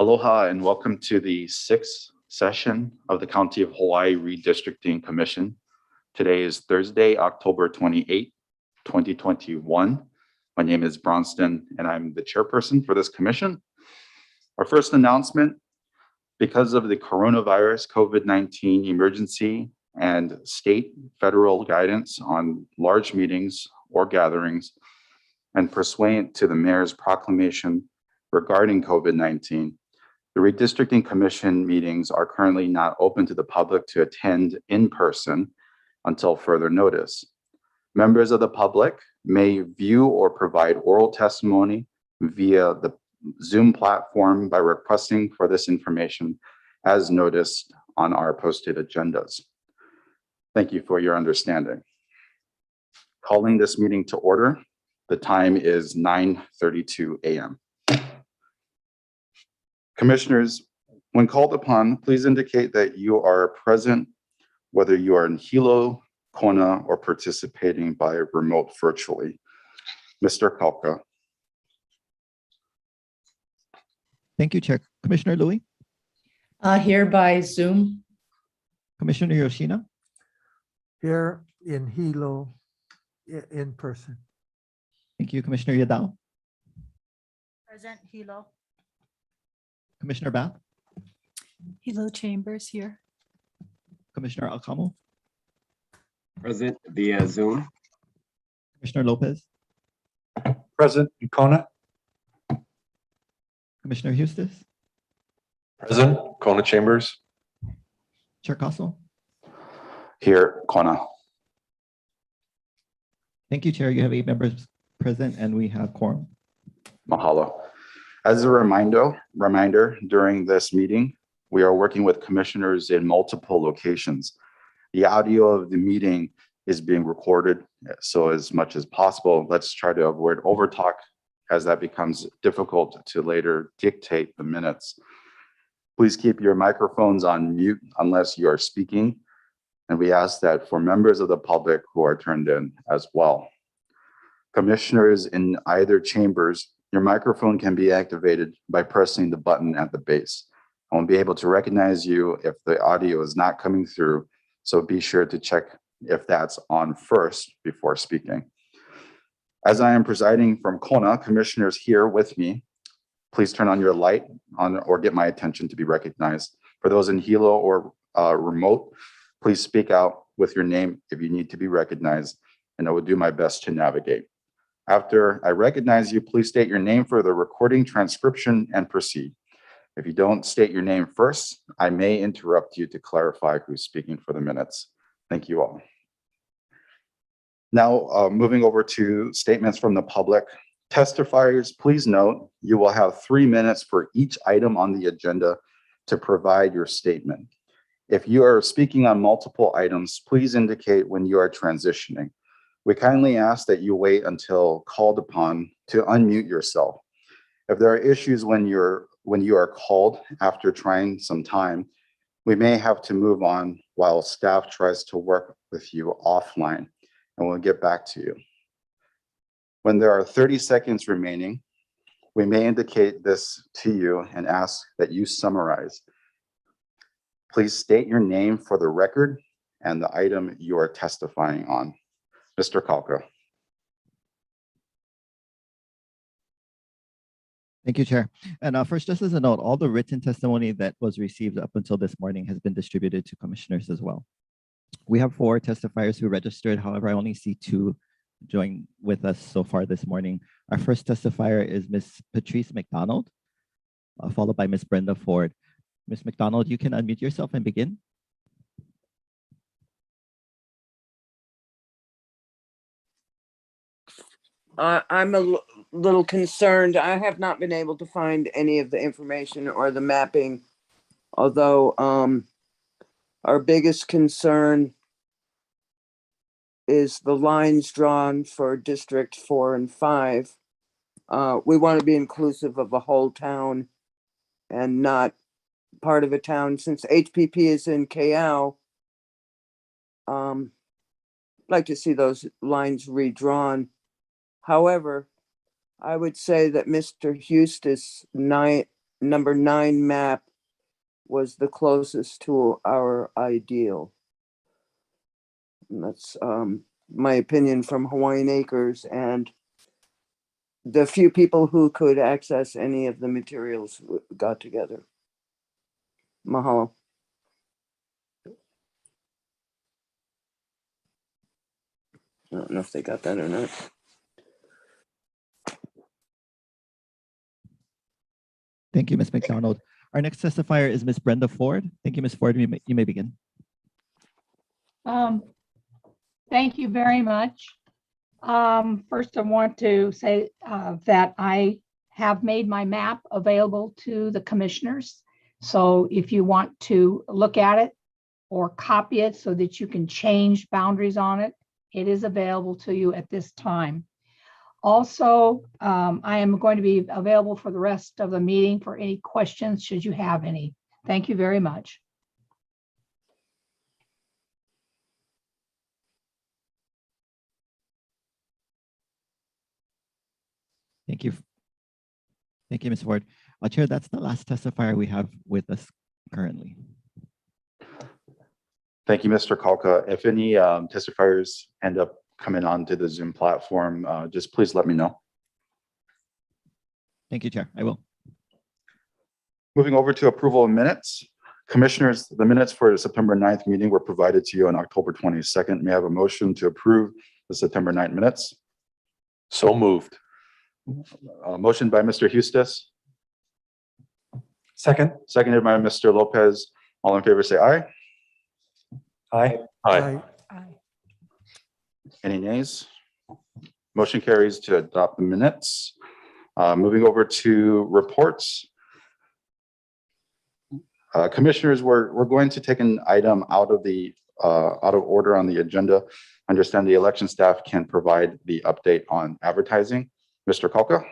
Aloha and welcome to the sixth session of the County of Hawaii Redistricting Commission. Today is Thursday, October 28, 2021. My name is Bronston and I'm the chairperson for this commission. Our first announcement, because of the coronavirus COVID-19 emergency and state federal guidance on large meetings or gatherings, and pursuant to the mayor's proclamation regarding COVID-19, the Redistricting Commission meetings are currently not open to the public to attend in person until further notice. Members of the public may view or provide oral testimony via the Zoom platform by requesting for this information as noticed on our posted agendas. Thank you for your understanding. Calling this meeting to order. The time is 9:32 a.m. Commissioners, when called upon, please indicate that you are present, whether you are in Hilo, Kona, or participating by remote virtually. Mr. Kalka. Thank you, Chair. Commissioner Louie? Here by Zoom. Commissioner Yoshina? Here in Hilo, in person. Thank you, Commissioner Yadao. Present Hilo. Commissioner Bath? Hilo Chambers here. Commissioner Alcamo? Present via Zoom. Commissioner Lopez? Present in Kona. Commissioner Hustis? Present, Kona Chambers. Chair Castle? Here, Kona. Thank you, Chair. You have 8 members present and we have quorum. Mahalo. As a reminder, during this meeting, we are working with commissioners in multiple locations. The audio of the meeting is being recorded, so as much as possible, let's try to avoid overtalk as that becomes difficult to later dictate the minutes. Please keep your microphones on mute unless you are speaking, and we ask that for members of the public who are turned in as well. Commissioners in either chambers, your microphone can be activated by pressing the button at the base. I won't be able to recognize you if the audio is not coming through, so be sure to check if that's on first before speaking. As I am presiding from Kona, commissioners here with me, please turn on your light or get my attention to be recognized. For those in Hilo or remote, please speak out with your name if you need to be recognized, and I will do my best to navigate. After I recognize you, please state your name for the recording transcription and proceed. If you don't state your name first, I may interrupt you to clarify who's speaking for the minutes. Thank you all. Now, moving over to statements from the public. Testifiers, please note, you will have 3 minutes for each item on the agenda to provide your statement. If you are speaking on multiple items, please indicate when you are transitioning. We kindly ask that you wait until called upon to unmute yourself. If there are issues when you are called after trying some time, we may have to move on while staff tries to work with you offline, and we'll get back to you. When there are 30 seconds remaining, we may indicate this to you and ask that you summarize. Please state your name for the record and the item you are testifying on. Mr. Kalka. Thank you, Chair. And first, just as a note, all the written testimony that was received up until this morning has been distributed to commissioners as well. We have 4 testifiers who registered. However, I only see 2 join with us so far this morning. Our first testifier is Ms. Patrice McDonald, followed by Ms. Brenda Ford. Ms. McDonald, you can unmute yourself and begin. I'm a little concerned. I have not been able to find any of the information or the mapping, although our biggest concern is the lines drawn for District 4 and 5. We want to be inclusive of a whole town and not part of a town. Since HPP is in KL, I'd like to see those lines redrawn. However, I would say that Mr. Hustis' number 9 map was the closest to our ideal. And that's my opinion from Hawaiian Acres and the few people who could access any of the materials got together. Mahalo. I don't know if they got that or not. Thank you, Ms. McDonald. Our next testifier is Ms. Brenda Ford. Thank you, Ms. Ford. You may begin. Thank you very much. First, I want to say that I have made my map available to the commissioners. So if you want to look at it or copy it so that you can change boundaries on it, it is available to you at this time. Also, I am going to be available for the rest of the meeting for any questions, should you have any. Thank you very much. Thank you. Thank you, Ms. Ford. Chair, that's the last testifier we have with us currently. Thank you, Mr. Kalka. If any testifiers end up coming onto the Zoom platform, just please let me know. Thank you, Chair. I will. Moving over to approval of minutes. Commissioners, the minutes for the September 9th meeting were provided to you on October 22nd. May I have a motion to approve the September 9th minutes? So moved. Motion by Mr. Hustis, Second. seconded by Mr. Lopez. All in favor, say aye. Aye. Aye. Any nays? Motion carries to adopt the minutes. Moving over to reports. Commissioners, we're going to take an item out of order on the agenda. Understand the election staff can provide the update on advertising. Mr. Kalka.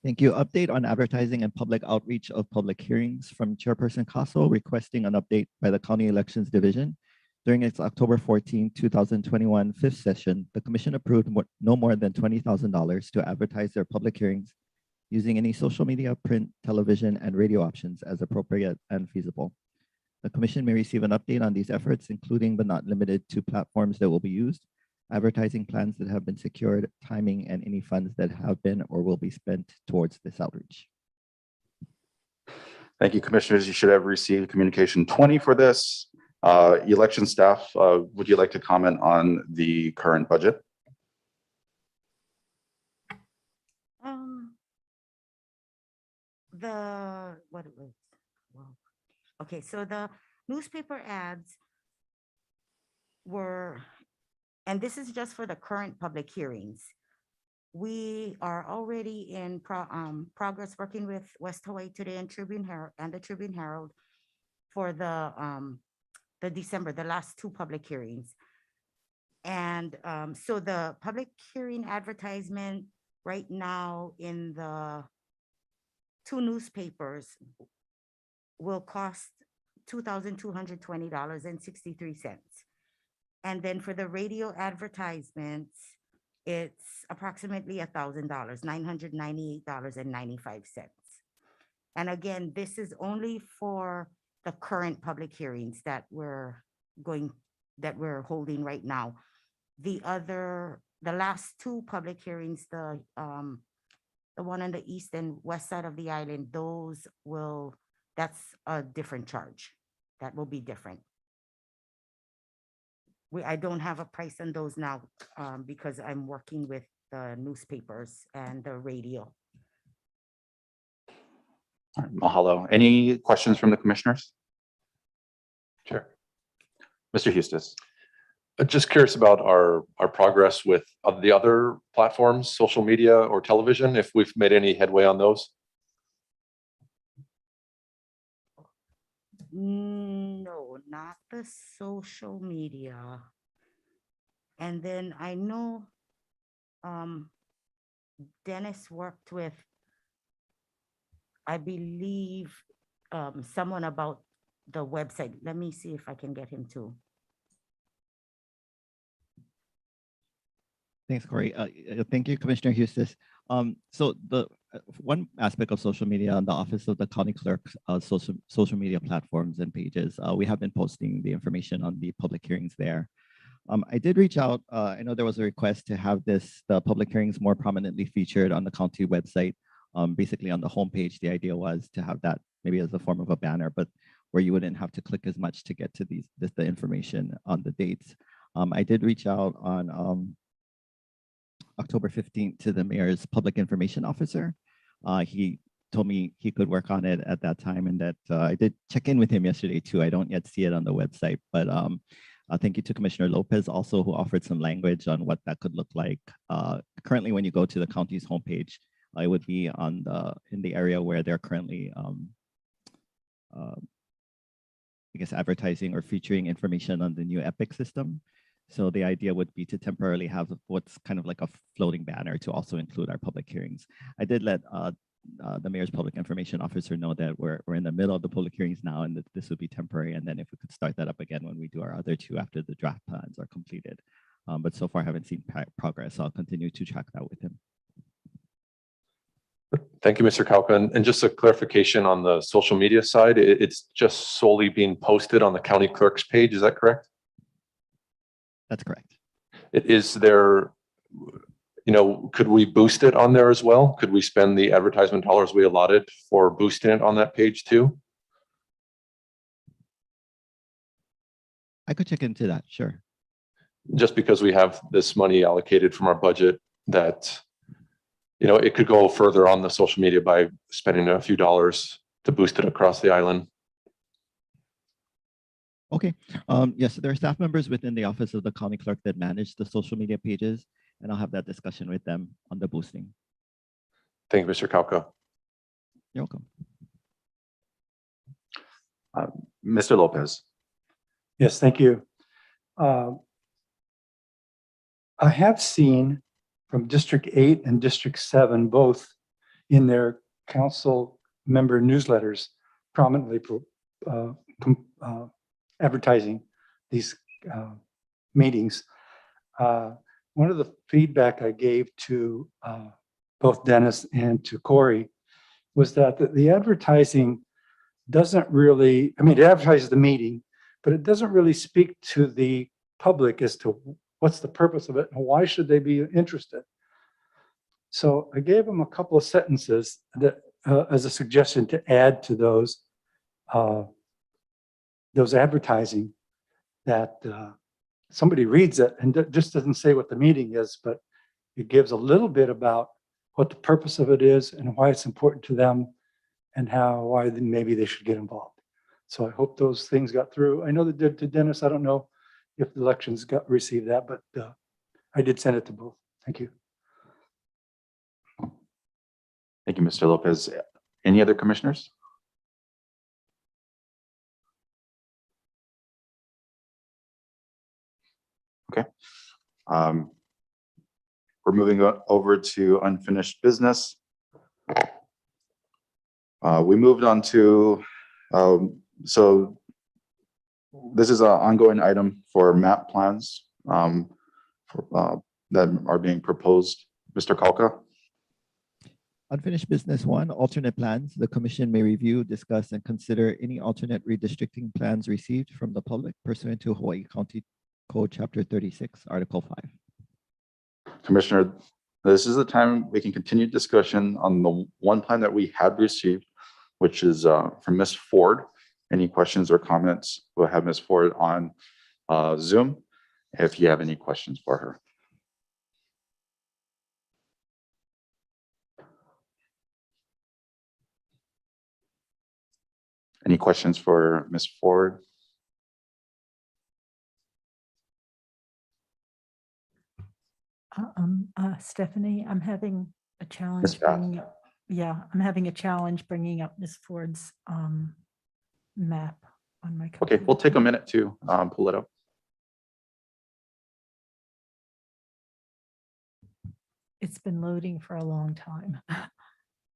Thank you. Update on advertising and public outreach of public hearings from Chairperson Caso requesting an update by the County Elections Division. During its October 14, 2021 fifth session, the commission approved no more than $20,000 to advertise their public hearings using any social media, print, television, and radio options as appropriate and feasible. The commission may receive an update on these efforts, including but not limited to platforms that will be used, advertising plans that have been secured, timing, and any funds that have been or will be spent towards this outreach. Thank you, commissioners. You should have received communication 20 for this. Election staff, would you like to comment on the current budget? Okay, so the newspaper ads were, and this is just for the current public hearings. We are already in progress working with West Hawaii Today and Tribune Herald and the Tribune Herald for the December, the last two public hearings. And so the public hearing advertisement right now in the two newspapers will cost $2,220.63. And then for the radio advertisements, it's approximately $1,000, $998.95. And again, this is only for the current public hearings that we're holding right now. The last two public hearings, the one on the east and west side of the island, that's a different charge. That will be different. I don't have a price on those now because I'm working with the newspapers and the radio. All right, mahalo. Any questions from the commissioners? Sure. Mr. Hustis. Just curious about our progress with the other platforms, social media or television, if we've made any headway on those. No, not the social media. And then I know Dennis worked with, I believe, someone about the website. Let me see if I can get him to. Thanks, Corey. Thank you, Commissioner Hustis. So one aspect of social media on the Office of the County Clerk, social media platforms and pages, we have been posting the information on the public hearings there. I did reach out. I know there was a request to have the public hearings more prominently featured on the county website. Basically on the homepage, the idea was to have that maybe as a form of a banner, but where you wouldn't have to click as much to get to the information on the dates. I did reach out on October 15th to the mayor's public information officer. He told me he could work on it at that time, and that I did check in with him yesterday too. I don't yet see it on the website, but thank you to Commissioner Lopez also, who offered some language on what that could look like. Currently, when you go to the county's homepage, it would be in the area where they're currently I guess advertising or featuring information on the new Epic system. So the idea would be to temporarily have what's kind of like a floating banner to also include our public hearings. I did let the mayor's public information officer know that we're in the middle of the public hearings now, and that this would be temporary. And then if we could start that up again when we do our other two after the draft plans are completed. But so far I haven't seen progress. So I'll continue to track that with him. Thank you, Mr. Kauka. And just a clarification on the social media side, it's just solely being posted on the county clerk's page. Is that correct? That's correct. Is there, could we boost it on there as well? Could we spend the advertisement dollars we allotted for boosting it on that page too? I could check into that, sure. Just because we have this money allocated from our budget that, it could go further on the social media by spending a few dollars to boost it across the island. Okay. Yes, there are staff members within the Office of the County Clerk that manage the social media pages, and I'll have that discussion with them on the boosting. Thank you, Mr. Kauka. You're welcome. Mr. Lopez. Yes, thank you. I have seen from District 8 and District 7, both in their council member newsletters, prominently advertising these meetings. One of the feedback I gave to both Dennis and to Corey was that the advertising doesn't really, it advertises the meeting, but it doesn't really speak to the public as to what's the purpose of it and why should they be interested. So I gave them a couple of sentences that as a suggestion to add to those advertising, that somebody reads it and just doesn't say what the meeting is, but it gives a little bit about what the purpose of it is and why it's important to them and why maybe they should get involved. So I hope those things got through. I know that did to Dennis. I don't know if the elections received that, but I did send it to both. Thank you. Thank you, Mr. Lopez. Any other commissioners? Okay. We're moving over to unfinished business. We moved on to, so this is an ongoing item for map plans that are being proposed. Mr. Kauka. Unfinished business 1, alternate plans. The commission may review, discuss, and consider any alternate redistricting plans received from the public pursuant to Hawaii County Code Chapter 36, Article 5. Commissioner, this is the time we can continue discussion on the one plan that we had received, which is from Ms. Ford. Any questions or comments? We'll have Ms. Ford on Zoom if you have any questions for her. Any questions for Ms. Ford? Stephanie, I'm having a Ms. challenge Bath. bringing up, I'm having a challenge bringing up Ms. Ford's map on my Okay, computer. we'll take a minute to pull it up. It's been loading for a long time.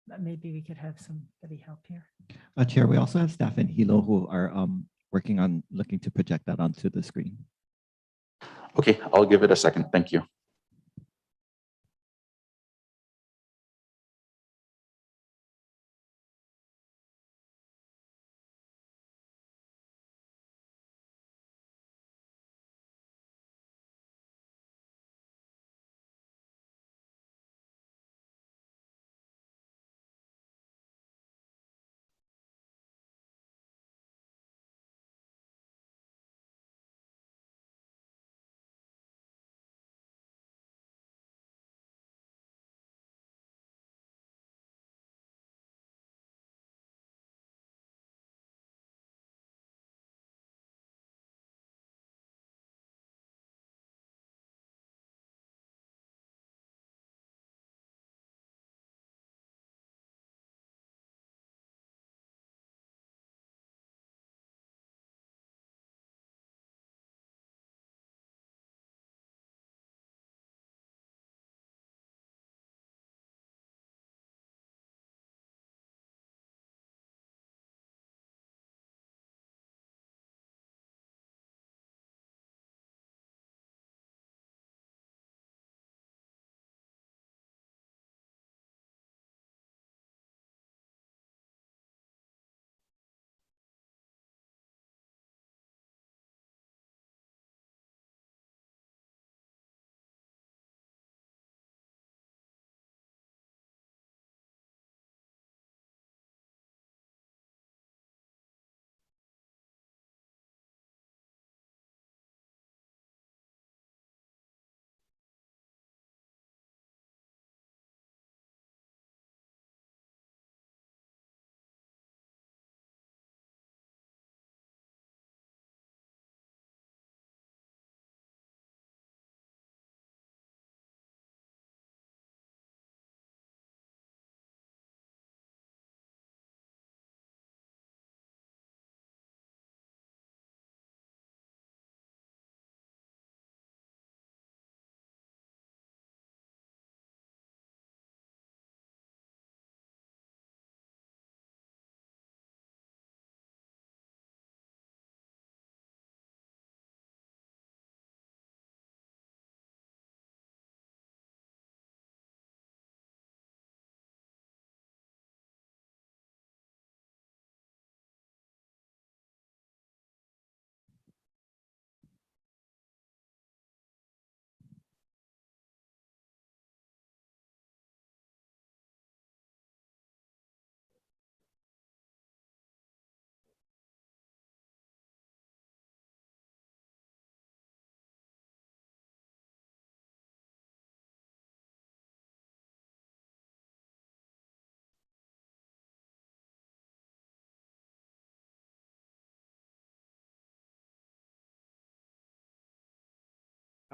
But maybe we could have somebody help here. Chair, we also have staff in Hilo who are working on looking to project that onto the screen. Okay, I'll give it a second. Thank you.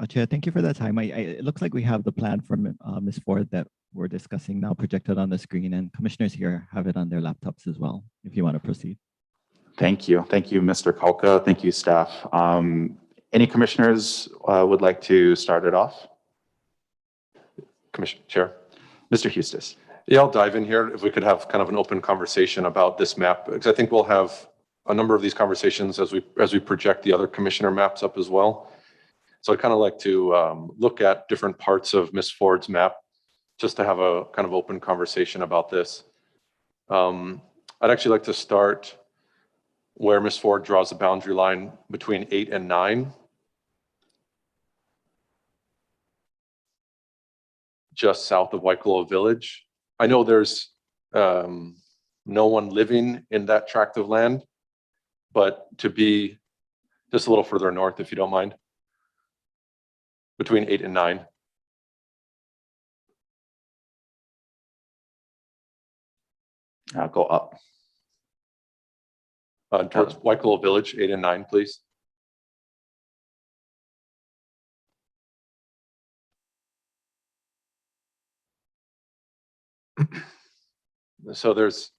Chair, thank you for that time. It looks like we have the plan from Ms. Ford that we're discussing now projected on the screen, and commissioners here have it on their laptops as well, if you want to proceed. Thank you. Thank you, Mr. Kalka. Thank you, staff. Any commissioners would like to start it off? Commissioner Chair. Mr. Hustis. Yeah, I'll dive in here. If we could have kind of an open conversation about this map, because I think we'll have a number of these conversations as we project the other commissioner maps up as well. So I'd kind of like to look at different parts of Ms. Ford's map, just to have a kind of open conversation about this. I'd actually like to start where Ms. Ford draws the boundary line between 8 and 9. Just south of Waikoloa Village. I know there's no one living in that tract of land, but to be just a little further north, if you don't mind, between 8 and 9. I'll go up. Towards Waikoloa Village, 8 and 9, please. So there's,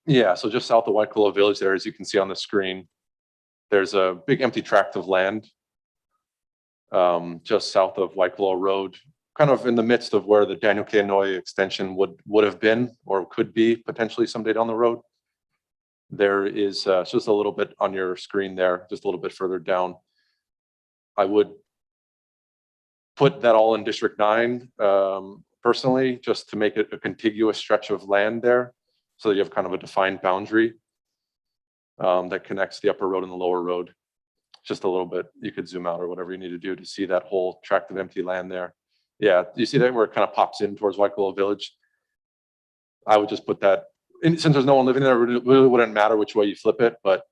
yeah, so just south of Waikoloa Village there, as you can see on the screen, there's a big empty tract of land just south of Waikoloa Road, kind of in the midst of where the Daniel K. Inouye extension would have been or could be potentially someday down the road. There is just a little bit on your screen there, just a little bit further down. I would put that all in District 9 personally, just to make it a contiguous stretch of land there, so that you have kind of a defined boundary that connects the upper road and the lower road. Just a little bit, you could zoom out or whatever you need to do to see that whole tract of empty land there. Yeah, you see that where it kind of pops in towards Waikoloa Village? I would just put that, since there's no one living there, it really wouldn't matter which way you flip it, but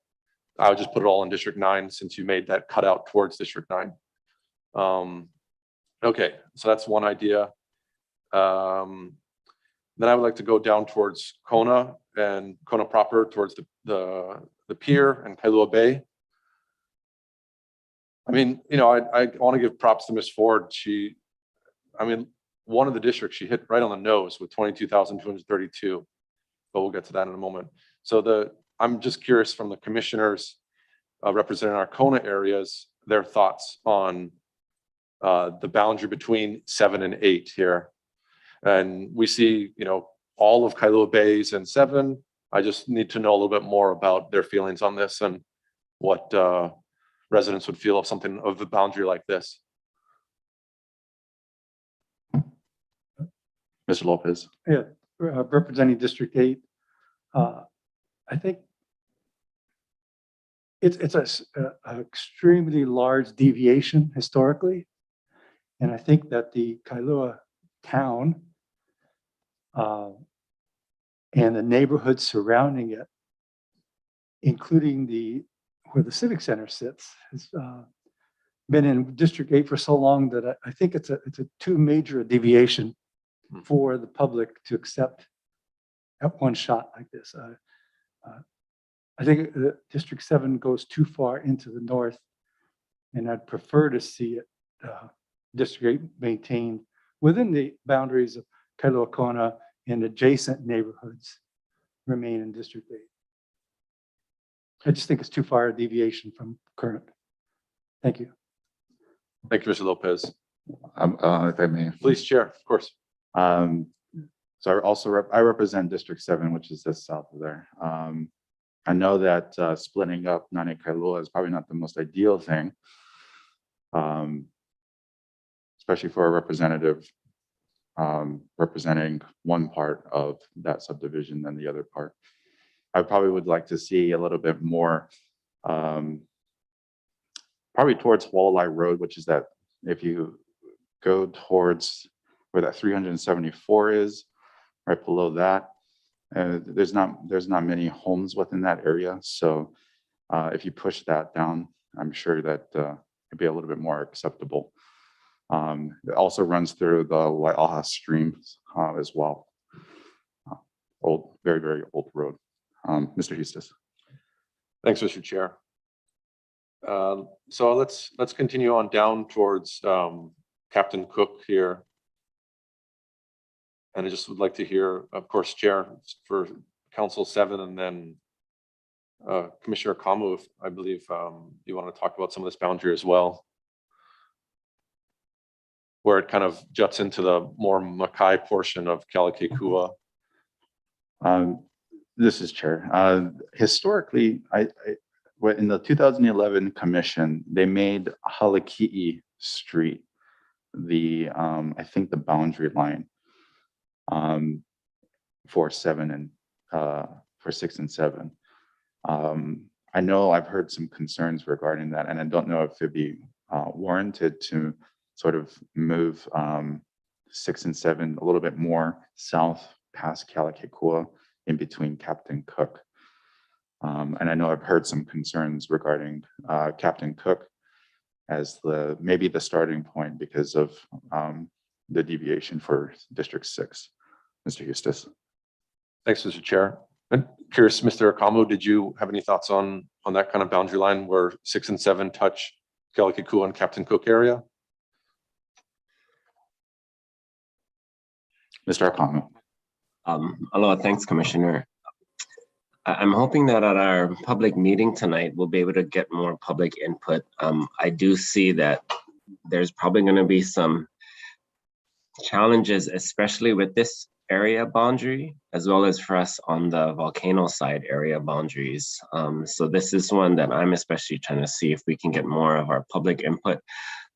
I would just put it all in District 9 since you made that cutout towards District 9. Okay, so that's one idea. Then I would like to go down towards Kona and Kona proper towards the pier and Kailua Bay. I mean, you know, I want to give props to Ms. Ford. I mean, one of the districts she hit right on the nose with 22,232, but we'll get to that in a moment. So I'm just curious from the commissioners representing our Kona areas, their thoughts on the boundary between 7 and 8 here. And we see, you know, all of Kailua Bays and 7. I just need to know a little bit more about their feelings on this and what residents would feel of something of the boundary like this. Mr. Lopez. Yeah, representing District 8. I think it's a extremely large deviation historically. And I think that the Kailua town and the neighborhood surrounding it, including where the Civic Center sits, has been in District 8 for so long that I think it's a too major a deviation for the public to accept at one shot like this. I think District 7 goes too far into the north, and I'd prefer to see it District 8 maintained within the boundaries of Kailua Kona and adjacent neighborhoods remain in District 8. I just think it's too far a deviation from current. Thank you. Thank you, Mr. Lopez. If I may. Please, Chair, of course. So I also I represent District 7, which is just south of there. I know that splitting up Nani Kailua is probably not the most ideal thing, especially for a representative representing one part of that subdivision than the other part. I probably would like to see a little bit more, probably towards Walleye Road, which is that if you go towards where that 374 is, right below that, there's not many homes within that area. So if you push that down, I'm sure that it'd be a little bit more acceptable. It also runs through the Waiaha stream as well. Old, very, very old road. Mr. Hustis. Thanks, Mr. Chair. So let's continue on down towards Captain Cook here. And I just would like to hear, of course, Chair for Council 7, and then Commissioner Kamu, if I believe you want to talk about some of this boundary as well, where it kind of juts into the more Mackay portion of Kalakekua. This is Chair. Historically, in the 2011 commission, they made Halaki'i Street I think the boundary line for 7 and for 6 and 7. I know I've heard some concerns regarding that, and I don't know if it'd be warranted to sort of move 6 and 7 a little bit more south past Kalakekua in between Captain Cook. And I know I've heard some concerns regarding Captain Cook as maybe the starting point because of the deviation for District 6. Mr. Eustace. Thanks, Mr. Chair. I'm curious, Mr. Akamu, did you have any thoughts on that kind of boundary line where 6 and 7 touch Kalakekua and Captain Cook area? Mr. Akamu. Aloha, thanks, Commissioner. I'm hoping that at our public meeting tonight, we'll be able to get more public input. I do see that there's probably going to be some challenges, especially with this area boundary, as well as for us on the volcano side area boundaries. So this is one that I'm especially trying to see if we can get more of our public input,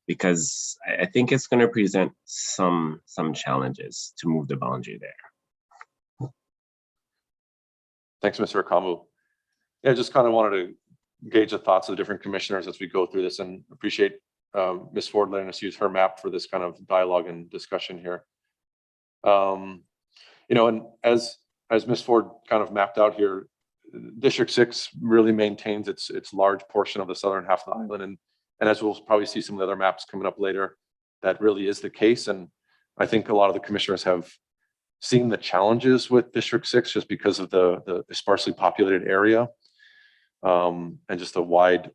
because I think it's going to present some challenges to move the boundary there. Thanks, Mr. Akamu. Yeah, just kind of wanted to gauge the thoughts of the different commissioners as we go through this, and appreciate Ms. Ford letting us use her map for this kind of dialogue and discussion here. You know, and as Ms. Ford kind of mapped out here, District 6 really maintains its large portion of the southern half of the island, and as we'll probably see some of the other maps coming up later, that really is the case. And I think a lot of the commissioners have seen the challenges with District 6 just because of the sparsely populated area, and just a wide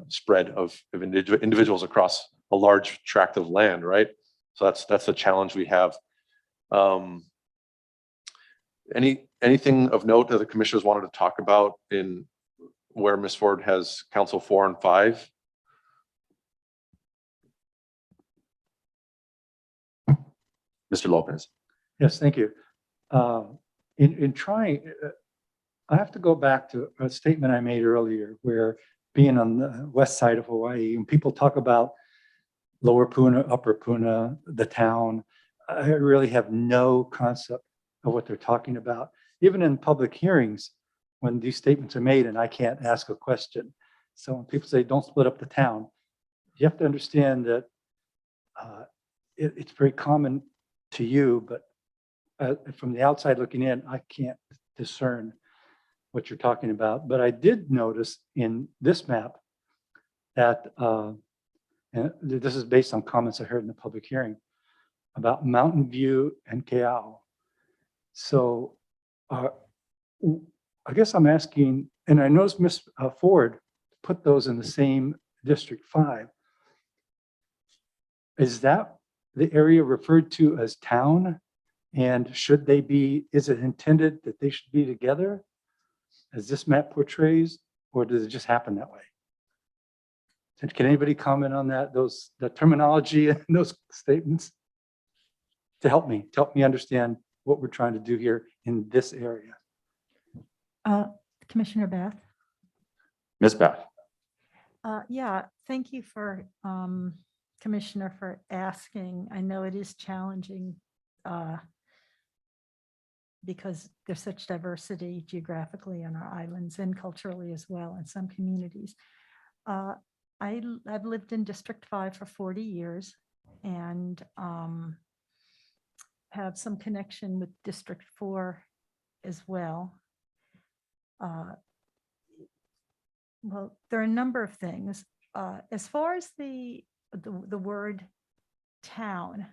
spread of individuals across a large tract of land, right? So that's the challenge we have. Anything of note that the commissioners wanted to talk about in where Ms. Ford has Council 4 and 5? Mr. Lopez. Yes, thank you. In trying, I have to go back to a statement I made earlier, where being on the west side of Hawaii, and people talk about Lower Puna, Upper Puna, the town, I really have no concept of what they're talking about. Even in public hearings, when these statements are made and I can't ask a question. So when people say, don't split up the town, you have to understand that it's very common to you, but from the outside looking in, I can't discern what you're talking about. But I did notice in this map that, and this is based on comments I heard in the public hearing, about Mountain View and Keao. So I guess I'm asking, and I noticed Ms. Ford put those in the same District 5. Is that the area referred to as town? And should they be, is it intended that they should be together as this map portrays, or does it just happen that way? Can anybody comment on that, the terminology and those statements to help me understand what we're trying to do here in this area? Commissioner Beth? Ms. Beth. Yeah, thank you for, Commissioner, for asking. I know it is challenging because there's such diversity geographically on our islands and culturally as well in some communities. I've lived in District 5 for 40 years and have some connection with District 4 as well. Well, there are a number of things. As far as the word town,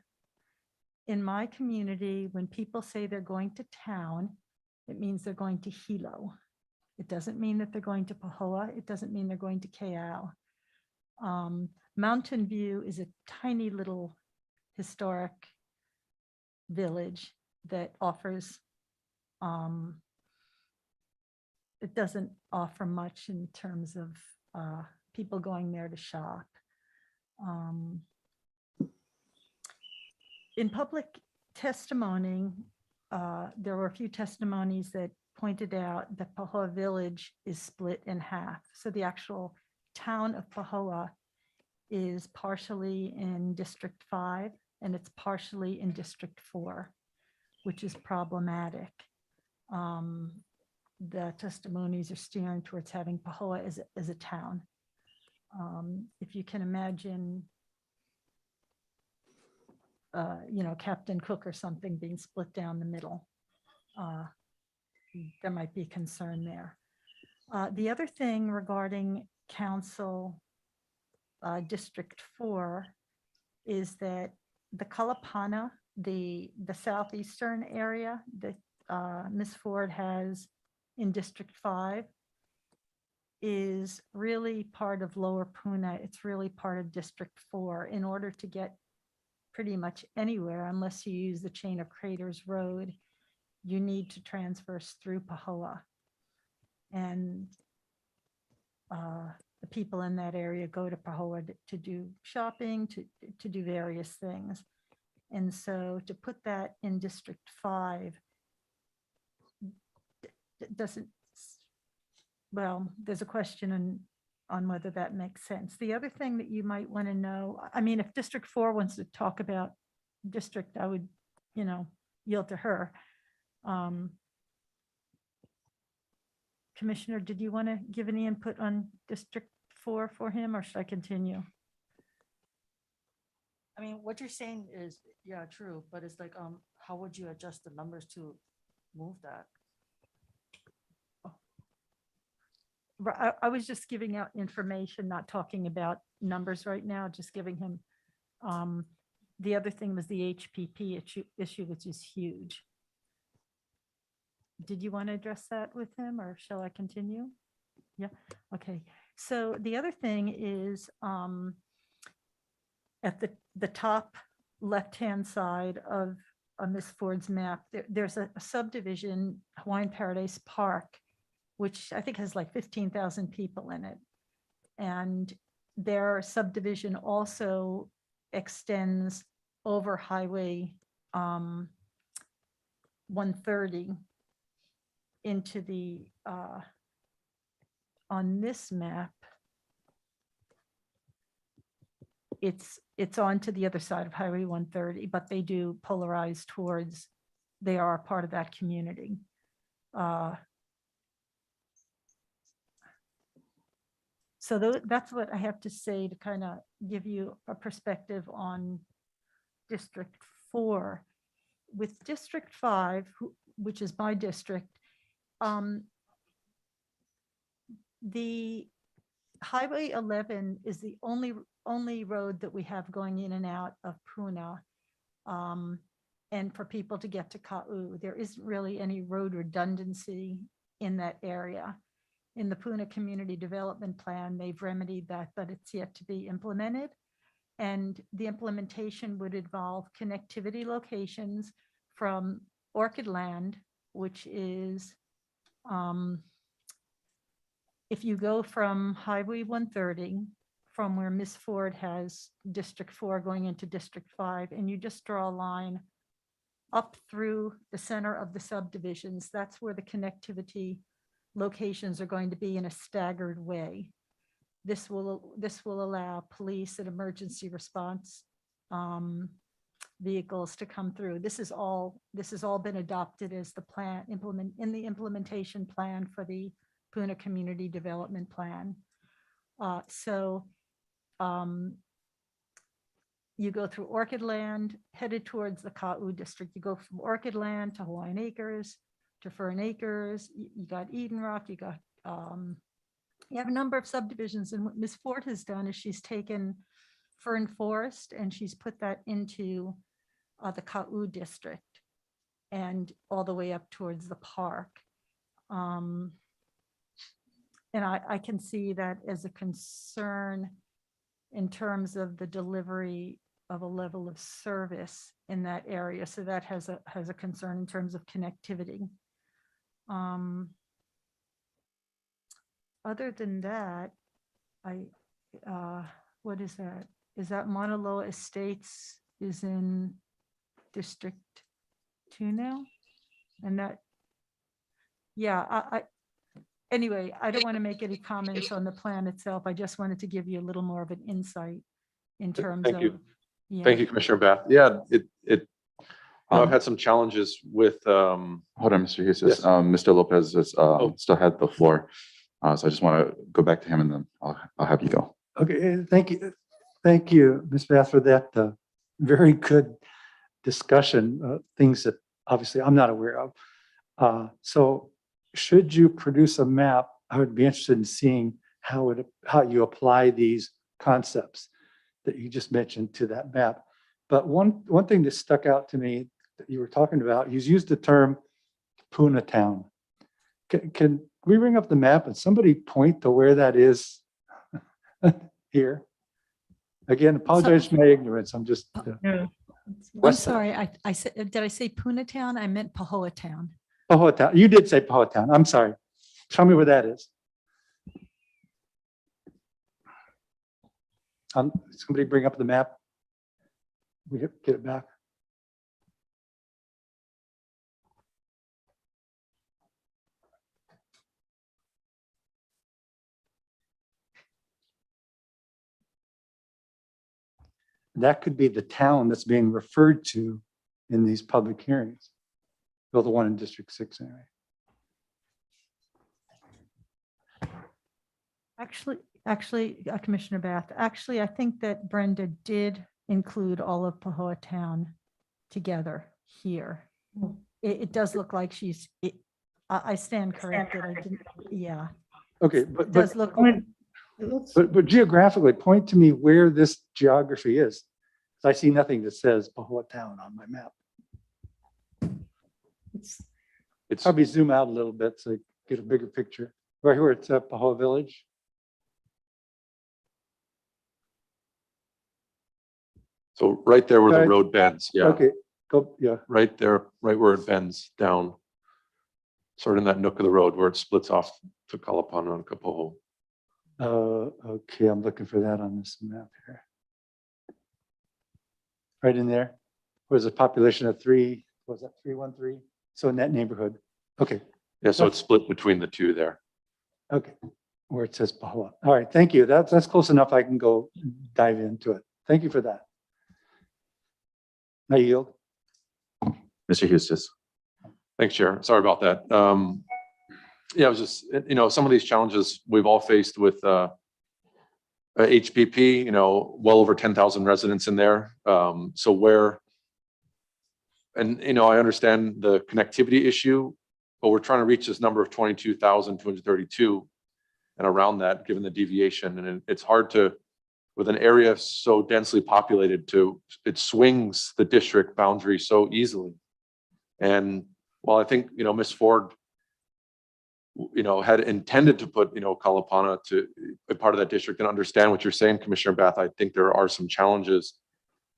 in my community, when people say they're going to town, it means they're going to Hilo. It doesn't mean that they're going to Pahoa. It doesn't mean they're going to Kayal. Mountain View is a tiny little historic village that offers, it doesn't offer much in terms of people going there to shop. In public testimony, there were a few testimonies that pointed out that Pahoa Village is split in half. So the actual town of Pahoa is partially in District 5 and it's partially in District 4, which is problematic. The testimonies are steering towards having Pahoa as a town. If you can imagine, Captain Cook or something being split down the middle, there might be concern there. The other thing regarding council District 4 is that the Kalapana, the southeastern area that Ms. Ford has in District 5 is really part of Lower Puna. It's really part of District 4. In order to get pretty much anywhere, unless you use the Chain of Craters Road, you need to transverse through Pahoa. And the people in that area go to Pahoa to do shopping, to do various things. And so to put that in District 5 doesn't, well, there's a question on whether that makes sense. The other thing that you might want to know, I mean, if District 4 wants to talk about district, I would, yield to her. Commissioner, did you want to give any input on District 4 for him, or should I continue? I mean, what you're saying is, yeah, true, but it's like, how would you adjust the numbers to move that? I was just giving out information, not talking about numbers right now, just giving him. The other thing was the HPP issue, which is huge. Did you want to address that with him, or shall I continue? Yeah, okay. So the other thing is at the top left-hand side of Ms. Ford's map, there's a subdivision, Hawaiian Paradise Park, which I think has like 15,000 people in it. And their subdivision also extends over Highway 130 into the, on this map, it's on to the other side of Highway 130, but they do polarize towards, they are part of that community. So that's what I have to say to kind of give you a perspective on District 4. With District 5, which is my district, the Highway 11 is the only road that we have going in and out of Puna, and for people to get to Ka'u. There isn't really any road redundancy in that area. In the Puna Community Development Plan, they've remedied that, but it's yet to be implemented. And the implementation would involve connectivity locations from Orchid Land, which is, if you go from Highway 130, from where Ms. Ford has District 4 going into District 5, and you just draw a line up through the center of the subdivisions, that's where the connectivity locations are going to be in a staggered way. This will allow police and emergency response vehicles to come through. This has all been adopted as the plan in the implementation plan for the Puna Community Development Plan. You go through Orchid Land, headed towards the Ka'u district. You go from Orchid Land to Hawaiian Acres, to Fern Acres. You got Eden Rock. You got you have a number of subdivisions. And what Ms. Ford has done is she's taken Fern Forest and she's put that into the Ka'u district and all the way up towards the park. and I can see that as a concern in terms of the delivery of a level of service in that area. So that has a concern in terms of connectivity. Other than that, what is that? Is that Mauna Loa Estates is in District 2 now? And that, yeah, anyway, I don't want to make any comments on the plan itself. I just wanted to give you a little more of an insight in terms Thank you. of. Yeah. Thank you, Commissioner Bath. Yeah, I've had some challenges with, Hold on, Mr. Hughes. Yes. Mr. Lopez is, Oh. still had the floor. So I just want to go back to him and then I'll have you go. Okay, thank you. Thank you, Ms. Bath, for that very good discussion, things that obviously I'm not aware of. So should you produce a map, I would be interested in seeing how you apply these concepts that you just mentioned to that map. But one thing that stuck out to me that you were talking about, you used the term Puna Town. Can we bring up the map and somebody point to where that is here? Again, apologize for my ignorance. I'm just. I'm West- sorry, I said, did I say Puna Town? I meant Pahoa Town. Pahoa Town. You did say Pahoa Town. I'm sorry. Tell me where that is. Somebody bring up the map. We get it back. That could be the town that's being referred to in these public hearings. Well, the one in District 6 anyway. Actually, Commissioner Bath, actually, I think that Brenda did include all of Pahoa Town together here. It does look like I stand corrected. I didn't, yeah. Okay, It but does look. but geographically, point to me where this geography is. I see nothing that says Pahoa Town on my map. it's, Probably zoom out a little bit so you get a bigger picture. Right here, it's Pahoa Village. so right there where the Right. road bends, yeah, Okay, go, yeah. right there, right where it bends down. Sort of in that nook of the road where it splits off to Kalapana and Kapoho. Okay, I'm looking for that on this map here. Right in there. Was a population of 313? So in that neighborhood. Okay, Yeah, so it's split between the two there. okay. Where it says Pahoa. All right, thank you. That's close enough. I can go dive into it. Thank you for that. I yield. Mr. Hughes. Thanks, Chair. Sorry about that. Yeah, it was just, some of these challenges we've all faced with HPP, well over 10,000 residents in there. So where, and, I understand the connectivity issue, but we're trying to reach this number of 22,232 and around that, given the deviation. And it's hard to, with an area so densely populated, it swings the district boundary so easily. And while I think, Ms. Ford, had intended to put, Kalapana to a part of that district and understand what you're saying, Commissioner Bath, I think there are some challenges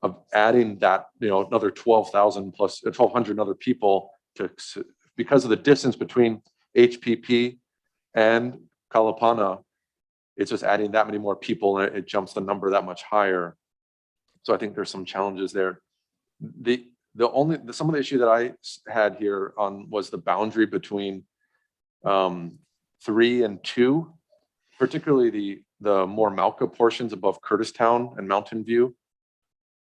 of adding that, another 12,000 plus 1,200 other people because of the distance between HPP and Kalapana. It's just adding that many more people and it jumps the number that much higher. So I think there's some challenges there. Some of the issue that I had here on was the boundary between 3 and 2, particularly the more Malka portions above Curtistown and Mountain View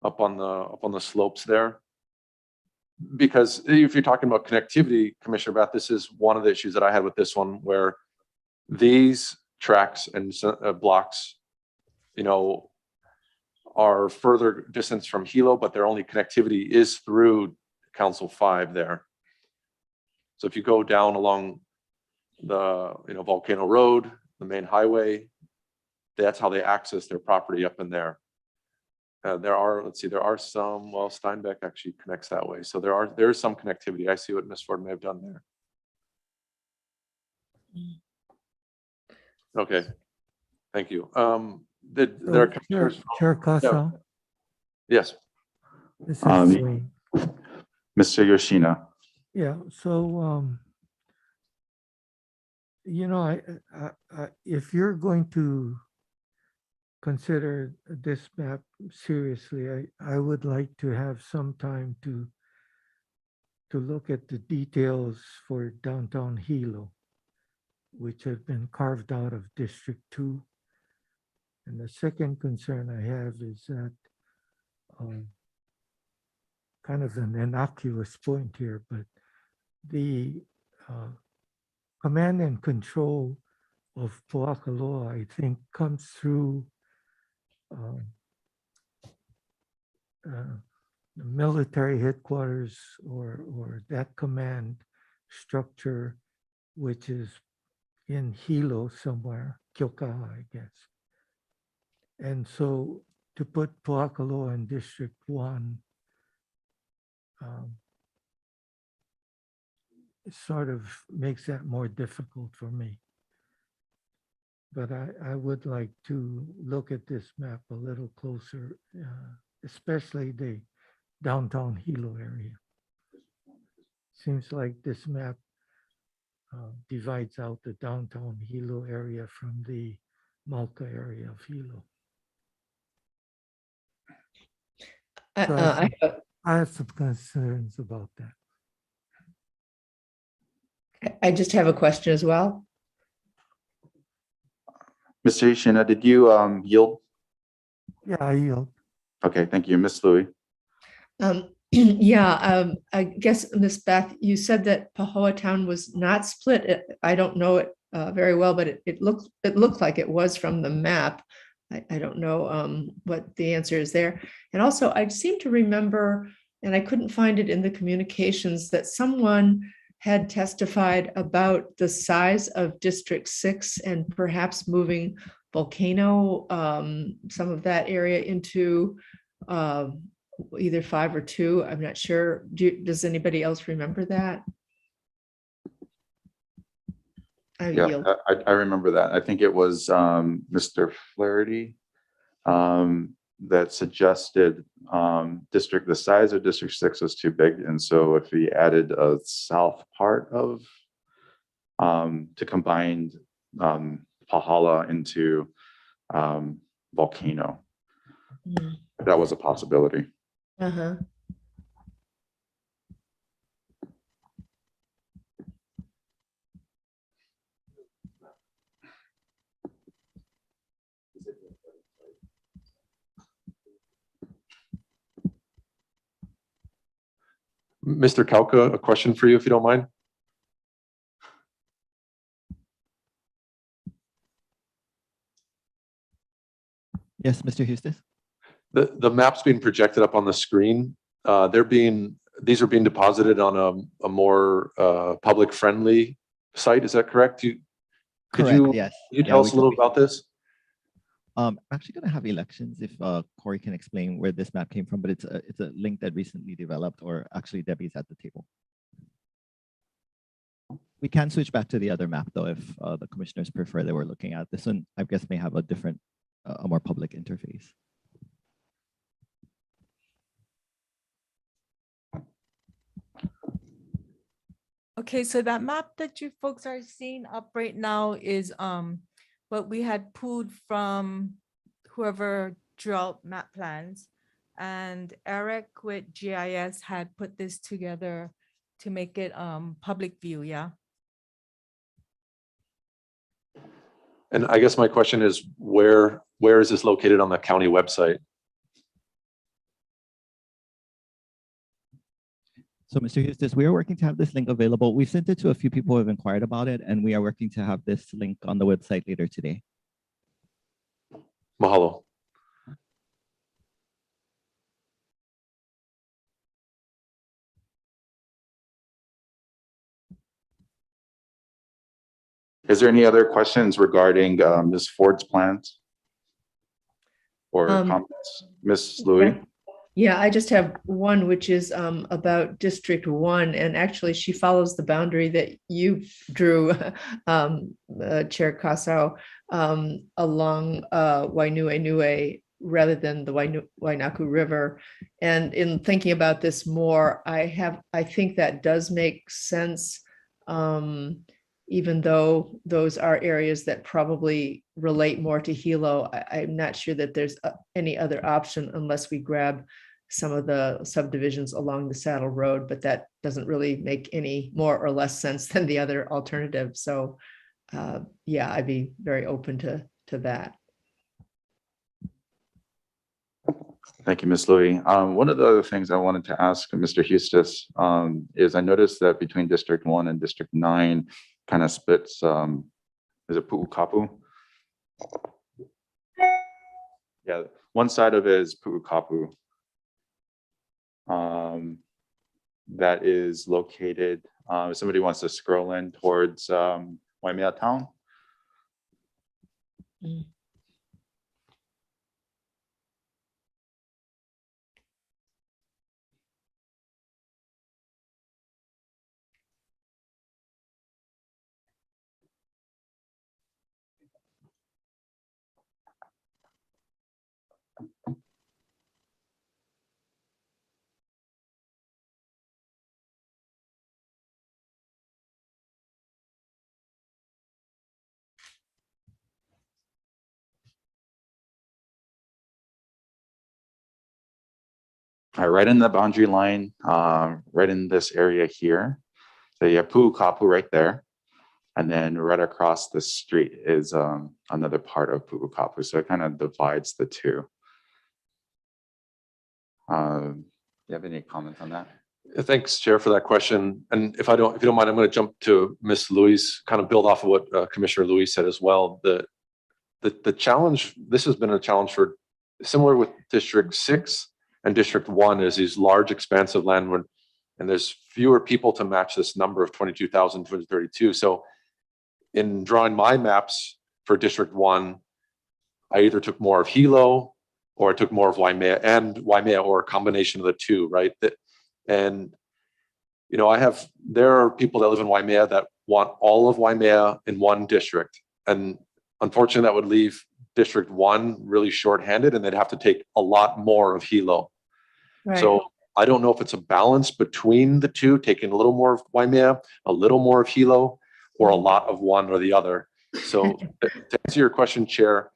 up on the slopes there. Because if you're talking about connectivity, Commissioner Bath, this is one of the issues that I had with this one, where these tracks and blocks, are further distance from Hilo, but their only connectivity is through Council 5 there. So if you go down along the Volcano Road, the main highway, that's how they access their property up in there. There are some, well, Steinbeck actually connects that way. So there is some connectivity. I see what Ms. Ford may have done there. Okay, thank you. There are So, commissioners. Chair Casa, Yes, this is Um, Wayne. Mr. Yoshina. Yeah, so, you know, if you're going to consider this map seriously, I would like to have some time to look at the details for downtown Hilo, which have been carved out of District 2. And the second concern I have is that kind of an innocuous point here, but the command and control of Poakaloa, I think, comes through the military headquarters or that command structure, which is in Hilo somewhere, Kyokaha, I guess. And so to put Poakaloa in District 1, it sort of makes that more difficult for me. But I would like to look at this map a little closer, especially the downtown Hilo area. Seems like this map divides out the downtown Hilo area from the Malca area of Hilo. So I have some concerns about that. I just have a question as well. Mr. Yoshina, did you yield? Yeah, I yield. Okay, thank you. Ms. Louie. I guess, Miss Beth, you said that Powhatan was not split. I don't know it very well, but it looked like it was from the map. I don't know what the answer is there. And also, I seem to remember, and I couldn't find it in the communications, that someone had testified about the size of District 6 and perhaps moving Volcano, some of that area into either 5 or 2. I'm not sure. Does anybody else remember that? Yeah, I remember that. I think it was Mr. Flaherty that suggested the size of District 6 was too big. And so if we added a south part of to combine Pahala into Volcano, that was a possibility. Uh-huh. Mr. Kauka, a question for you, if you don't mind. Yes, Mr. Hustis. The maps being projected up on the screen, these are being deposited on a more public friendly site. Is that correct? Correct, yes. Could you tell us a little about this? I'm actually going to have elections if Corey can explain where this map came from, but it's a link that recently developed, or actually Debbie's at the table. We can switch back to the other map though if the commissioners prefer that we're looking at. This one, I guess, may have a different, a more public interface. Okay, so that map that you folks are seeing up right now is what we had pulled from whoever drew out map plans. And Eric with GIS had put this together to make it public view, yeah. And I guess my question is, where is this located on the county website? So Mr. Hustis, we are working to have this link available. We've sent it to a few people who have inquired about it, and we are working to have this link on the website later today. Mahalo. Is there any other questions regarding Ms. Ford's plans or comments? Ms. Louie? Yeah, I just have one, which is about District 1, and actually she follows the boundary that you drew, Chair Casao, along Wainue rather than the Wainaku River. And in thinking about this more, I think that does make sense, even though those are areas that probably relate more to Hilo. I'm not sure that there's any other option unless we grab some of the subdivisions along the Saddle Road, but that doesn't really make any more or less sense than the other alternative. So yeah, I'd be very open to that. Thank you, Ms. Louie. One of the other things I wanted to ask Mr. Hustis is I noticed that between District 1 and District 9 kind of splits, is it Pu'ukapu? Yeah, one side of it is Pu'ukapu. That is located, if somebody wants to scroll in towards Waimea Town. Right in the boundary line, right in this area here. So you have Pu'ukapu right there. And then right across the street is another part of Pu'ukapu. So it kind of divides the two. Do you have any comments on that? Thanks, Chair, for that question. And if you don't mind, I'm going to jump to Ms. Louise, kind of build off of what Commissioner Louise said as well. The challenge, this has been a challenge for similar with District 6 and District 1 is these large expanse of land and there's fewer people to match this number of 22,232. So in drawing my maps for District 1, I either took more of Hilo or I took more of Waimea or a combination of the two, right? And, you know, there are people that live in Waimea that want all of Waimea in one district. And unfortunately, that would leave District 1 really shorthanded and they'd have to take a lot more of Hilo. Right. So I don't know if it's a balance between the two, taking a little more of Waimea, a little more of Hilo, or a lot of one or the other. So to answer your question, Chair,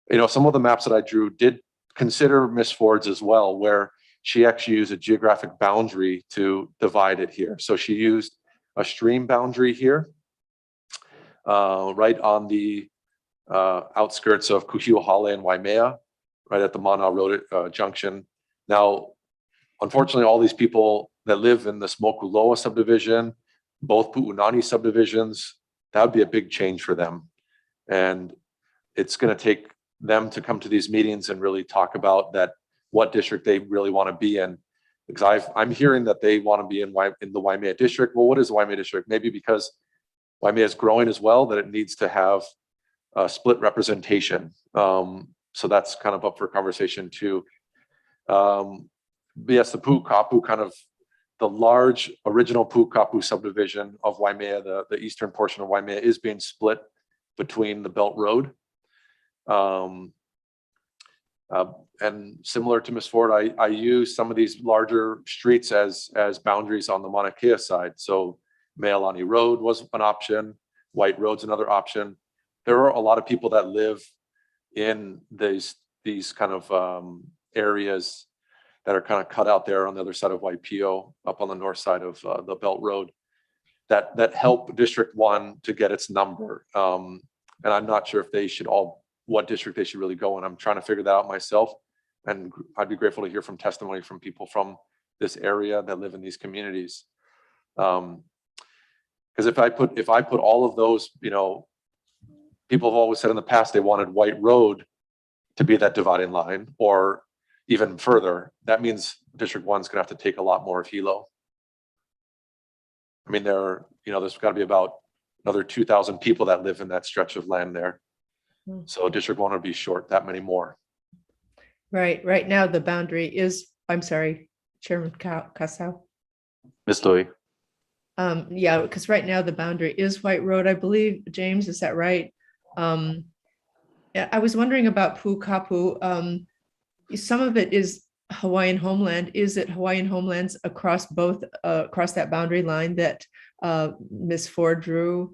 you know, some of the maps that I drew did consider Ms. Ford's as well, where she actually used a geographic boundary to divide it here. So she used a stream boundary here, right on the outskirts of Kuhiwahale and Waimea, right at the Mana Road junction. Now, unfortunately, all these people that live in this Mokuloa subdivision, both Pu'unani subdivisions, that would be a big change for them. And it's going to take them to come to these meetings and really talk about what district they really want to be in. Because I'm hearing that they want to be in the Waimea district. Well, what is the Waimea district? Maybe because Waimea is growing as well, that it needs to have a split representation. So that's kind of up for conversation too. But yes, the Pu'ukapu, kind of the large original Pu'ukapu subdivision of Waimea, the eastern portion of Waimea is being split between the Belt Road. And similar to Ms. Ford, I use some of these larger streets as boundaries on the Mauna Kea side. So Mealani Road was an option, White Road's another option. There are a lot of people that live in these kind of areas that are kind of cut out there on the other side of Waipio, up on the north side of the Belt Road, that help District 1 to get its number. And I'm not sure if what district they should really go in. I'm trying to figure that out myself. And I'd be grateful to hear from testimony from people from this area that live in these communities. Because if I put all of those, you know, people have always said in the past they wanted White Road to be that dividing line, or even further. That means District 1 is going to have to take a lot more of Hilo. I mean, there's got to be about another 2,000 people that live in that stretch of land there. So District 1 would be short that many more. Right. Right now, the boundary is I'm sorry, Chairman Casau. Ms. Louis. Yeah, because right now the boundary is White Road, I believe. James, is that right? Yeah, I was wondering about Pukapu. Some of it is Hawaiian homeland. Is it Hawaiian homelands across both, across that boundary line that Ms. Ford drew?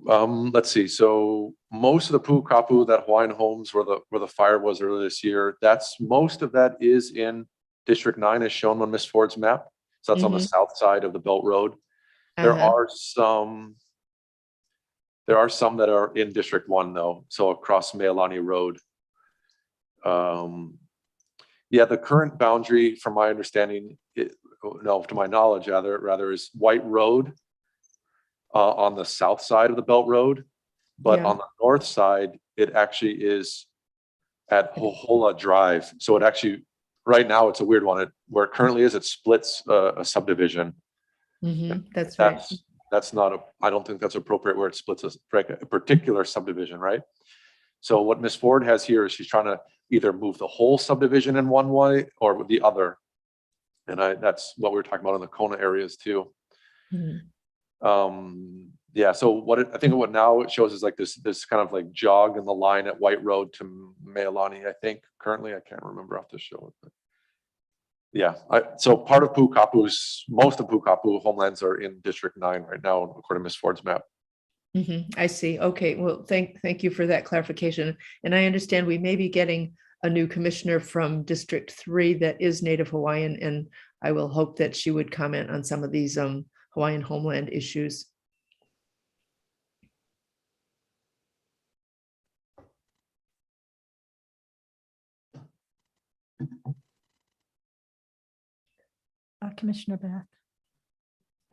Let's see. So most of the Pukapu, that Hawaiian Homes where the fire was earlier this year, most of that is in District 9 as shown on Miss Ford's map. So that's on the south side of the Belt Road. There are some that are in District 1 though. So across Meilani Road. Yeah, the current boundary, from my understanding, to my knowledge, rather is White Road on the south side of the Belt Road, but Yeah. on the north side, it actually is at Hohola Drive. So it actually, right now, it's a weird one. Where it currently is, it splits a subdivision. That's right. That's not I don't think that's appropriate where it splits a particular subdivision, right? So what Ms. Ford has here is she's trying to either move the whole subdivision in one way or the other. And that's what we were talking about in the Kona areas too. Yeah, so I think what now it shows is like this kind of like jog in the line at White Road to Meilani, I think. Currently, I can't remember off the show. But yeah, so part of most of Pukapu homelands are in District 9 right now, according to Ms. Ford's map. I see. Okay, well, thank you for that clarification. And I understand we may be getting a new commissioner from District 3 that is Native Hawaiian, and I will hope that she would comment on some of these Hawaiian homeland issues. Commissioner Bath.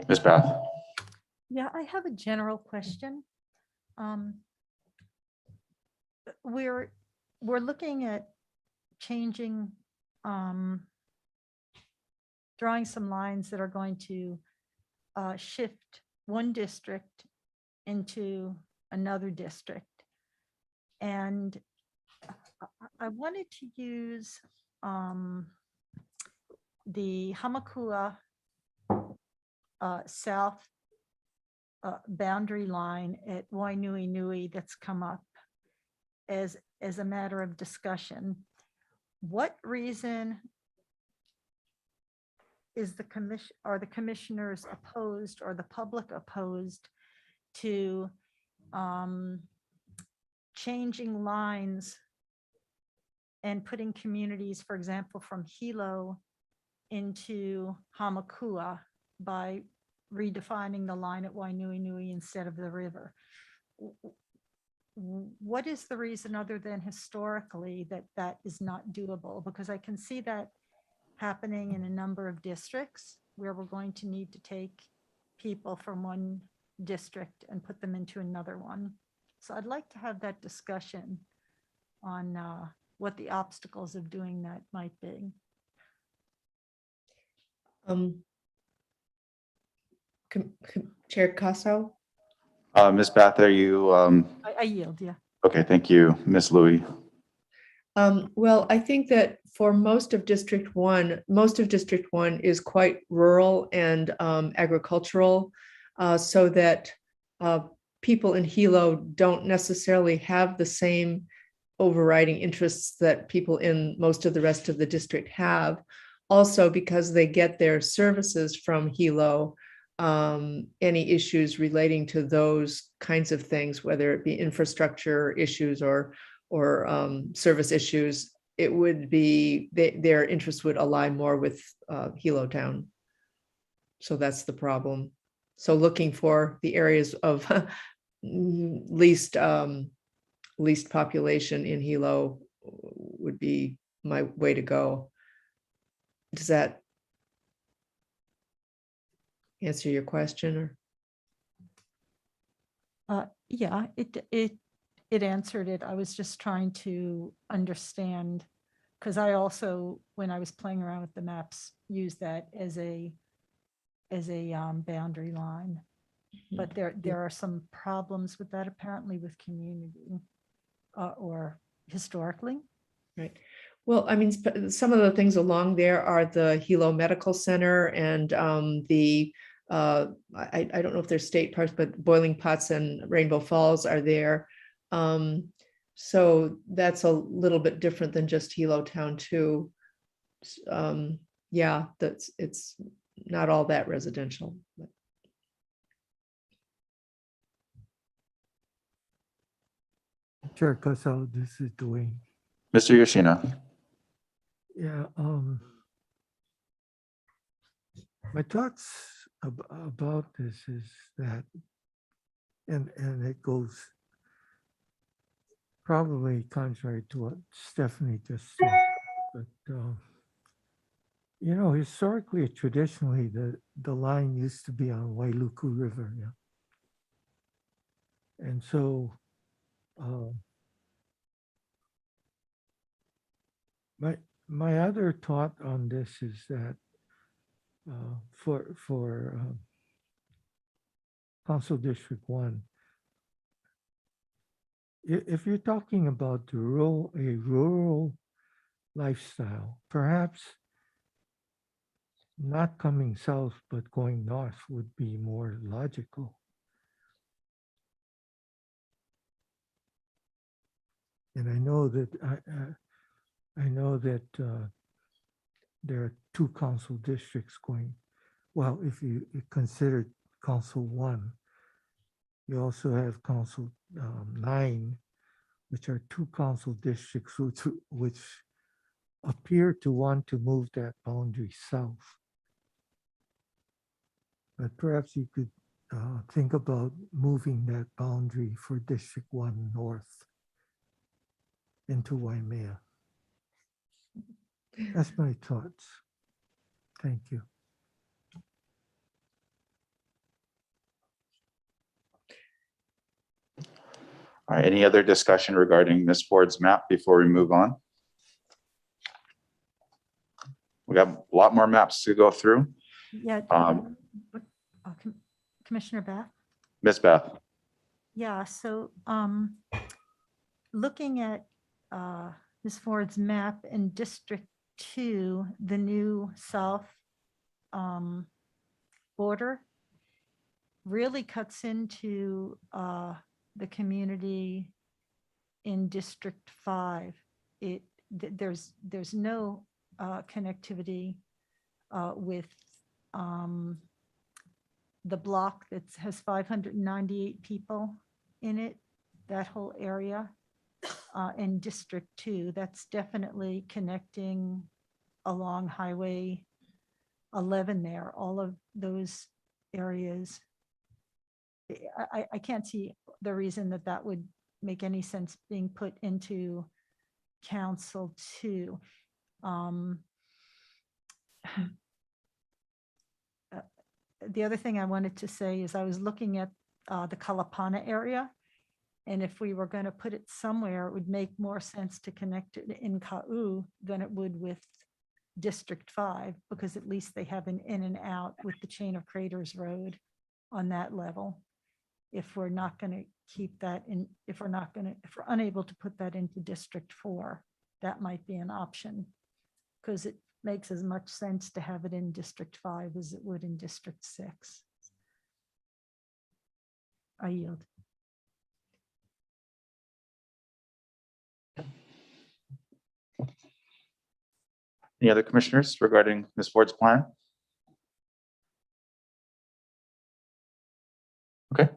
Ms. Bath. Yeah, I have a general question. We're looking at changing, drawing some lines that are going to shift one district into another district. And I wanted to use the Hamakua south boundary line at Wainuinui that's come up as a matter of discussion. What reason is the commissioners opposed or the public opposed to changing lines and putting communities, for example, from Hilo into Hamakua by redefining the line at Wainuinui instead of the river? What is the reason other than historically that is not doable? Because I can see that happening in a number of districts where we're going to need to take people from one district and put them into another one. So I'd like to have that discussion on what the obstacles of doing that might be. Chair Casau? Ms. Bath, are you? I yield, yeah. Okay, thank you. Ms. Louis. Well, I think that for most of District 1 is quite rural and agricultural, so that people in Hilo don't necessarily have the same overriding interests that people in most of the rest of the district have. Also, because they get their services from Hilo, any issues relating to those kinds of things, whether it be infrastructure issues or service issues, it would be their interests would align more with Hilo Town. So that's the problem. So looking for the areas of least population in Hilo would be my way to go. Does that answer your question? Or Yeah, it answered it. I was just trying to understand, because I also, when I was playing around with the maps, used that as a boundary line. But there are some problems with that apparently with community or historically. Right. Well, I mean, some of the things along there are the Hilo Medical Center and I don't know if they're state parks, but Boiling Pots and Rainbow Falls are there. So that's a little bit different than just Hilo Town too. Yeah, it's not all that residential. But Chair Casal, this is Dwayne. Mr. Yoshino. Yeah, my thoughts about this is that, and it goes probably contrary to what Stephanie just said, but you know, historically, traditionally, the line used to be on Wailuku River, yeah. And so my other thought on this is that for Council District 1, if you're talking about a rural lifestyle, perhaps not coming south but going north would be more logical. And I know that there are 2 council districts going. Well, if you consider Council 1, you also have Council 9, which are 2 council districts which appear to want to move that boundary south. But perhaps you could think about moving that boundary for District 1 north into Waimea. That's my thoughts. Thank you. All right, any other discussion regarding Ms. Ford's map before we move on? We got a lot more maps to go through. Yeah. Commissioner Beth? Ms. Beth. Yeah, so looking at Ms. Ford's map in District 2, the new south border really cuts into the community in District 5. There's no connectivity with the block that has 598 people in it, that whole area. In District 2, that's definitely connecting along Highway 11 there, all of those areas. I can't see the reason that would make any sense being put into Council 2. The other thing I wanted to say is I was looking at the Kalapana area, and if we were going to put it somewhere, it would make more sense to connect it in Ka'u than it would with District 5, because at least they have an in and out with the Chain of Craters Road on that level. If we're not going to keep that in, if we're unable to put that into District 4, that might be an option, because it makes as much sense to have it in District 5 as it would in District 6. I yield. Any other commissioners regarding Ms. Ford's plan? Okay.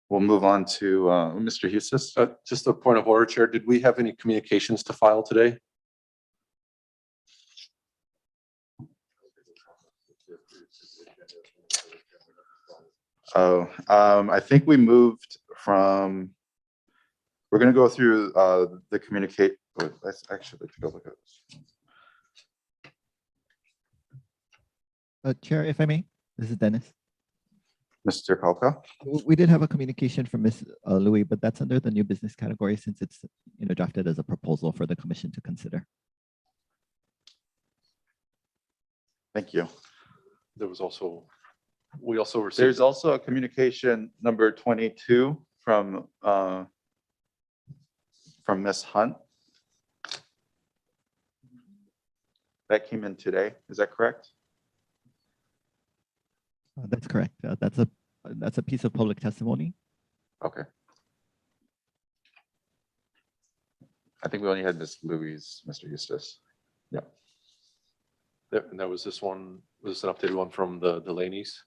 We'll move on to Mr. Eustace. Just a point of order, Chair. Did we have any communications to file today? Oh, I think we moved from, we're going to go through the communicate. Let's actually take a look at this. Chair, if I may, this is Dennis. Mr. Kalka. We did have a communication from Ms. Louis, but that's under the new business category since it's drafted as a proposal for the commission to consider. Thank you. There was also, we also received. There's also a communication number 22 from Ms. Hunt. That came in today, is that correct? That's correct. That's a piece of public testimony. Okay. I think we only had Ms. Louise, Mr. Eustace. Yeah. And that was this one, was this an updated one from the Delaney's?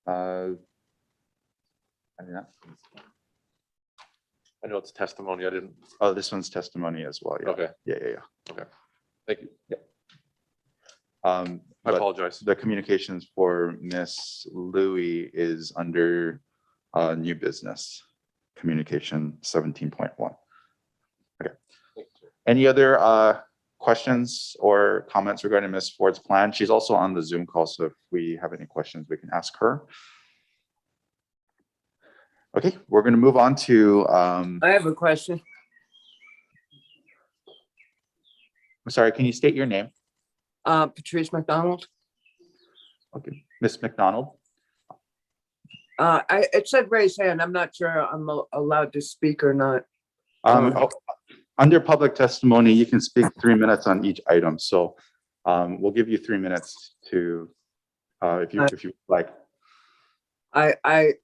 I mean, I know it's testimony. I didn't, oh, this one's testimony as well. Yeah. okay, Yeah. thank you. I But apologize. the communications for Miss Louie is under new business, communication 17.1. Okay. Any other questions or comments regarding Ms. Ford's plan? She's also on the Zoom call, so if we have any questions, we can ask her. Okay, we're going to move on to, I have a question. I'm sorry, can you state your name? Patrice McDonald. Okay, Ms. McDonald. It said raise hand. I'm not sure I'm allowed to speak or not. Under public testimony, you can speak 3 minutes on each item. So we'll give you 3 minutes to, if you like. I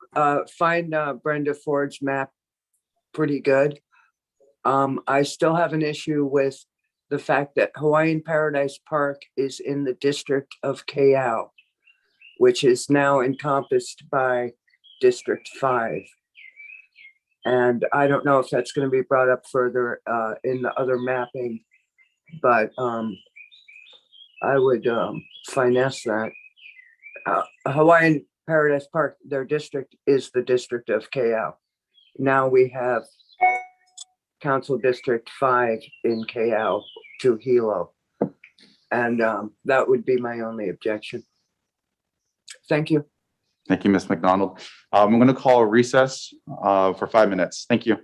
find Brenda Ford's map pretty good. I still have an issue with the fact that Hawaiian Paradise Park is in the district of Kayal, which is now encompassed by District 5. And I don't know if that's going to be brought up further in the other mapping, but I would finesse that. Hawaiian Paradise Park, their district is the district of Kayal. Now we have Council District 5 in Kayal to Hilo. And that would be my only objection. Thank you. Thank you, Ms. McDonald. I'm going to call a recess for 5 minutes. Thank you.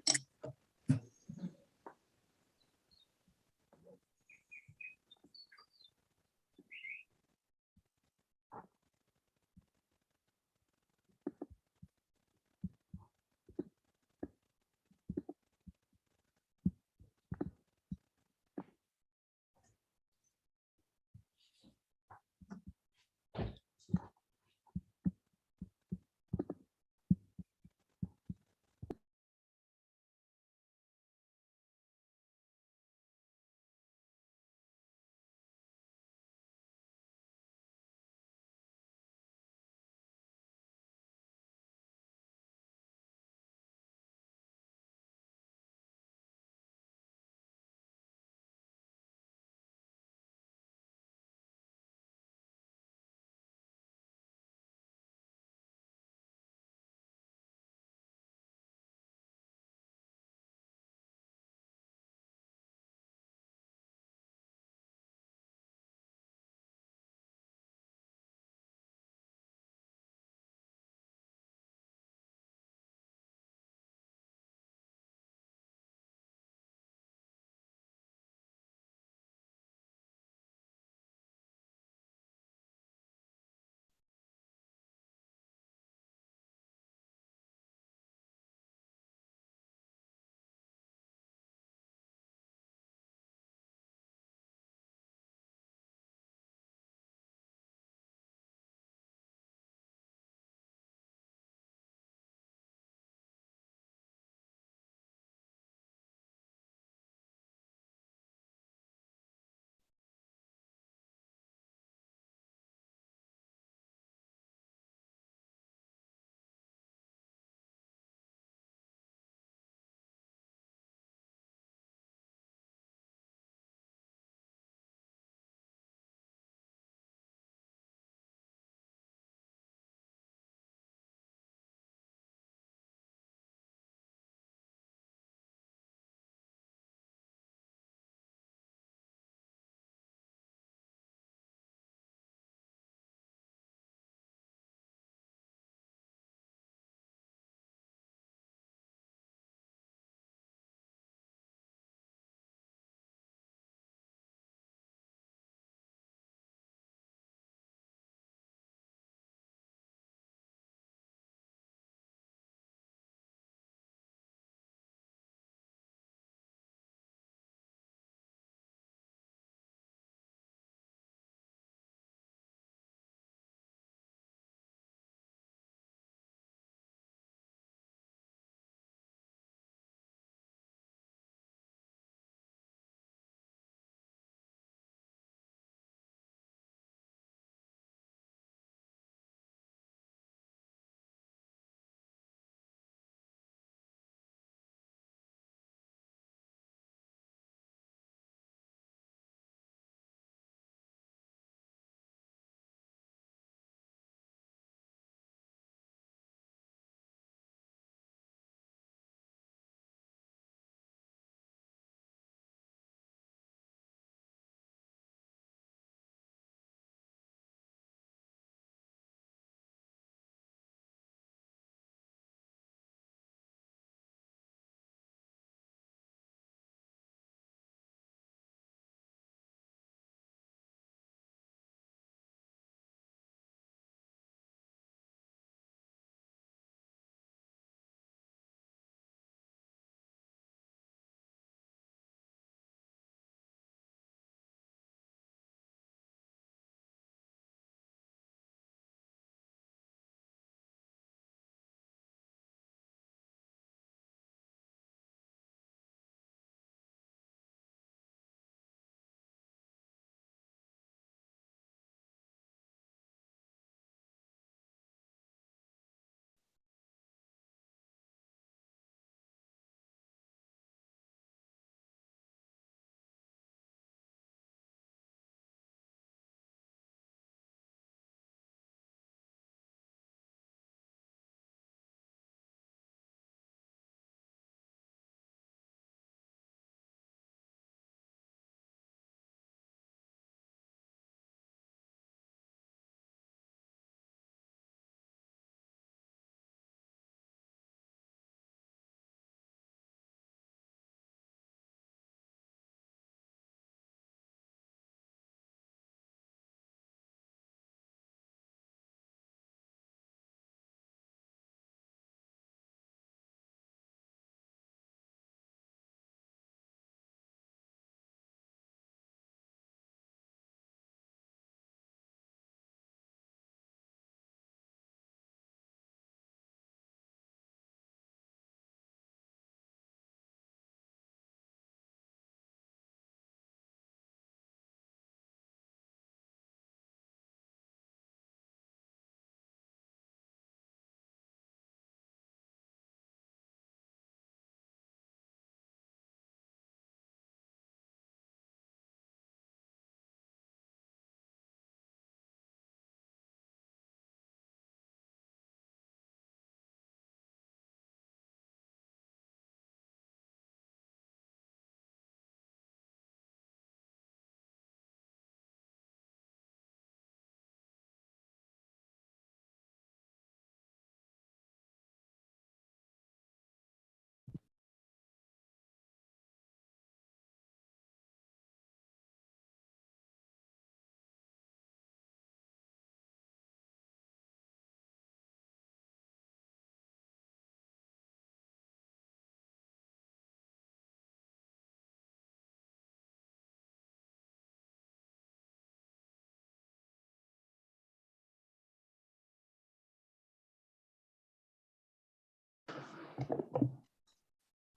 All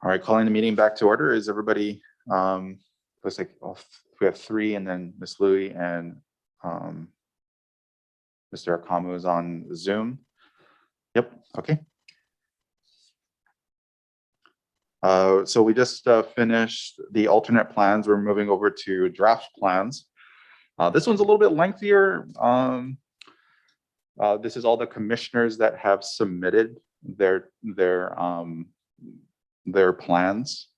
right, calling the meeting back to order. Is everybody, looks like we have three, and then Ms. Louie and Mr. Akamu is on Zoom. Yep, okay. So we just finished the alternate plans. We're moving over to draft plans. This one's a little bit lengthier. This is all the commissioners that have submitted their plans.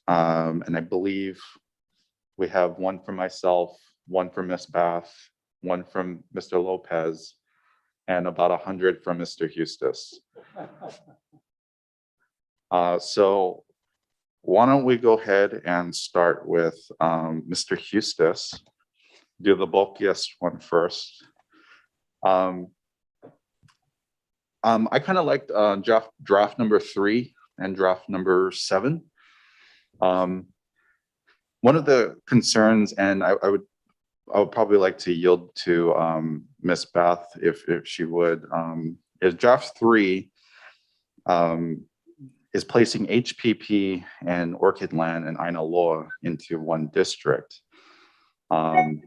And I believe we have one from myself, one from Ms. Bath, one from Mr. Lopez, and about 100 from Mr. Eustace. So why don't we go ahead and start with Mr. Eustace, do the bulkiest one first. I kind of liked draft number 3 and draft number 7. One of the concerns, and I would probably like to yield to Ms. Bath if she would, is draft 3 is placing HPP and Orchid Land and Aina Loa into one district. And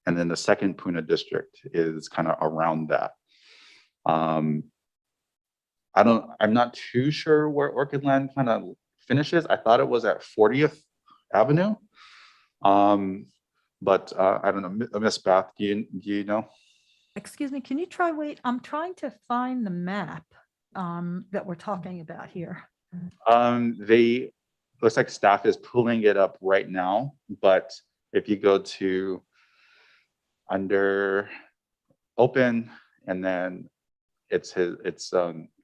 then the second Puna district is kind of around that. I'm not too sure where Orchid Land kind of finishes. I thought it was at 40th Avenue. But I don't know, Ms. Bath, do you know? Excuse me, can you wait, I'm trying to find the map that we're talking about here. Looks like staff is pulling it up right now, but if you go to under open, and then it's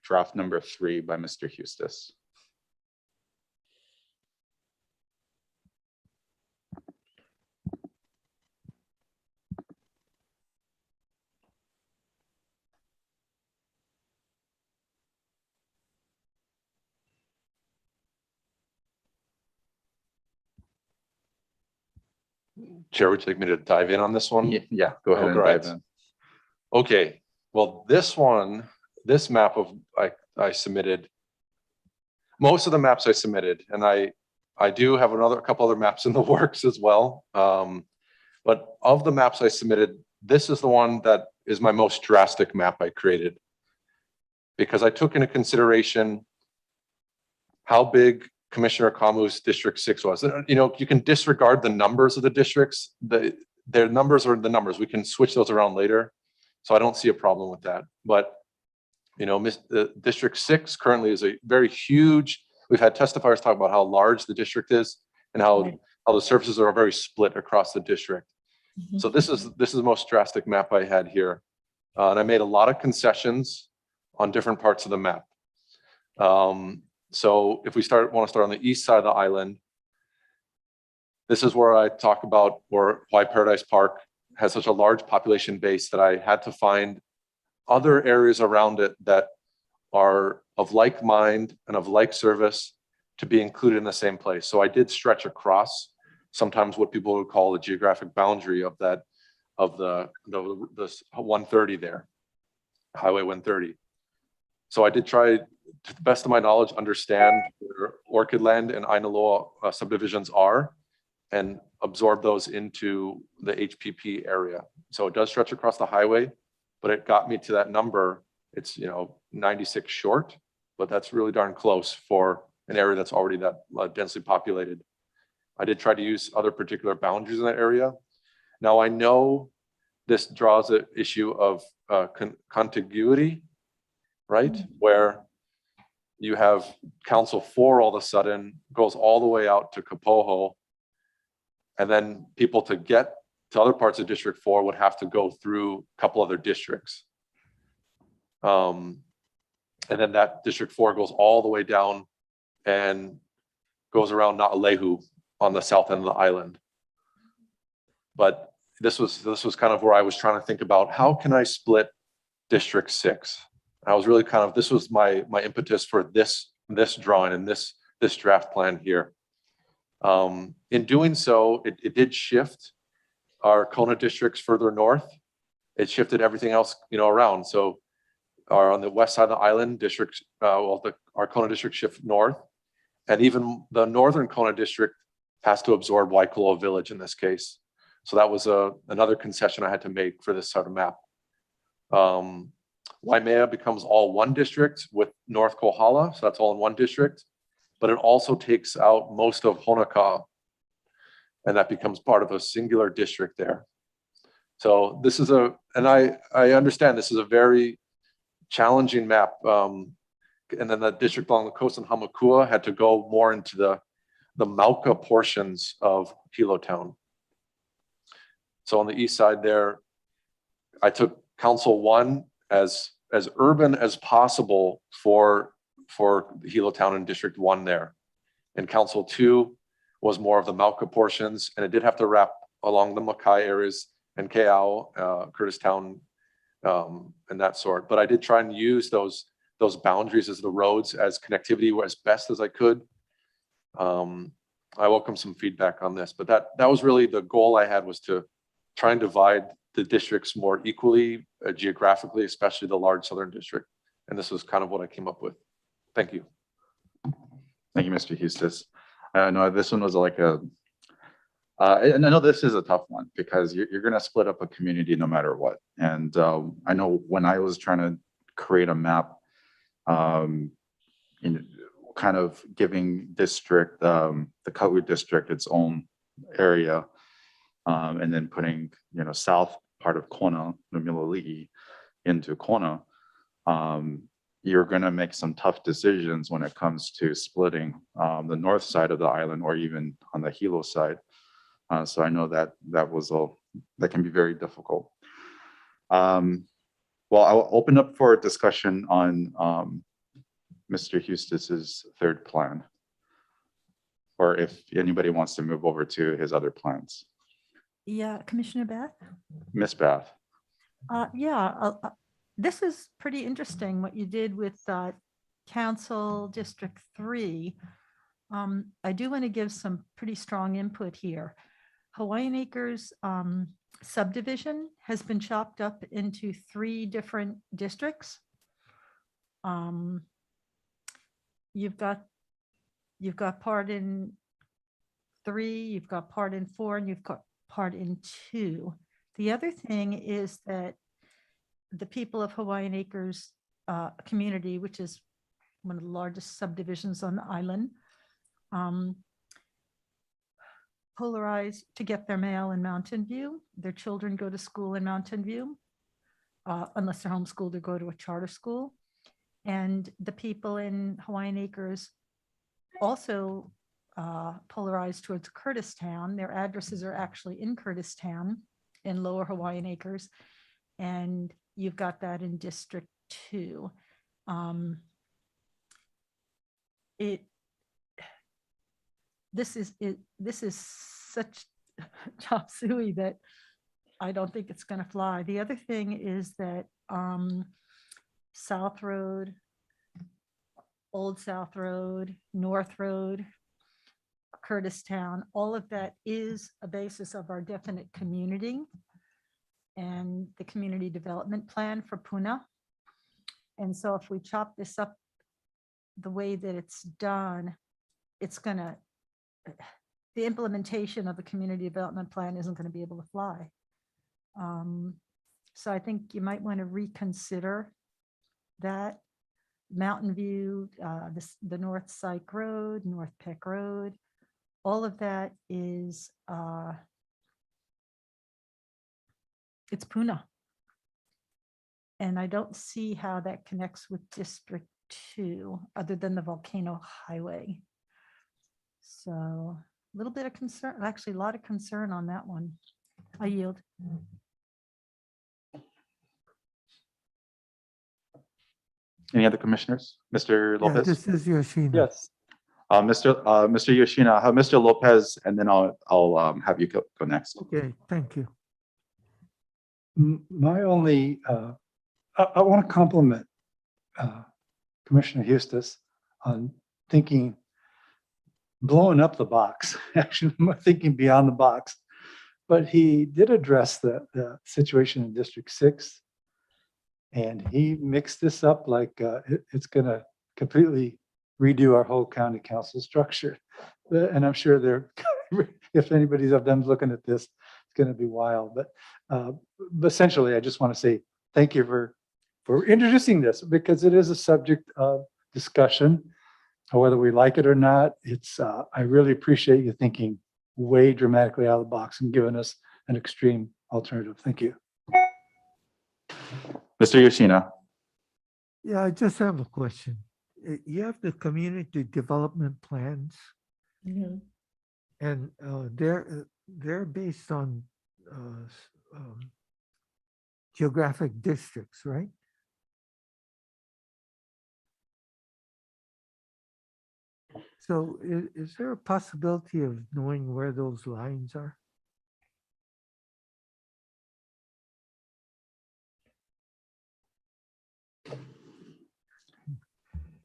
draft number 3 by Mr. Eustace. Chair, would you like me to dive in on this one? Yeah, go ahead and Great. dive in. Okay, well, this map I submitted, most of the maps I submitted, and I do have a couple other maps in the works as well. But of the maps I submitted, this is the one that is my most drastic map I created, because I took into consideration how big Commissioner Kamu's District 6 was. You know, you can disregard the numbers of the districts. Their numbers are the numbers. We can switch those around later. So I don't see a problem with that. But, you know, District 6 currently is a very huge, we've had testifiers talk about how large the district is and how the services are very split across the district. Mm-hmm. So this is the most drastic map I had here. And I made a lot of concessions on different parts of the map. So if we want to start on the east side of the island, this is where I talk about why Paradise Park has such a large population base that I had to find other areas around it that are of like mind and of like service to be included in the same place. So I did stretch across sometimes what people would call the geographic boundary of the 130 there, Highway 130. So I did try, to the best of my knowledge, understand where Orchid Land and Aina Loa subdivisions are and absorb those into the HPP area. So it does stretch across the highway, but it got me to that number. It's 96 short, but that's really darn close for an area that's already that densely populated. I did try to use other particular boundaries in that area. Now I know this draws an issue of contiguity, right? Where you have Council 4 all of a sudden goes all the way out to Kapoho, and then people to get to other parts of District 4 would have to go through a couple other districts. And then that District 4 goes all the way down and goes around Naalehu on the south end of the island. But this was kind of where I was trying to think about, how can I split District 6? I was really this was my impetus for this drawing and this draft plan here. In doing so, it did shift our Kona districts further north. It shifted everything else, around. So are on the west side of the island, district, our Kona district shift north. And even the northern Kona district has to absorb Waikoloa Village in this case. So that was another concession I had to make for this sort of map. Waimea becomes all one district with North Kohala, so that's all in one district, but it also takes out most of Honokaa, and that becomes part of a singular district there. So this is and I understand this is a very challenging map. And then the district along the coast in Hamakua had to go more into the Mauka portions of Hilo Town. So on the east side there, I took Council 1 as urban as possible for Hilo Town and District 1 there. And Council 2 was more of the Mauka portions, and it did have to wrap along the Makai areas and Keao, Curtistown, and that sort. But I did try and use those boundaries as the roads as connectivity as best as I could. I welcome some feedback on this, but that was really the goal I had, was to try and divide the districts more equally geographically, especially the large southern district. And this was kind of what I came up with. Thank you. Thank you, Mr. Eustis. No, this one was like and I know this is a tough one because you're going to split up a community no matter what. And I know when I was trying to create a map, kind of giving district, the Kauai district, its own area, and then putting, south part of Kona, Mililii, into Kona, you're going to make some tough decisions when it comes to splitting the north side of the island, or even on the Hilo side. So I know that that can be very difficult. Well, I'll open up for a discussion on Mr. Eustis's third plan, or if anybody wants to move over to his other plans. Yeah, Commissioner Beth? Miss Bath. This is pretty interesting what you did with Council District 3. I do want to give some pretty strong input here. Hawaiian Acres subdivision has been chopped up into 3 different districts. You've got part in 3, you've got part in 4, and you've got part in 2. The other thing is that the people of Hawaiian Acres community, which is one of the largest subdivisions on the island, polarize to get their mail in Mountain View. Their children go to school in Mountain View, unless they're homeschooled or go to a charter school. And the people in Hawaiian Acres also polarized towards Curtistown. Their addresses are actually in Curtistown in Lower Hawaiian Acres. And you've got that in District 2. This is such chop suey that I don't think it's going to fly. The other thing is that South Road, Old South Road, North Road, Curtistown, all of that is a basis of our definite community and the community development plan for Puna. And so if we chop this up the way that it's done, it's gonna, the implementation of the community development plan isn't gonna be able to fly. So I think you might want to reconsider that. Mountain View, the North Syke Road, North Peck Road, all of that is, it's Puna. And I don't see how that connects with District 2, other than the Volcano Highway. So a little bit of concern, actually a lot of concern on that one. I yield. Any other commissioners? Mr. Yeah, Lopez? this is Yoshino. Yes. Mr. Yoshino, have Mr. Lopez, and then I'll have you go next. Okay, thank you. My only, I want to compliment Commissioner Eustis on blowing up the box, actually thinking beyond the box. But he did address the situation in District 6 And he mixed this up like it's going to completely redo our whole county council structure. And I'm sure they're, if anybody's of them looking at this, it's going to be wild. But essentially, I just want to say thank you for introducing this, because it is a subject of discussion, whether we like it or not. It's I really appreciate you thinking way dramatically out of the box and giving us an extreme alternative. Thank you. Mr. Yoshino. Yeah, I just have a question. You have the community development plans, Mhm. and they're based on geographic districts, right? So is there a possibility of knowing where those lines are?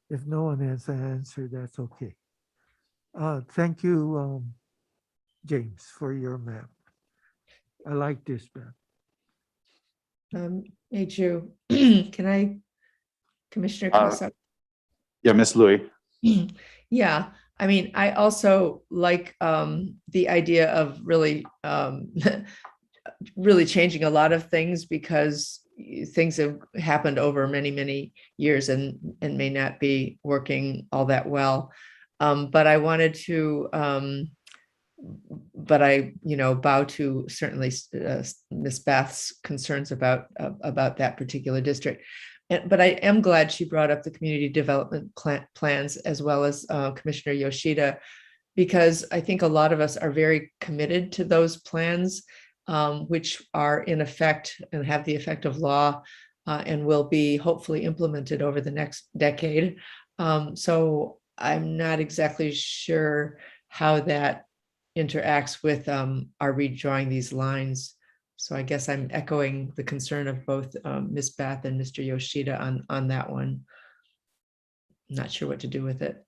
If no one has an answer, that's okay. Thank you, James, for your map. I like this map. Hey, Drew, can I, Commissioner Kosak? Yeah, Miss Louie. Yeah, I mean, I also like the idea of really really changing a lot of things, because things have happened over many, many years and may not be working all that well. But I wanted to but I, bow to certainly Ms. Bath's concerns about that particular district. But I am glad she brought up the community development plans, as well as Commissioner Yoshida, because I think a lot of us are very committed to those plans, which are in effect and have the effect of law, and will be hopefully implemented over the next decade. So I'm not exactly sure how that interacts with our redrawing these lines. So I guess I'm echoing the concern of both Ms. Bath and Mr. Yoshida on that one. Not sure what to do with it.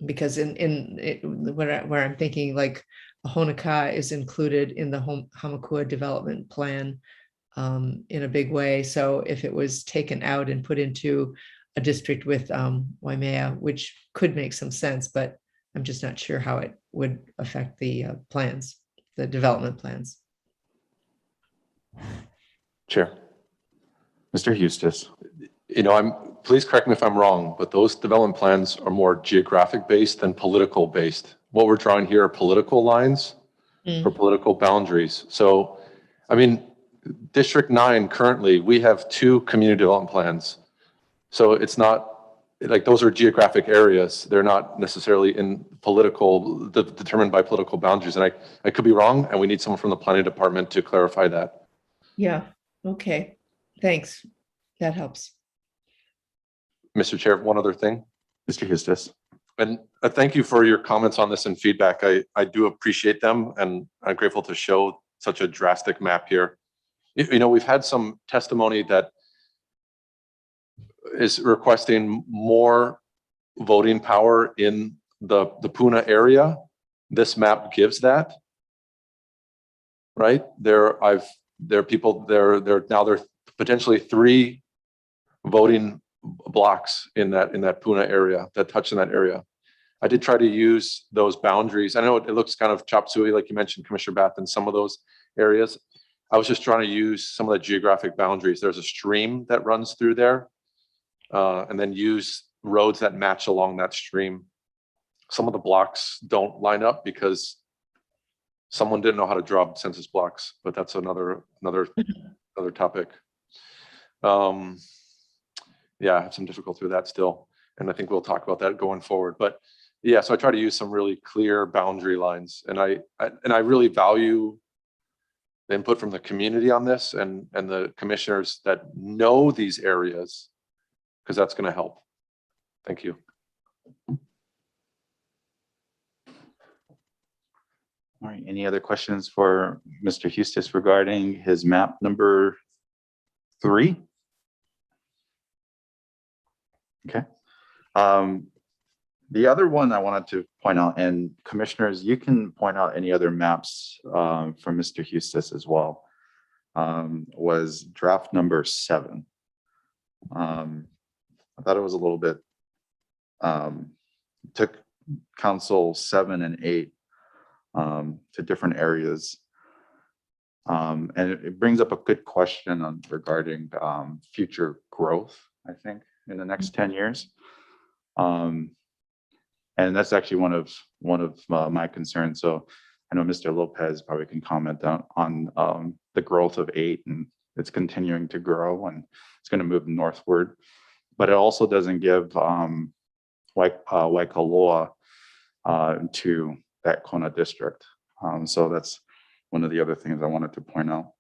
Because where I'm thinking, like, Honokaa is included in the Hamakua development plan in a big way. So if it was taken out and put into a district with Waimea, which could make some sense, but I'm just not sure how it would affect the plans, the development plans. Chair. Mr. Eustace. Please correct me if I'm wrong, but those development plans are more geographic based than political based. What we're drawing here are political lines for political boundaries. So, I mean, District 9 currently, we have 2 community development plans. So it's not like those are geographic areas. They're not necessarily in political, determined by political boundaries. And I could be wrong, and we need someone from the planning department to clarify that. Yeah, okay, thanks. That helps. Mr. Chair, one other thing. Mr. Eustace. And thank you for your comments on this and feedback. I do appreciate them, and I'm grateful to show such a drastic map here. We've had some testimony that is requesting more voting power in the Puna area. This map gives that, right? There are potentially 3 voting blocks in that Puna area that touch in that area. I did try to use those boundaries. I know it looks kind of chop suey, like you mentioned, Commissioner Bath, in some of those areas. I was just trying to use some of the geographic boundaries. There's a stream that runs through there, and then use roads that match along that stream. Some of the blocks don't line up because someone didn't know how to draw census blocks, but that's another topic. Yeah, I have some difficulty with that still, and I think we'll talk about that going forward. But yeah, so I try to use some really clear boundary lines, and I really value the input from the community on this, and the commissioners that know these areas, because that's going to help. Thank you. All right, any other questions for Mr. Eustace regarding his map number 3? Okay. The other one I wanted to point out, and commissioners, you can point out any other maps from Mr. Eustace as well. was draft number 7. I thought it was a little bit, took council 7 and 8 to different areas. And it brings up a good question on regarding future growth, I think, in the next 10 years. And that's actually one of my concerns. So I know Mr. Lopez probably can comment on the growth of 8, and it's continuing to grow and it's going to move northward. But it also doesn't give Waikoloa to that Kona district. So that's one of the other things I wanted to point out.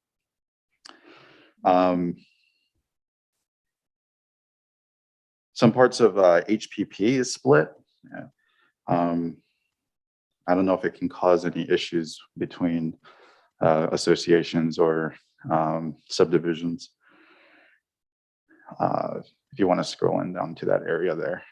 Some parts of HPP is split. Yeah. I don't know if it can cause any issues between associations or subdivisions. If you want to scroll in down to that area there.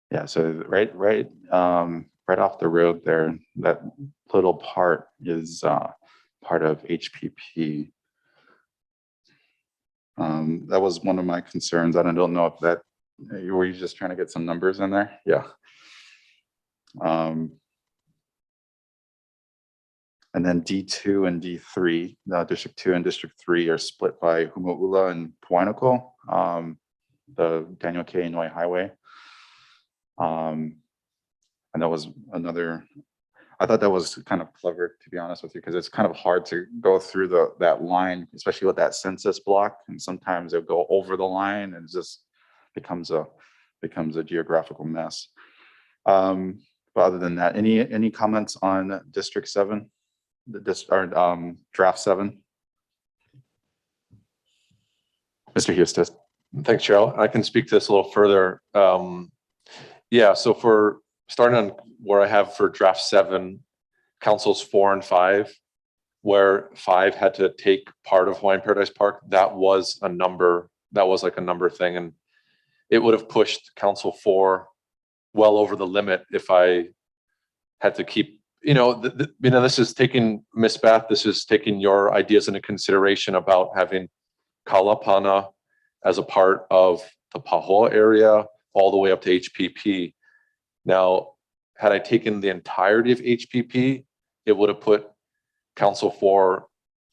Yeah, so right off the road there, that little part is part of HPP. That was one of my concerns. I don't know if that, were you just trying to get some numbers in there? Yeah. And then D2 and D3, District 2 and District 3 are split by Humu'ula and Puanako, the Daniel K. Inouye Highway. And that was another, I thought that was kind of clever, to be honest with you, because it's kind of hard to go through that line, especially with that census block. And sometimes it'll go over the line and it just becomes a geographical mess. But other than that, any comments on District 7, draft 7? Mr. Hustis. Thanks, Cheryl. I can speak to this a little further. Yeah, so for starting on where I have for draft 7, councils 4 and 5, where 5 had to take part of Hawaiian Paradise Park, that was a number, that was like a number thing. And it would have pushed council 4 well over the limit if I had to keep, this is taking, Miss Beth, this is taking your ideas into consideration about having Kalapana as a part of the Pahoa area all the way up to HPP. Now, had I taken the entirety of HPP, it would have put council 4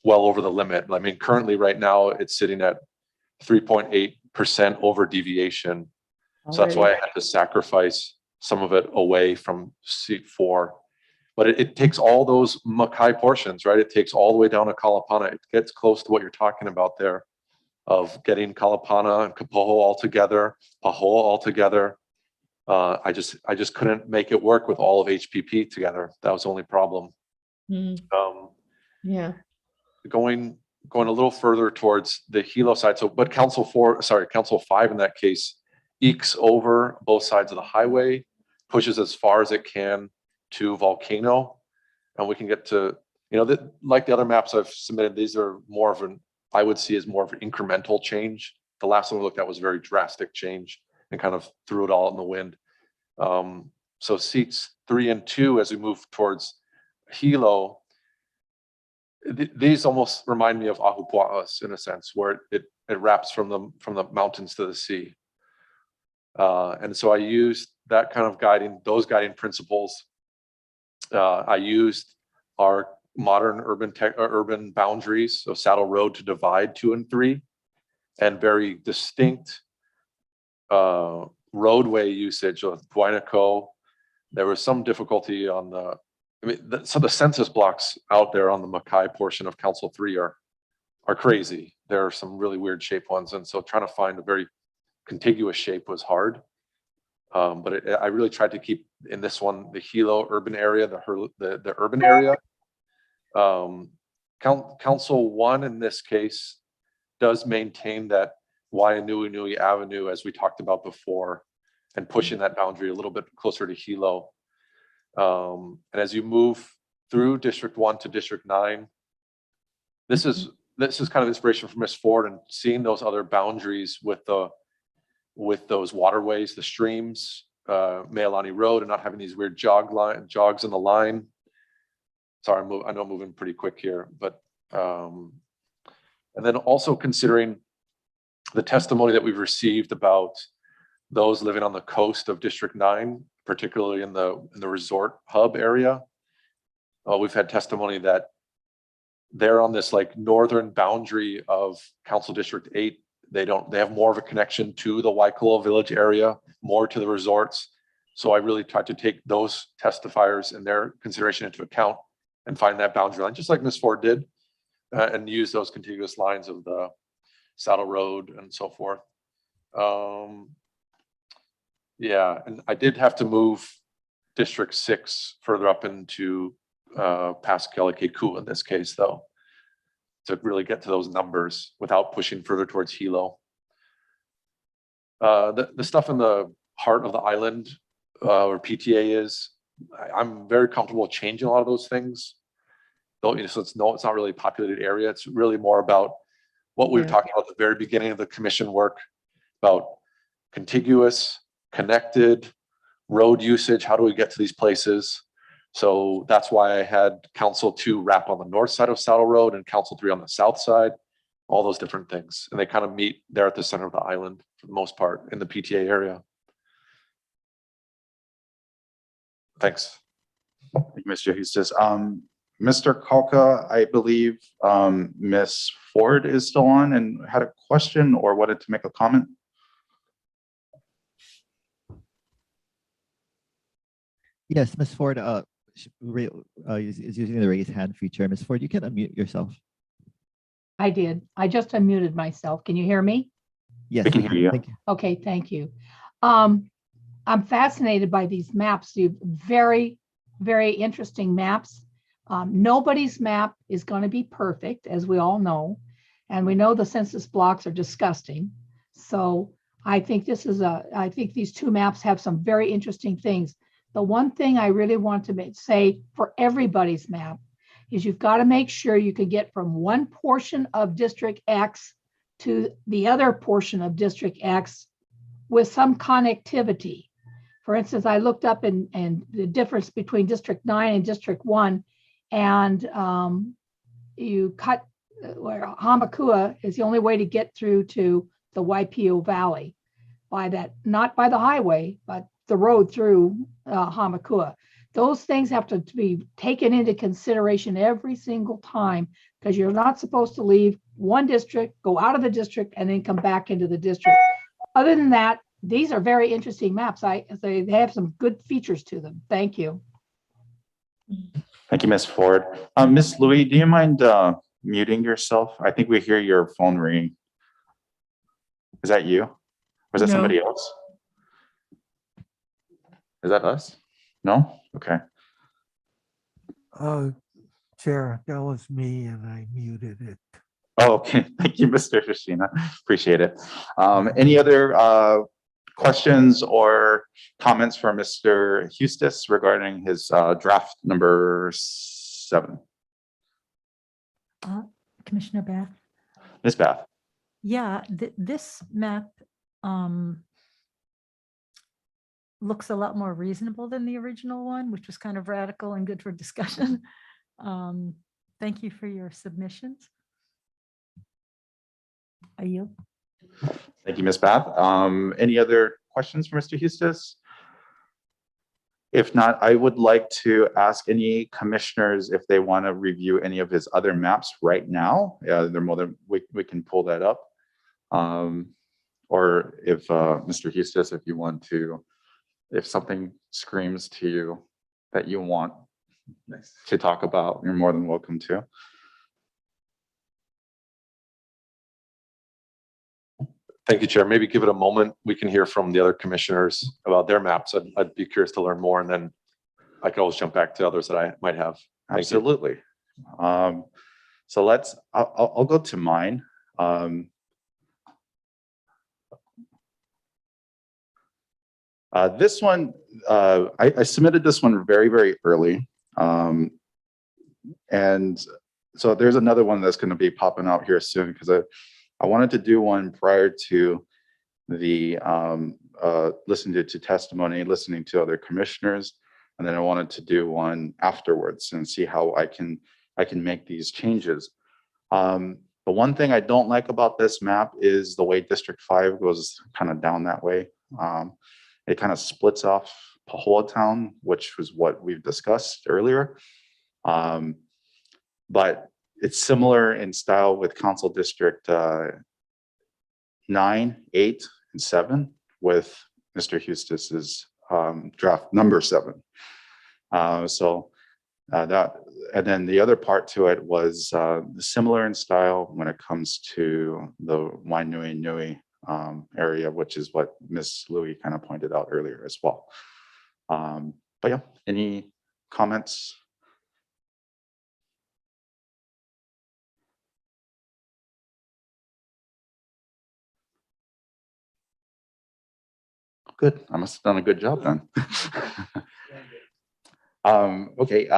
well over the limit. I mean, currently right now it's sitting at 3.8% over deviation. So that's why I had to sacrifice some of it away from seat 4. But it takes all those Makai portions, right? It takes all the way down to Kalapana. It gets close to what you're talking about there, of getting Kalapana and Kapoho all together, Pahoa all together. I just couldn't make it work with all of HPP together. That was the only problem. Yeah. Going a little further towards the Hilo side. So, but council 5 in that case ekes over both sides of the highway, pushes as far as it can to Volcano, and we can get to, like the other maps I've submitted, these are more of an, I would see as more of an incremental change. The last one we looked at was a very drastic change and kind of threw it all in the wind. So seats 3 and 2, as we move towards Hilo, these almost remind me of Ahupua'as in a sense, where it wraps from the mountains to the sea. And so I used that kind of those guiding principles. I used our modern urban boundaries, so Saddle Road to divide 2 and 3, and very distinct roadway usage of Puainako. There was some difficulty on so the census blocks out there on the Makai portion of Council 3 are crazy. There are some really weird shaped ones, and so trying to find a very contiguous shape was hard. But I really tried to keep in this one the Hilo urban area, the urban area. Council 1 in this case does maintain that Waianui Avenue, as we talked about before, and pushing that boundary a little bit closer to Hilo. And as you move through District 1 to District 9. This is kind of inspiration from Ms. Ford and seeing those other boundaries with those waterways, the streams, Meilani Road, and not having these weird jogs in the line. Sorry, I know I'm moving pretty quick here, but and then also considering the testimony that we've received about those living on the coast of District 9, particularly in the resort hub area. We've had testimony that they're on this like northern boundary of Council District 8. They have more of a connection to the Waikoloa Village area, more to the resorts. So I really tried to take those testifiers and their consideration into account and find that boundary line, just like Ms. Ford did, and use those contiguous lines of the Saddle Road and so forth. Yeah, and I did have to move District 6 further up into past Kealakekua in this case, though, to really get to those numbers without pushing further towards Hilo. The stuff in the heart of the island where PTA is, I'm very comfortable changing a lot of those things. Though, so it's not really a populated area. It's really more about what we were talking about at the very beginning of the commission work, about contiguous, connected road usage. How do we get to these places? So that's why I had Council 2 wrap on the north side of Saddle Road and Council 3 on the south side, all those different things. And they kind of meet there at the center of the island for the most part in the PTA area. Thanks. Thank you, Mr. Hustis. Mr. Kalka, I believe Ms. Ford is still on and had a question or wanted to make a comment. Yes, Ms. Ford is using the raise hand feature. Ms. Ford, you can unmute yourself. I did. I just unmuted myself. Can you hear me? Yes, We can hear you. Thank you. Okay, thank you. I'm fascinated by these maps. You very, very interesting maps. Nobody's map is going to be perfect, as we all know, and we know the census blocks are disgusting. So I think I think these two maps have some very interesting things. The one thing I really want to say for everybody's map is you've got to make sure you can get from one portion of District X to the other portion of District X with some connectivity. For instance, I looked up and the difference between District 9 and District 1, and you cut where Hamakua is the only way to get through to the Waipio Valley by that, not by the highway, but the road through Hamakua. Those things have to be taken into consideration every single time, because you're not supposed to leave one district, go out of the district, and then come back into the district. Other than that, these are very interesting maps. They have some good features to them. Thank you. Thank you, Ms. Ford. Ms. Louie, do you mind muting yourself? I think we hear your phone ringing. Is that you? Or is that No. somebody else? Is that us? No? Okay. Chair, that was me and I muted it. Oh, okay. Thank you, Mr. Fishina. Appreciate it. Any other questions or comments for Mr. Hustis regarding his draft number 7? Commissioner Bath? Ms. Bath. Yeah, this map looks a lot more reasonable than the original one, which was kind of radical and good for discussion. Thank you for your submissions. I yield. Thank you, Ms. Bath. Any other questions for Mr. Hustis? If not, I would like to ask any commissioners if they want to review any of his other maps right now. They're more than we can pull that up. Or if Mr. Hustis, if you want to, if something screams to you that you want to talk about, you're more than welcome to. Thank you, Chair. Maybe give it a moment. We can hear from the other commissioners about their maps. I'd be curious to learn more, and then I can always jump back to others that I might have. Thank you. Absolutely. So I'll go to mine. This one, I submitted this one very, very early. And so there's another one that's going to be popping out here soon because I wanted to do one prior to the listening to testimony, listening to other commissioners, and then I wanted to do one afterwards and see how I can make these changes. The one thing I don't like about this map is the way District 5 goes kind of down that way. It kind of splits off Town, which was what we've discussed earlier. But it's similar in style with Council District 9, 8, and 7 with Mr. Eustis's draft number 7. That, and then the other part to it was similar in style when it comes to the Wainui area, which is what Ms. Louie kind of pointed out earlier as well. But yeah, any comments? Good, I must have done a good job then. Okay,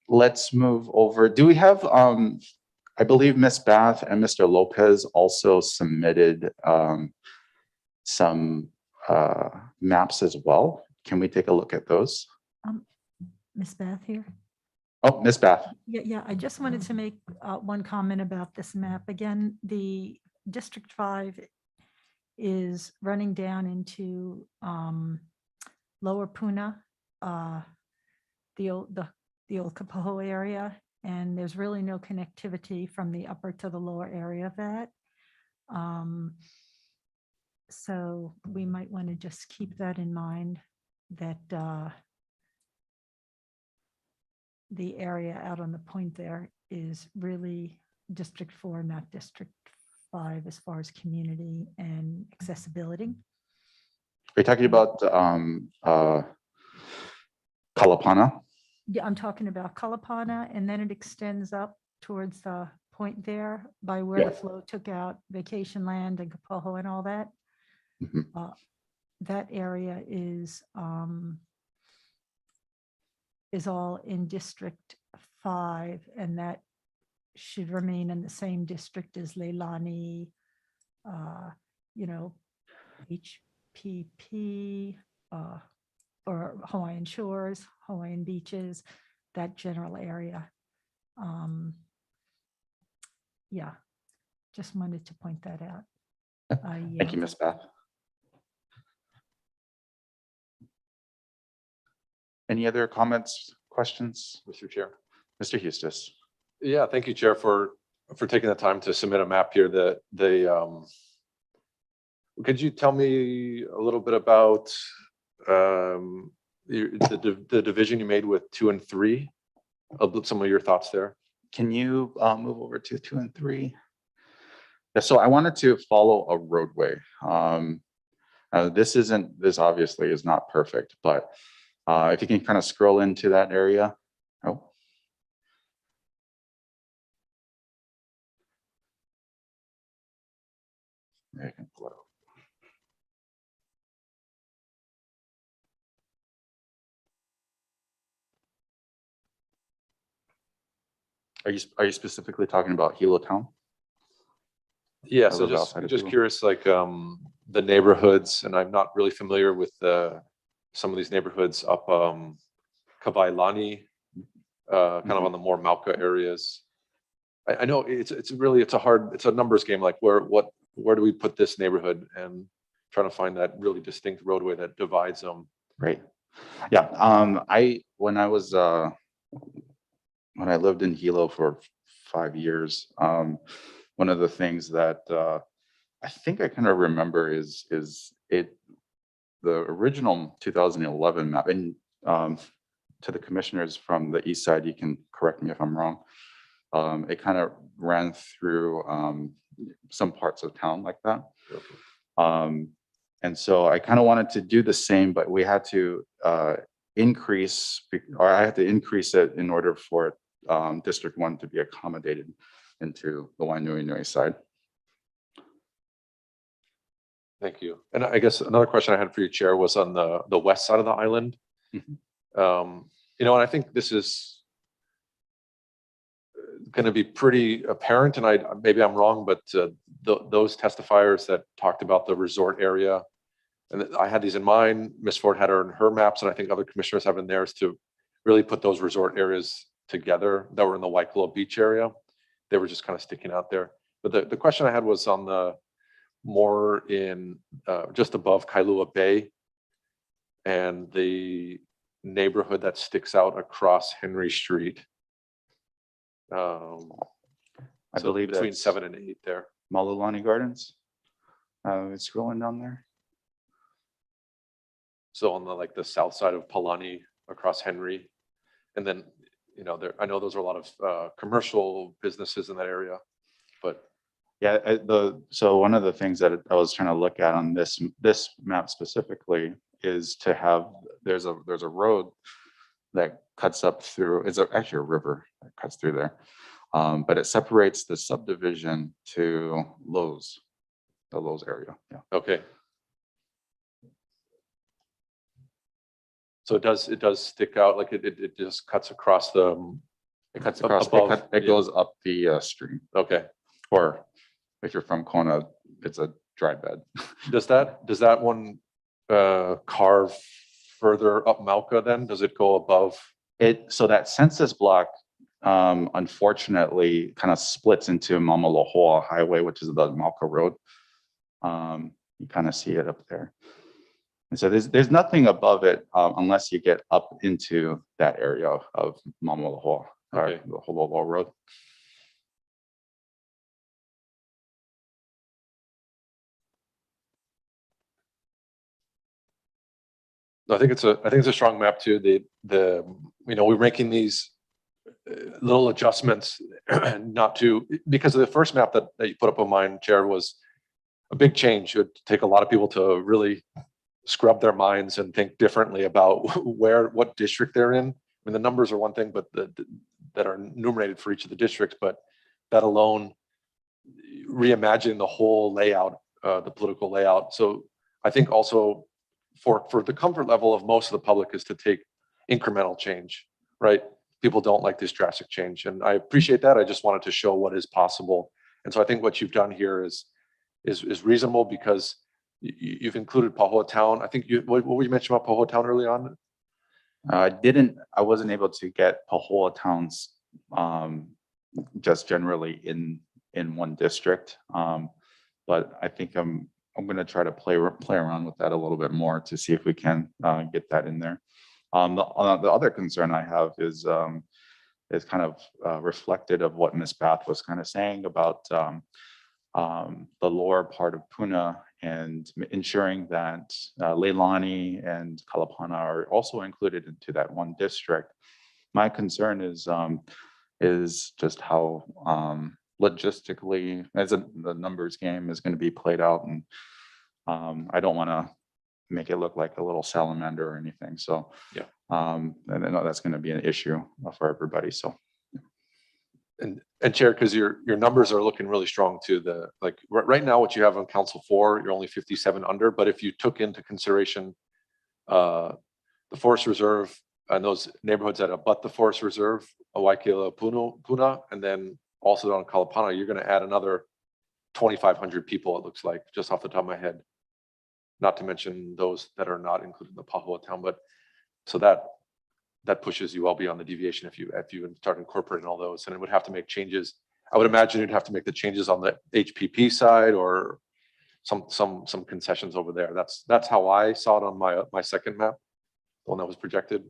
let's move over. Do we have, I believe Ms. Bath and Mr. Lopez also submitted some maps as well. Can we take a look at those? Ms. Bath here. Oh, Ms. Bath. Yeah, I just wanted to make one comment about this map. Again, the District 5 is running down into Lower Puna, the old Kapoho area, and there's really no connectivity from the upper to the lower area of that. So we might want to just keep that in mind, that the area out on the point there is really District 4, not District 5, as far as community and accessibility. Are you talking about Kalapana? Yeah, I'm talking about Kalapana, and then it extends up towards the point there by where the flow took out Vacation Land and Kapoho and all that. Mhm. That area is all in District 5, and that should remain in the same district as Leilani, HPP, or Hawaiian Shores, Hawaiian Beaches, that general area. Yeah, just wanted to point that out. Thank you, Ms. Bath. Any other comments, questions? Mr. Chair. Mr. Eustis. Yeah, thank you, Chair, for taking the time to submit a map here. Could you tell me a little bit about the division you made with 2 and 3? Some of your thoughts there. Can you move over to 2 and 3? Yeah, so I wanted to follow a roadway. This obviously is not perfect, but if you can kind of scroll into that area. Oh. There you can pull it up. Are you specifically talking about Hilo Town? Yeah, Or so the outside of just Hilo? curious, like the neighborhoods, and I'm not really familiar with some of these neighborhoods up Kawailani, kind of on the more Mauka areas. I know it's a numbers game, like where do we put this neighborhood, and trying to find that really distinct roadway that divides them. Right. Yeah. When I lived in Hilo for 5 years, one of the things that I think I kind of remember is the original 2011 map, and to the commissioners from the east side, you can correct me if I'm wrong. It kind of ran through some parts of town like that. And so I kind of wanted to do the same, but we had to increase, or I had to increase it in order for District 1 to be accommodated into the Wainui side. Thank you. And I guess another question I had for you, Chair, was on the west side of the island. Mhm. And I think this is going to be pretty apparent, and maybe I'm wrong, but those testifiers that talked about the resort area, and I had these in mind, Ms. Ford had her maps, and I think other commissioners have in theirs to really put those resort areas together that were in the Waikoloa Beach area. They were just kind of sticking out there. But the question I had was on the more in just above Kailua Bay and the neighborhood that sticks out across Henry Street. I So believe between that's 7 and 8 there. Malulani Gardens. It's scrolling down there. So on the like the south side of Palani across Henry. And then, you know, I know those are a lot of commercial businesses in that area, but Yeah, so one of the things that I was trying to look at on this map specifically is to have, there's a road that cuts up through, it's actually a river that cuts through there. But it separates the subdivision to Lowe's, the Lowe's area, yeah. okay. So it does stick out, like it just cuts across the, It cuts across, above, it yeah. goes up the stream, Okay. or if you're from Kona, it's a dry bed. Does that one carve further up Mauka then? Does it go above? So that census block, unfortunately, kind of splits into Mamalohoa Highway, which is the Mauka Road. You kind of see it up there. And so there's nothing above it unless you get up into that area of Mamalohoa, Okay. the Hololo Road. I think it's a strong map too. You know, we're making these little adjustments not to, because of the first map that you put up of mine, Jared, was a big change. It would take a lot of people to really scrub their minds and think differently about what district they're in. I mean, the numbers are one thing, but that are enumerated for each of the districts, but that alone, reimagining the whole layout, the political layout. So I think also for the comfort level of most of the public is to take incremental change, right? People don't like this drastic change, and I appreciate that. I just wanted to show what is possible. And so I think what you've done here is reasonable, because you've included Pahoa Town. I think what were you mentioning about Pahoa Town early on? I wasn't able to get Pahoa Towns just generally in one district. But I think I'm going to try to play around with that a little bit more to see if we can get that in there. The other concern I have is kind of reflected of what Ms. Bath was kind of saying about the lower part of Puna, and ensuring that Leilani and Kalapana are also included into that one district. My concern is just how logistically, as the numbers game is going to be played out, and I don't want to make it look like a little salamander or anything. So yeah, and I know that's going to be an issue for everybody. So. And Chair, because your numbers are looking really strong too. Like right now, what you have on Council 4, you're only 57 under. But if you took into consideration the Forest Reserve and those neighborhoods that abut the Forest Reserve, Waikoloa Puna, and then also on Kalapana, you're going to add another 2,500 people. It looks like, just off the top of my head. Not to mention those that are not included in the Pahoa Town, but so that pushes you well beyond the deviation if you start incorporating all those, and it would have to make changes. I would imagine you'd have to make the changes on the HPP side, or some concessions over there. That's how I saw it on my second map, the one that was projected.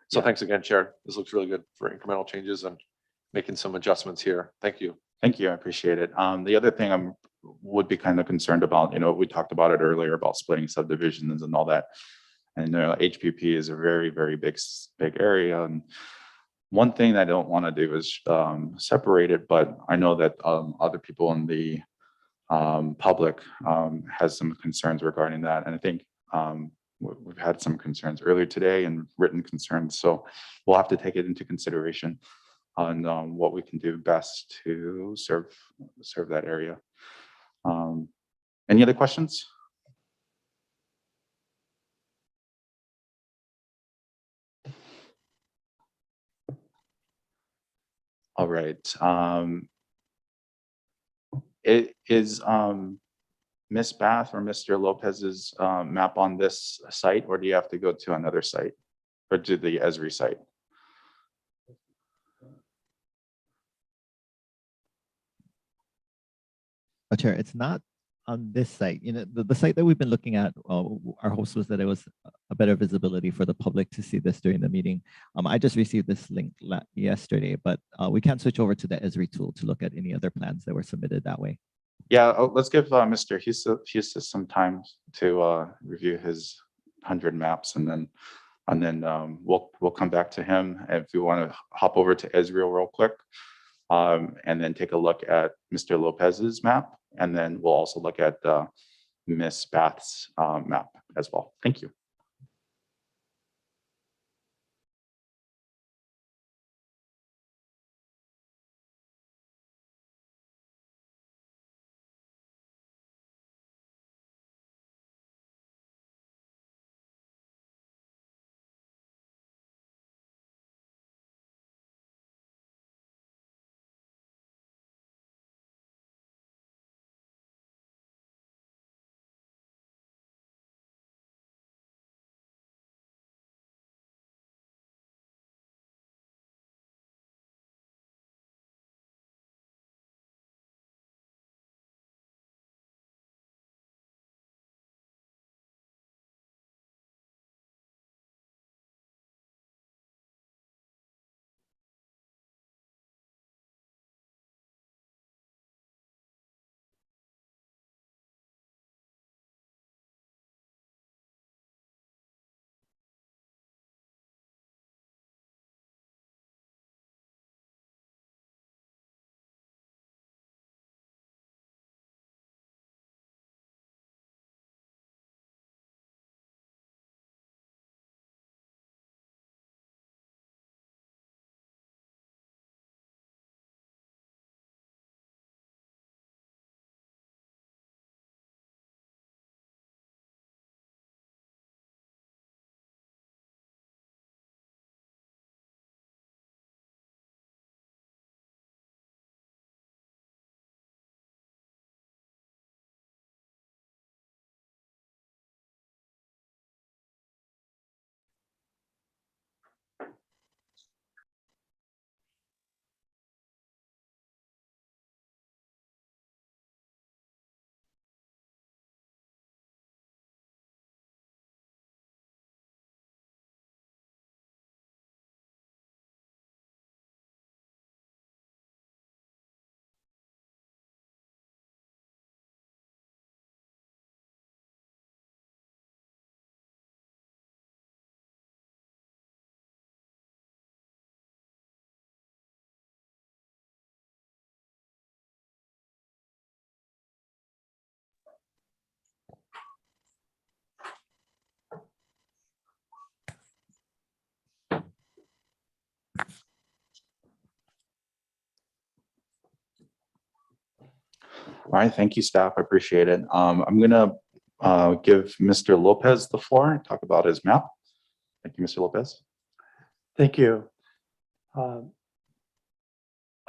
So thanks again, Chair. This looks really good for incremental changes and making some adjustments here. Thank you. Thank you. I appreciate it. The other thing I would be kind of concerned about, we talked about it earlier about splitting subdivisions and all that. And HPP is a very, very big area. And one thing I don't want to do is separate it, but I know that other people in the public has some concerns regarding that. And I think we've had some concerns earlier today and written concerns. So we'll have to take it into consideration on what we can do best to serve that area. Any other questions? All right. It is Ms. Bath or Mr. Lopez's map on this site, or do you have to go to another site or to the Esri site? Chair, it's not on this site. You know, the site that we've been looking at, our host was that it was a better visibility for the public to see this during the meeting. I just received this link yesterday, but we can't switch over to the Esri tool to look at any other plans that were submitted that way. Yeah, let's give Mr. Hustis some time to review his 100 maps, and then we'll come back to him. If you want to hop over to Esri real quick, and then take a look at Mr. Lopez's map, and then we'll also look at Miss Bath's map as well. Thank you. All right, thank you, staff. I appreciate it. I'm gonna give Mr. Lopez the floor and talk about his map. Thank you, Mr. Lopez. Thank you. I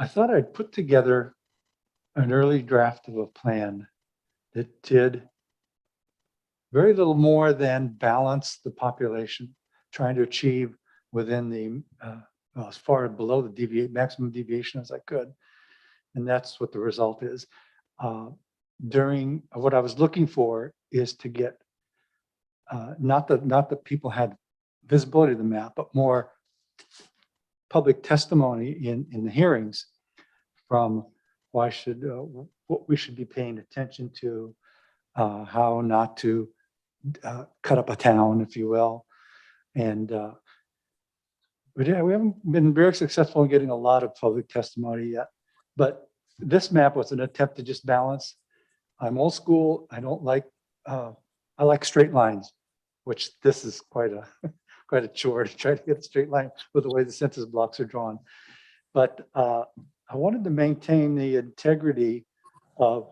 thought I'd put together an early draft of a plan that did very little more than balance the population, trying to achieve within the as far below the maximum deviation as I could. And that's what the result is. During what I was looking for is to get not that people had visibility of the map, but more public testimony in the hearings from what we should be paying attention to, how not to cut up a town, if you will. And but yeah, we haven't been very successful in getting a lot of public testimony yet. But this map was an attempt to just balance. I'm old school. I don't like, I like straight lines, which this is quite a chore to try to get a straight line with the way the census blocks are drawn. But I wanted to maintain the integrity of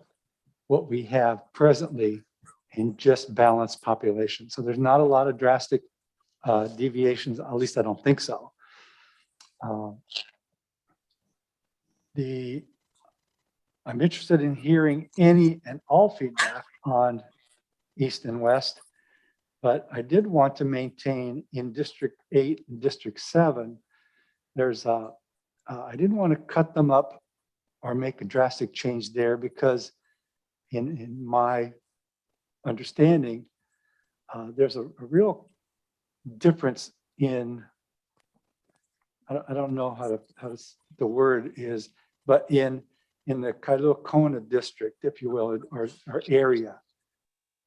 what we have presently and just balanced population. So there's not a lot of drastic deviations, at least I don't think so. I'm interested in hearing any and all feedback on East and West, but I did want to maintain in District 8 and District 7, I didn't want to cut them up or make a drastic change there because in my understanding, there's a real difference in, I don't know the word is, but in the Kailua Kona district, if you will, or area,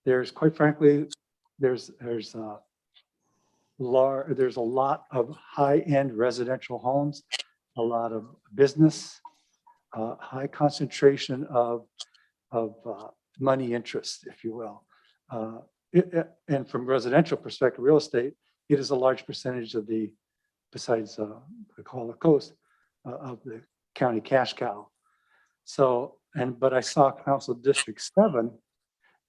there's quite frankly, there's a lot of high-end residential homes, a lot of business, high concentration of money interest, if you will. And from residential perspective, real estate, it is a large percentage of the, besides the Kohala Coast, of the county cash cow. So, but I saw Council District 7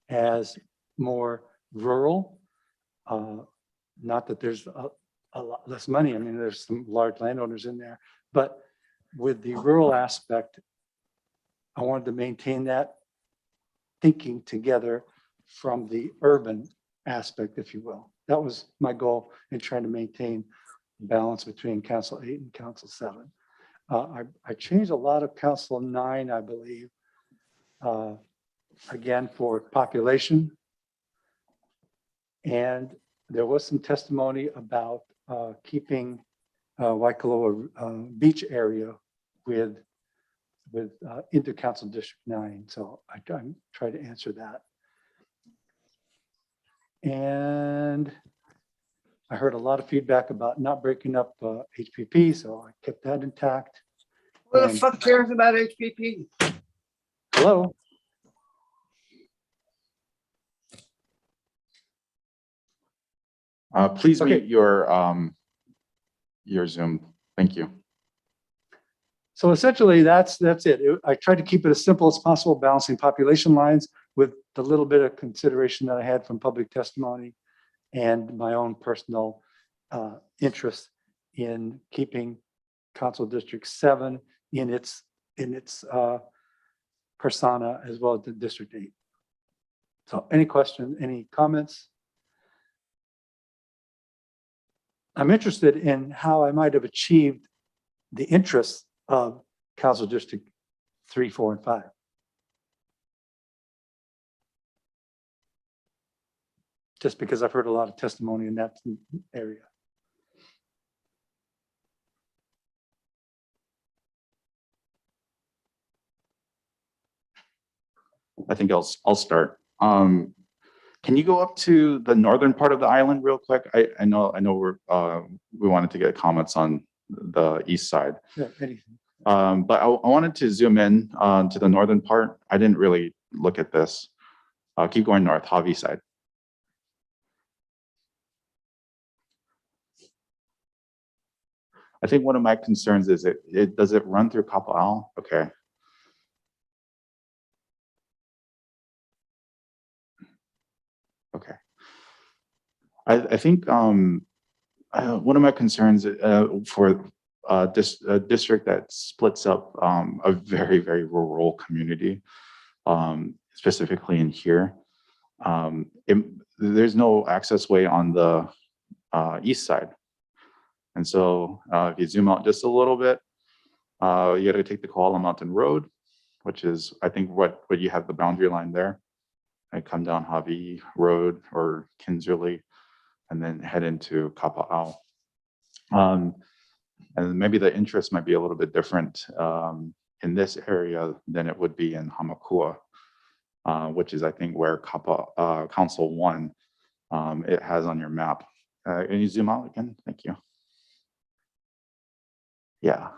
as more rural. Not that there's a lot less money. I mean, there's some large landowners in there, but with the rural aspect, I wanted to maintain that thinking together from the urban aspect, if you will. That was my goal in trying to maintain balance between Council 8 and Council 7. I changed a lot of Council 9, I believe, again, for population. And there was some testimony about keeping Waikoloa beach area with into Council District 9. So I try to answer that. And I heard a lot of feedback about not breaking up HPP, so I kept that intact. Who the And- fuck cares about HPP? Hello? Please Okay. mute your Zoom. Thank you. So essentially, that's it. I tried to keep it as simple as possible, balancing population lines with the little bit of consideration that I had from public testimony and my own personal interest in keeping Council District 7 in its persona as well as the District 8. So any questions, any comments? I'm interested in how I might have achieved the interests of Council District 3, 4, and 5. Just because I've heard a lot of testimony in that area. I think I'll start. Can you go up to the northern part of the island real quick? I know we wanted to get comments on the east side. Yeah, anything. But I wanted to zoom in to the northern part. I didn't really look at this. Keep going north, Javi side. I think one of my concerns is does it run through Kapa'au? Okay. Okay. I think one of my concerns for this district that splits up a very, very rural community, specifically in here, there's no access way on the east side. And so if you zoom out just a little bit, you got to take the Kohala Mountain Road, which is, I think, what you have the boundary line there. And come down Javi Road or Kinserly, and then head into Kapa'au. And maybe the interest might be a little bit different in this area than it would be in Hamakua, which is, I think, where Council 1 it has on your map. Can you zoom out again? Thank you. Yeah.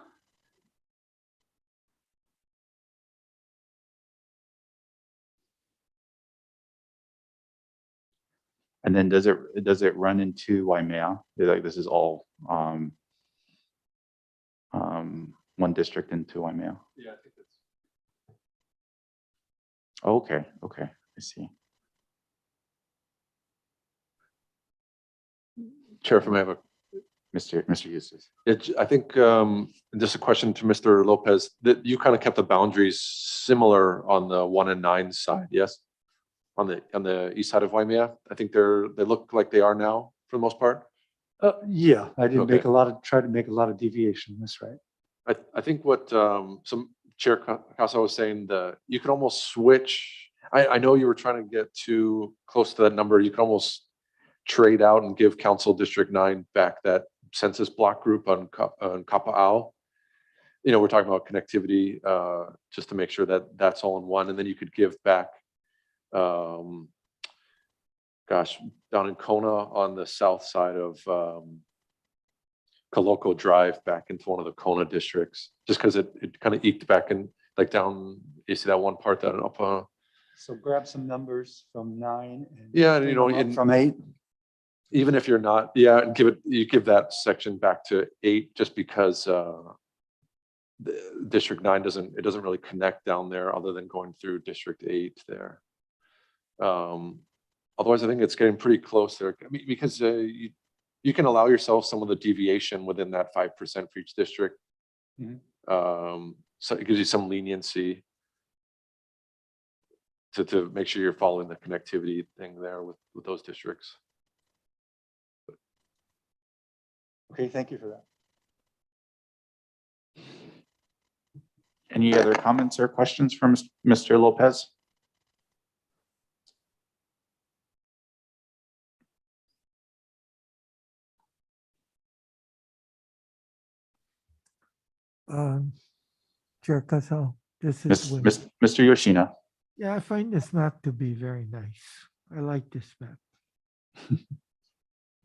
And then does it run into Waimea? Like this is all one district into Waimea? Yeah, I think that's. Okay, I see. Chair, if I may have Mr. Eustace. I think just a question to Mr. Lopez, that you kind of kept the boundaries similar on the 1 and 9 side, yes? On the east side of Waimea, I think they look like they are now for the most part. Yeah, I didn't make Okay. try to make a lot of deviation. That's right. I think what some Chair Casa was saying, you could almost switch. I know you were trying to get too close to that number. You could almost trade out and give Council District 9 back that census block group on Kapa'au. You know, we're talking about connectivity, just to make sure that that's all in one, and then you could give back, gosh, down in Kona on the south side of Kaloko Drive back into one of the Kona districts, just because it kind of eked back in, like down, you see that one part that up, So grab some numbers from 9 and yeah, and bring you know, them up from 8. even if you're not, yeah, and you give that section back to 8, just because the District 9 doesn't really connect down there other than going through District 8 there. Otherwise, I think it's getting pretty close there. I mean, because you can allow yourself some of the deviation within that 5% for each district. Mhm. So it gives you some leniency to make sure you're following the connectivity thing there with those districts. Okay, thank you for that. Any other comments or questions from Mr. Lopez? Chair Casal, this is Wim. Mr. Yoshina. Yeah, I find this map to be very nice. I like this map.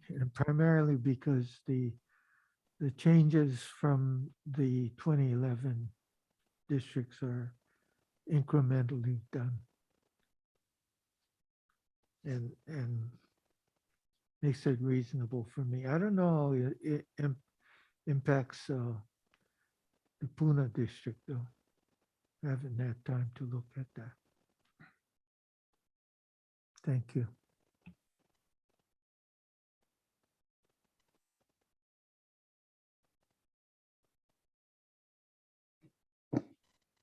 And primarily because the changes from the 2011 districts are incrementally done. And makes it reasonable for me. I don't know how it impacts the Puna district though. I haven't had time to look at that. Thank you.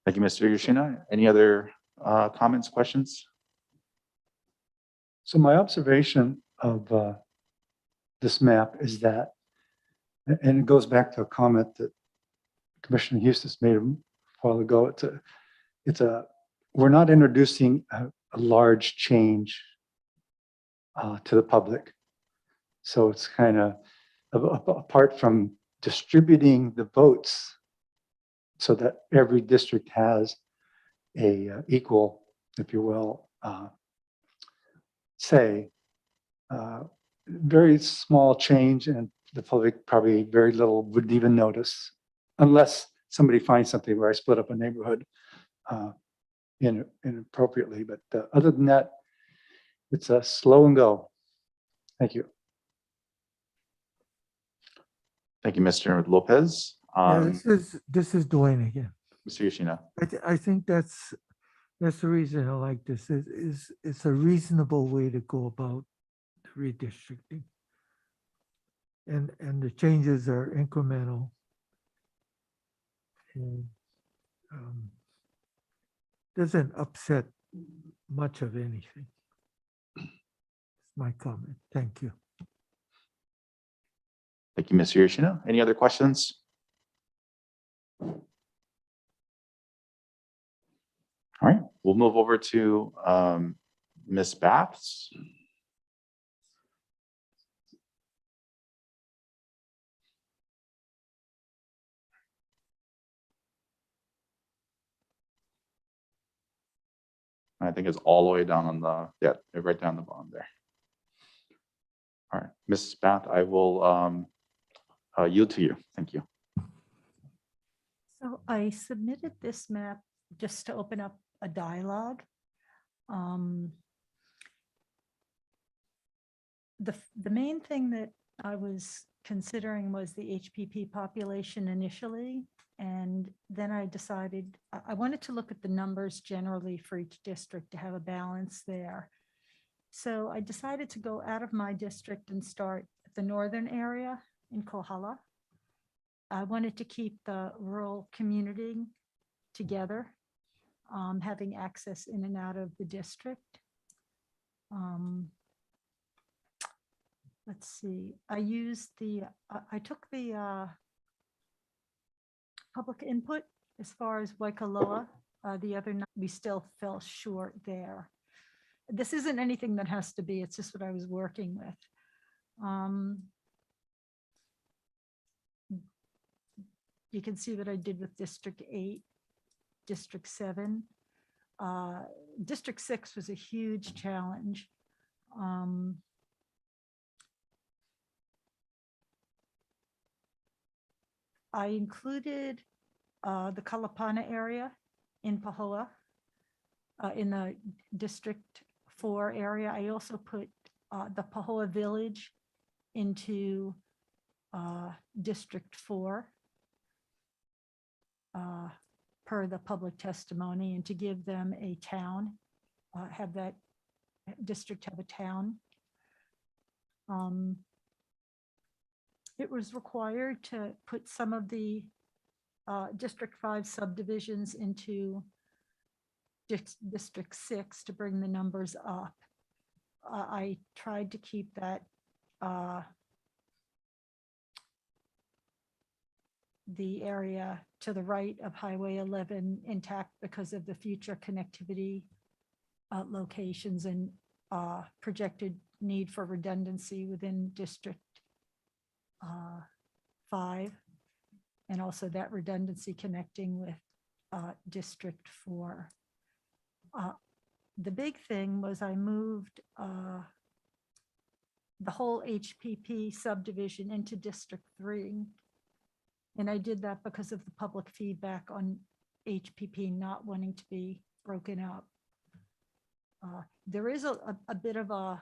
Thank you, Mr. Yoshina. Any other comments, questions? So my observation of this map is that, and it goes back to a comment that Commissioner Eustace made a while ago. We're not introducing a large change to the public. So it's kind of apart from distributing the votes so that every district has a equal, if you will, say, very small change, and the public probably very little would even notice unless somebody finds something where I split up a neighborhood inappropriately. But other than that, it's a slow and go. Thank you. Thank you, Mr. Lopez. Yeah, this is Dwayne again. Mr. Yoshina. I think that's the reason I like this. It's a reasonable way to go about redistricting, and the changes are incremental, and doesn't upset much of anything. It's my comment. Thank you. Thank you, Mr. Yoshina. Any other questions? All right, we'll move over to Ms. Baths. I think it's all the way down on the, yeah, right down the bottom there. All right, Ms. Bath, I will yield to you. Thank you. So I submitted this map just to open up a dialogue. The main thing that I was considering was the HPP population initially, and then I decided I wanted to look at the numbers generally for each district to have a balance there. So I decided to go out of my district and start at the northern area in Kohala. I wanted to keep the rural community together, having access in and out of the district. Let's see, I used I took the public input as far as Waikoloa. The other night, we still fell short there. This isn't anything that has to be, it's just what I was working with. You can see what I did with District 8, District 7. District 6 was a huge challenge. I included the Kalapana area in Pahoa, in the District 4 area. I also put the Pahoa Village into District 4 per the public testimony, and to give them a town, have that district have a town. It was required to put some of the District 5 subdivisions into District 6 to bring the numbers up. I tried to keep that the area to the right of Highway 11 intact because of the future connectivity locations and projected need for redundancy within District 5, and also that redundancy connecting with District 4. The big thing was I moved the whole HPP subdivision into District 3. And I did that because of the public feedback on HPP not wanting to be broken up. There is a bit of an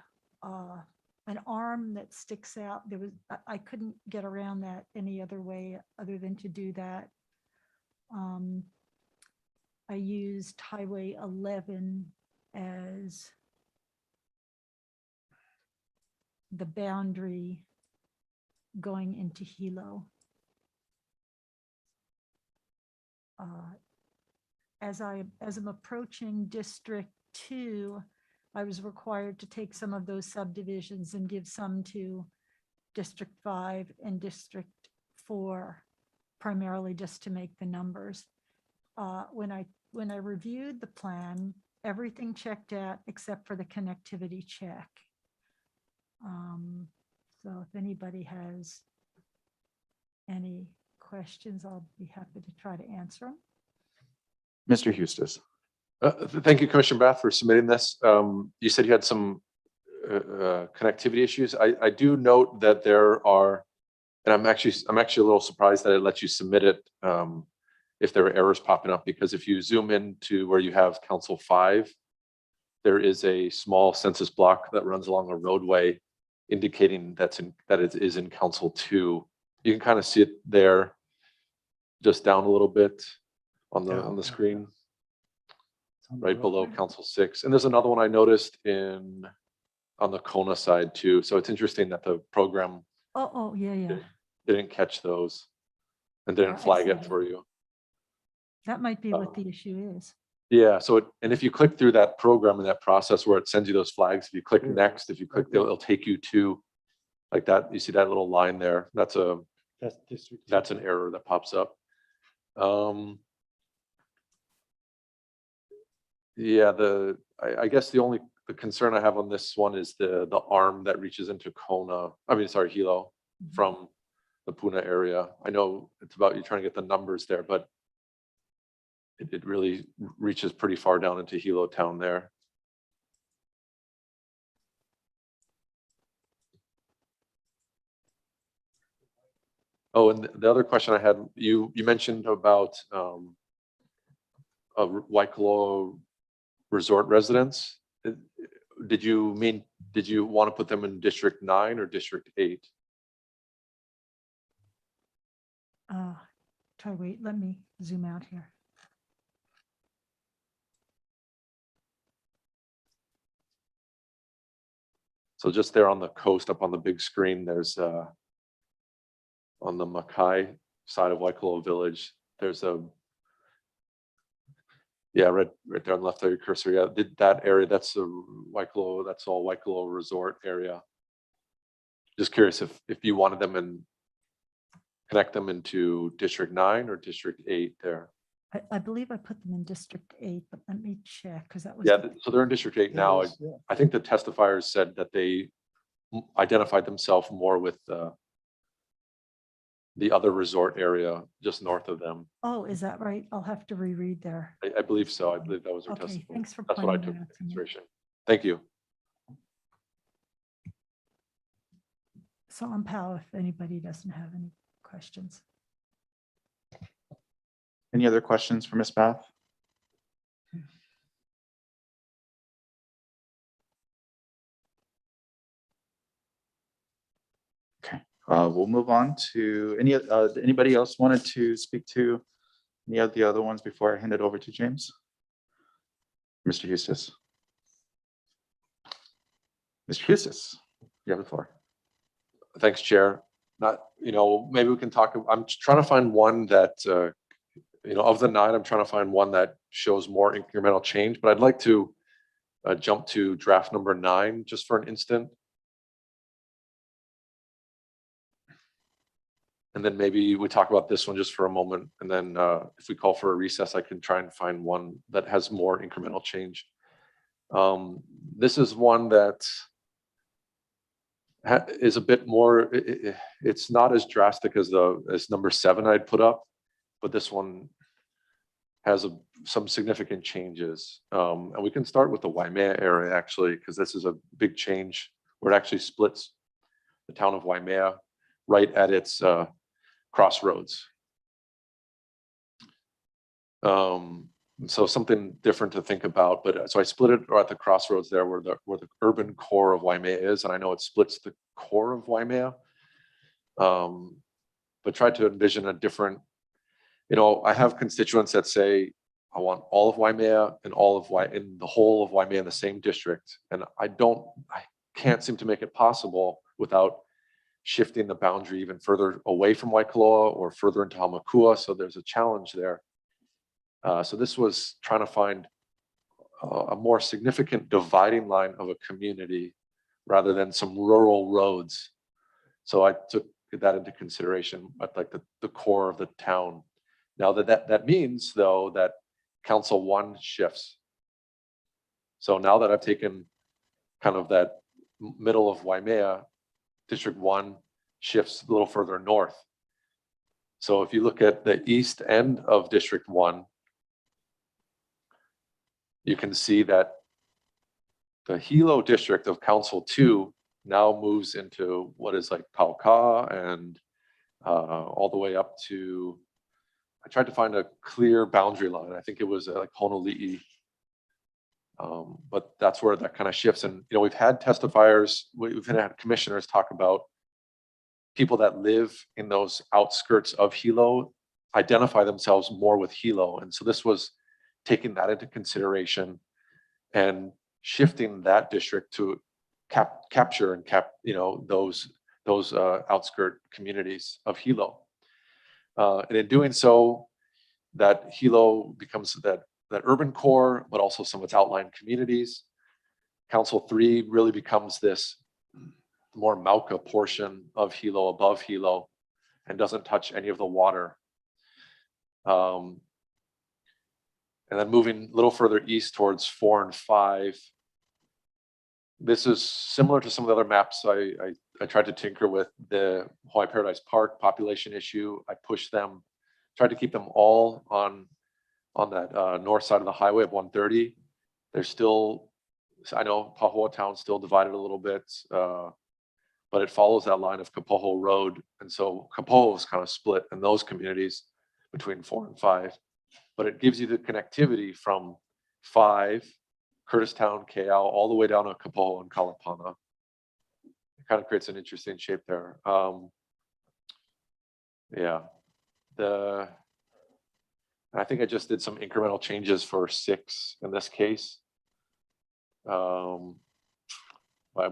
arm that sticks out. I couldn't get around that any other way other than to do that. I used Highway 11 as the boundary going into Hilo. As I'm approaching District 2, I was required to take some of those subdivisions and give some to District 5 and District 4, primarily just to make the numbers. When I reviewed the plan, everything checked out except for the connectivity check. So if anybody has any questions, I'll be happy to try to answer them. Mr. Hustis. Thank you, Commissioner Bath, for submitting this. You said you had some connectivity issues. I do note that there are, and I'm actually a little surprised that it lets you submit it if there are errors popping up, because if you zoom into where you have Council 5, there is a small census block that runs along a roadway indicating that it is in Council 2. You can kind of see it there, just down a little bit on the screen, right below Council 6. And there's another one I noticed on the Kona side too. So it's interesting that the program Yeah. didn't catch those and didn't I flag see it that. for you. That might be what the issue is. Yeah, so and if you click through that program and that process where it sends you those flags, if you click next, if you click, it'll take you to like that. You see that little line there? That's an error that pops up. Yeah, I guess the concern I have on this one is the arm that reaches into Hilo from the Puna area. I know it's about you trying to get the numbers there, but it really reaches pretty far down into Hilo town there. Oh, and the other question I had, you mentioned about a Waikoloa resort residents. Did you want to put them in District 9 or District 8? Wait, let me zoom out here. So just there on the coast up on the big screen, there's on the Mackay side of Waikoloa Village. There's a, yeah, right there on the left of your cursor. Yeah, that area, that's the Waikoloa, that's all Waikoloa Resort area. Just curious if you wanted them and connect them into District 9 or District 8 there. I believe I put them in District 8, but let me check, because that was. Yeah, so they're in District 8 now. I think the testifiers said that they identified themselves more with the other resort area just north of them. Oh, is that right? I'll have to reread there. I believe so. I believe that was their Okay, testimony. thanks for That's what I pointing took that into out to me. consideration. Thank you. So I'm Pal if anybody doesn't have any questions. Any other questions for Ms. Bath? Okay, we'll move on to anybody else wanted to speak to any of the other ones before I hand it over to James? Mr. Eustace. Mr. Eustace, you have the floor. Thanks, Chair. Maybe we can talk. I'm trying to find one that, of the 9, I'm trying to find one that shows more incremental change, but I'd like to jump to draft number 9 just for an instant. And then maybe we talk about this one just for a moment. And then if we call for a recess, I can try and find one that has more incremental change. This is one that is a bit more, it's not as drastic as number 7 I'd put up, but this one has some significant changes. And we can start with the Waimea area actually, because this is a big change where it actually splits the town of Waimea right at its crossroads. So something different to think about, but so I split it at the crossroads there where the urban core of Waimea is, and I know it splits the core of Waimea, but try to envision a different, I have constituents that say I want all of Waimea and in the whole of Waimea in the same district, and I can't seem to make it possible without shifting the boundary even further away from Waikoloa or further into Hamakua. So there's a challenge there. So this was trying to find a more significant dividing line of a community rather than some rural roads. So I took that into consideration at like the core of the town. Now that means though that Council 1 shifts. So now that I've taken kind of that middle of Waimea, District 1 shifts a little further north. So if you look at the east end of District 1, you can see that the Hilo district of Council 2 now moves into what is like Pauka and all the way up to, I tried to find a clear boundary line. I think it was like Honolulu. But that's where that kind of shifts. And, we've had testifiers, we've had commissioners talk about people that live in those outskirts of Hilo identify themselves more with Hilo. And so this was taking that into consideration and shifting that district to capture and those outskirt communities of Hilo. And in doing so, that Hilo becomes that urban core, but also some of its outlying communities. Council 3 really becomes this more Mauka portion of Hilo above Hilo and doesn't touch any of the water. And then moving a little further east towards 4 and 5. This is similar to some of the other maps I tried to tinker with. The Hawaii Paradise Park population issue, I pushed them, tried to keep them all on that north side of the highway of 130. There's still, I know Pahoa Town's still divided a little bit, but it follows that line of Kapoho Road. And so Kapoho is kind of split in those communities between 4 and 5. But it gives you the connectivity from 5, Curtistown, Keau, all the way down to Kapoho and Kalapana. It kind of creates an interesting shape there. Yeah. I think I just did some incremental changes for 6 in this case. I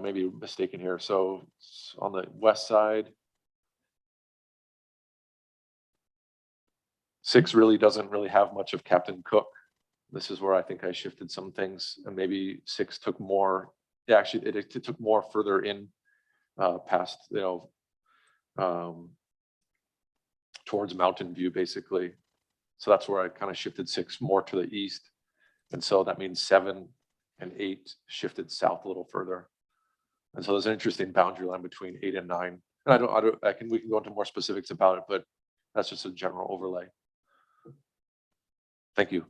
may be mistaken here. So on the west side, 6 really doesn't really have much of Captain Cook. This is where I think I shifted some things, and maybe 6 took more. Yeah, actually, it took more further in, past, towards Mountain View, basically. So that's where I kind of shifted 6 more to the east. And so that means 7 and 8 shifted south a little further. And so there's an interesting boundary line between 8 and 9. And we can go into more specifics about it, but that's just a general overlay. Thank you.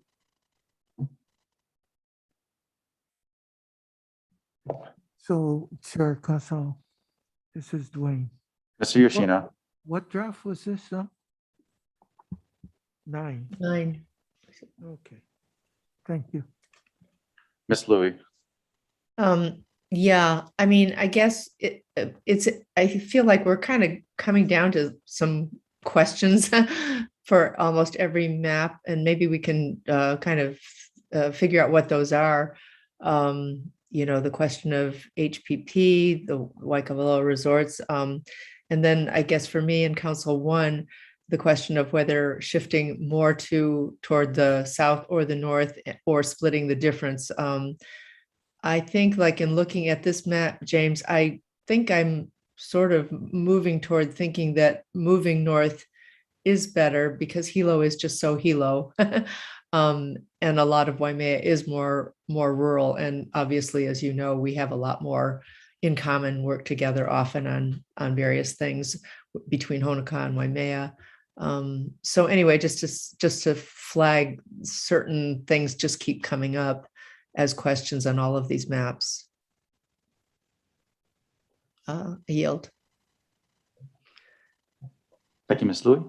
So, Chair Council, this is Dwayne. Mr. Yoshino, What draft was this? 9. 9. Okay. Thank you. Ms. Louie. Yeah, I mean, I guess I feel like we're kind of coming down to some questions for almost every map, and maybe we can kind of figure out what those are. The question of HPP, the Waikoloa Resorts, and then I guess for me in Council 1, the question of whether shifting more toward the south or the north, or splitting the difference. I think, like, in looking at this map, James, I think I'm sort of moving toward thinking that moving north is better, because Hilo is just so Hilo. And a lot of Waimea is more rural. And obviously, as you know, we have a lot more in common, work together often on various things between Honokaa and Waimea. So anyway, just to flag certain things just keep coming up as questions on all of these maps. I yield. Thank you, Ms. Louie.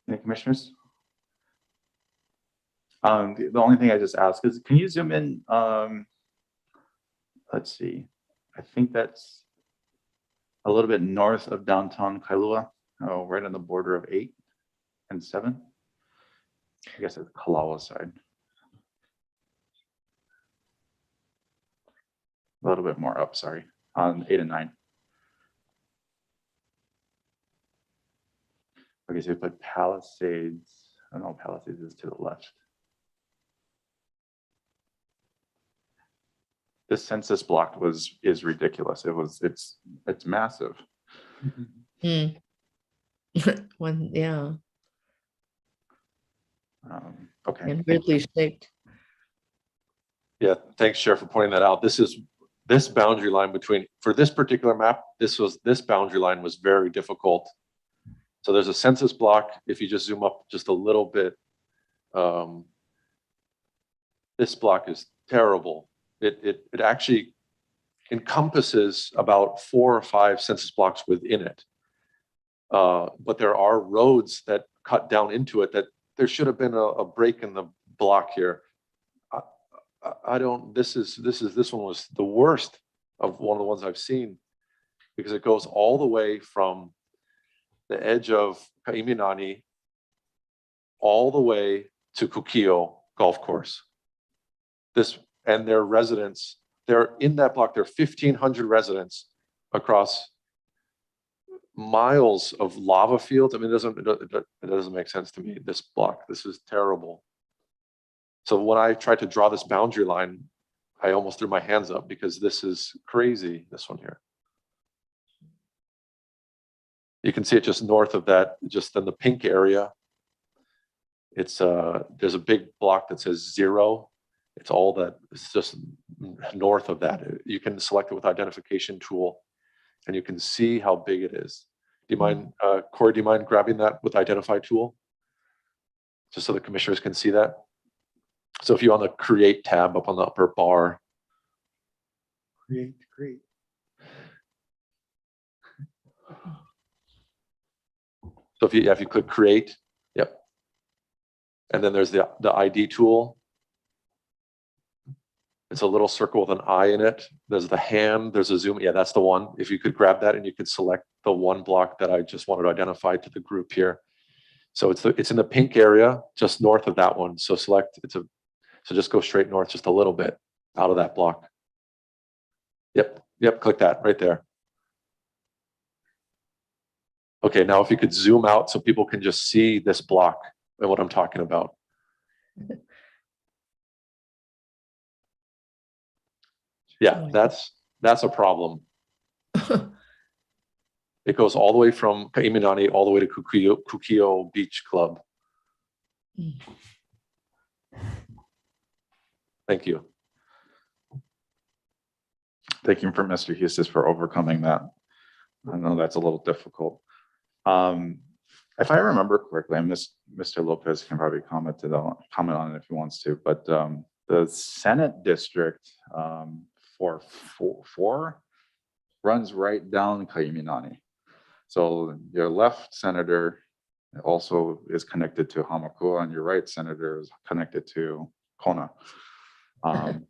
Any commissioners? The only thing I just ask is, can you zoom in? Let's see. I think that's a little bit north of downtown Kailua, right on the border of 8 and 7. I guess it's Kalawa side. A little bit more up, sorry, on 8 and 9. Okay, so we put Palisades. I don't know, Palisades is to the left. This census block is ridiculous. It's massive. One, yeah. Okay. And weirdly shaped. Yeah, thanks, Chair, for pointing that out. This boundary line for this particular map, this boundary line was very difficult. So there's a census block. If you just zoom up just a little bit, this block is terrible. It actually encompasses about 4 or 5 census blocks within it. But there are roads that cut down into it, that there should have been a break in the block here. This one was the worst of one of the ones I've seen, because it goes all the way from the edge of Kaiminani all the way to Kukio Golf Course. And their residents, they're in that block, there are 1,500 residents across miles of lava fields. I mean, it doesn't make sense to me, this block. This is terrible. So when I tried to draw this boundary line, I almost threw my hands up, because this is crazy, this one here. You can see it just north of that, just in the pink area. It's there's a big block that says 0. It's all that, it's just north of that. You can select it with identification tool, and you can see how big it is. Do you mind, Corey, do you mind grabbing that with identify tool? Just so the commissioners can see that. So if you're on the create tab up on the upper bar. Create. So if you click create, yep. And then there's the ID tool. It's a little circle with an eye in it. There's the hand, there's a zoom. Yeah, that's the one. If you could grab that, and you could select the one block that I just wanted to identify to the group here. So it's in the pink area, just north of that one. So select, so just go straight north just a little bit out of that block. Yep, click that right there. Okay, now if you could zoom out so people can just see this block and what I'm talking about. Yeah, that's a problem. It goes all the way from Kaiminani all the way to Kukio Beach Club. Thank you. Thank you for Mr. Hustis for overcoming that. I know that's a little difficult. If I remember correctly, and Mr. Lopez can probably comment on it if he wants to, but the Senate district for four runs right down Kaiminani. So your left senator also is connected to Hamakua, and your right senator is connected to Kona. And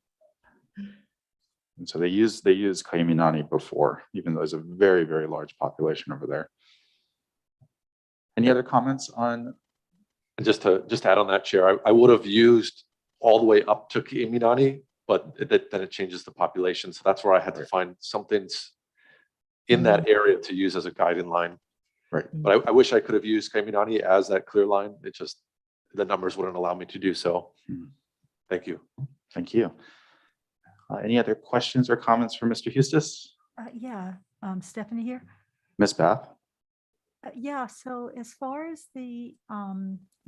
so they use Kaiminani before, even though there's a very, very large population over there. Any other comments on? Just to add on that, Chair, I would have used all the way up to Kaiminani, but then it changes the population. So that's where I had to find something in that area to use as a guiding line. Right. But I wish I could have used Kaiminani as that clear line. It just, the numbers wouldn't allow me to do so. Thank you. Thank you. Any other questions or comments for Mr. Hustis? Yeah, Stephanie here. Ms. Bath? Yeah, so as far as the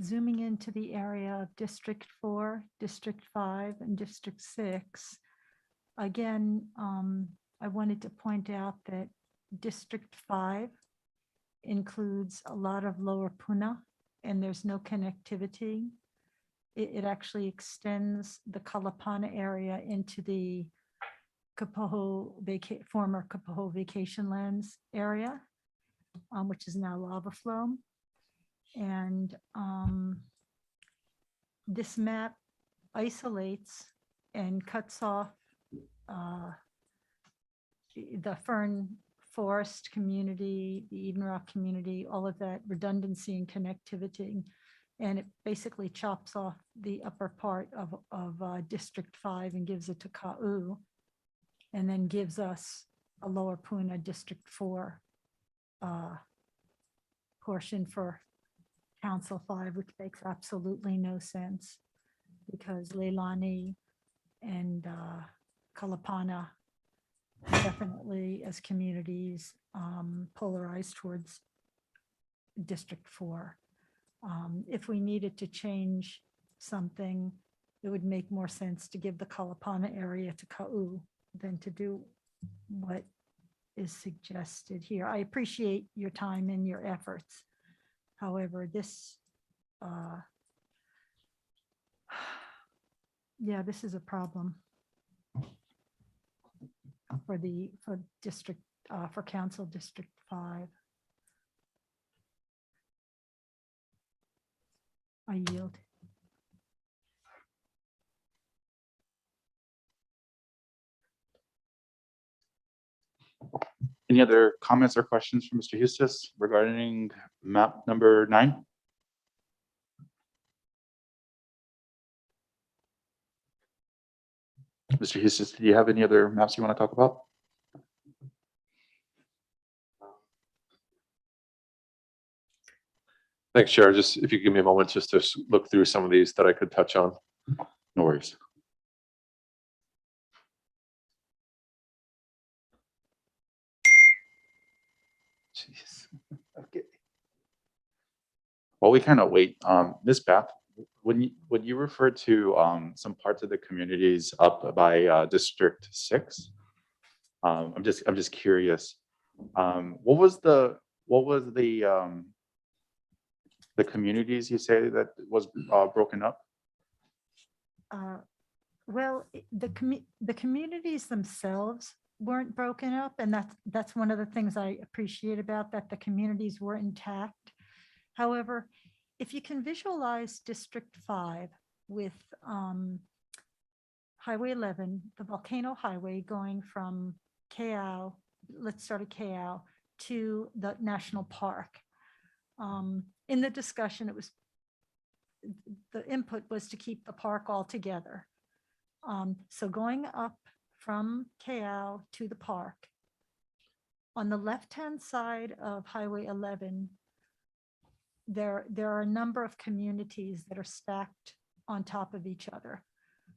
zooming into the area of District 4, District 5, and District 6, again, I wanted to point out that District 5 includes a lot of Lower Puna, and there's no connectivity. It actually extends the Kalapana area into the former Kapoho Vacation Lands area, which is now lava flow. And this map isolates and cuts off the Fern Forest community, the Eden Rock community, all of that redundancy and connectivity. And it basically chops off the upper part of District 5 and gives it to Ka'u, and then gives us a Lower Puna District 4 portion for Council 5, which makes absolutely no sense because Leilani and Kalapana definitely as communities polarized towards District 4. If we needed to change something, it would make more sense to give the Kalapana area to Ka'u than to do what is suggested here. I appreciate your time and your efforts. However, this, yeah, this is a problem for district, for Council District 5. I yield. Any other comments or questions from Mr. Hustis regarding map number 9? Mr. Hustis, do you have any other maps you want to talk about? Thanks, Chair. Just if you give me a moment just to look through some of these that I could touch on. No worries. Jeez. Okay. While we kind of wait, Ms. Bath, when you refer to some parts of the communities up by District 6, I'm just curious. What was the communities you say that was broken up? Well, the communities themselves weren't broken up, and that's one of the things I appreciate about that, the communities were intact. However, if you can visualize District 5 with Highway 11, the Volcano Highway going from Ka'au, let's start at Ka'au, to the National Park. In the discussion, the input was to keep the park all together. So going up from Ka'au to the park, On the left-hand side of Highway 11, there are a number of communities that are stacked on top of each other.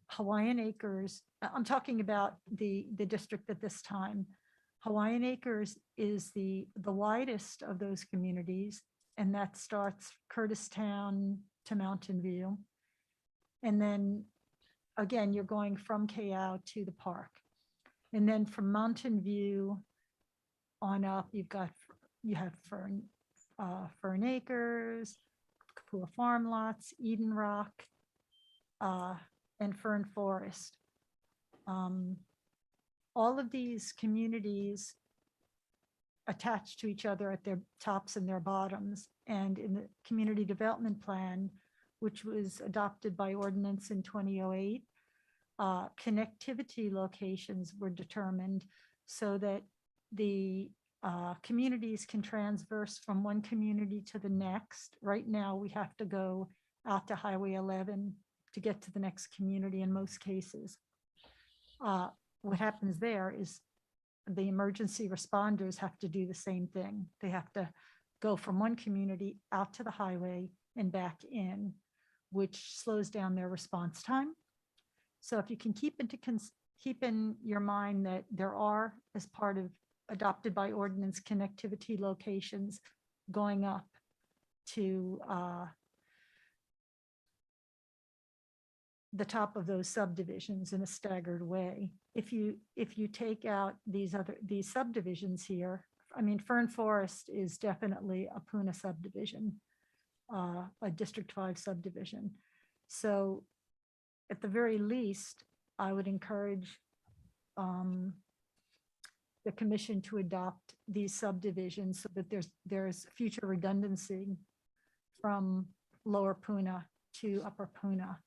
Hawaiian Acres, I'm talking about the district at this time. Hawaiian Acres is the widest of those communities, and that starts Curtistown to Mountain View. And then again, you're going from Kayau to the park. And then from Mountain View on up, you have Fern Acres, Kapua Farm Lots, Eden Rock, and Fern Forest. All of these communities attached to each other at their tops and their bottoms. And in the community development plan, which was adopted by ordinance in 2008, connectivity locations were determined so that the communities can transverse from one community to the next. Right now, we have to go out to Highway 11 to get to the next community in most cases. What happens there is the emergency responders have to do the same thing. They have to go from one community out to the highway and back in, which slows down their response time. So if you can keep in your mind that there are, as part of adopted by ordinance, connectivity locations going up to the top of those subdivisions in a staggered way. If you take out these subdivisions here, I mean, Fern Forest is definitely a Puna subdivision, a District 5 subdivision. So at the very least, I would encourage the commission to adopt these subdivisions so that there's future redundancy from Lower Puna to Upper Puna.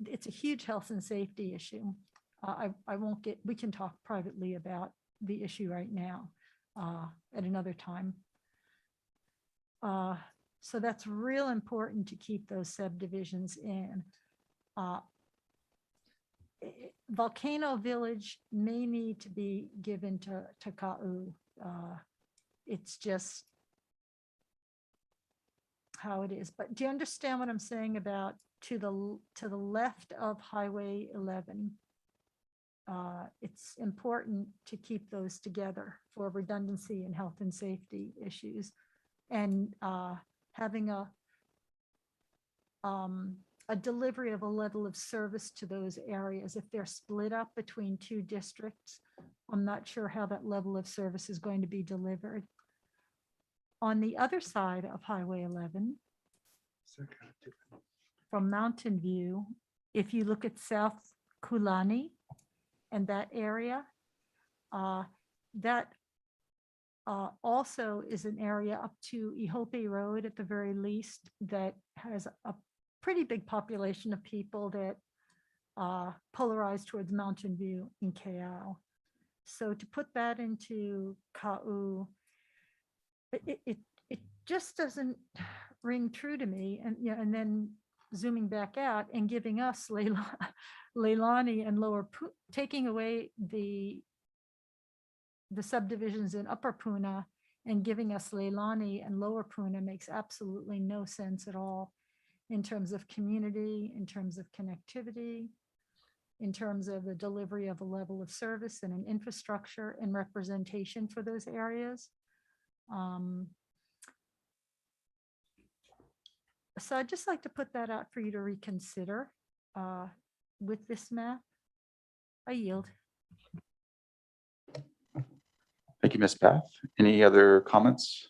It's a huge health and safety issue. We can talk privately about the issue right now at another time. So that's real important to keep those subdivisions in. Volcano Village may need to be given to Ka'u. It's just how it is. But do you understand what I'm saying about to the left of Highway 11? It's important to keep those together for redundancy and health and safety issues, and having a delivery of a level of service to those areas. If they're split up between two districts, I'm not sure how that level of service is going to be delivered. On the other side of Highway 11, from Mountain View, if you look at South Kulani and that area, that also is an area up to Ihope Road at the very least that has a pretty big population of people that polarize towards Mountain View in Kayau. So to put that into Ka'u, it just doesn't ring true to me. And and then zooming back out and giving us Leilani and Lower Puna, taking away the subdivisions in Upper Puna and giving us Leilani and Lower Puna makes absolutely no sense at all in terms of community, in terms of connectivity, in terms of the delivery of a level of service and an infrastructure and representation for those areas. So I'd just like to put that out for you to reconsider with this map. I yield. Thank you, Ms. Beth. Any other comments?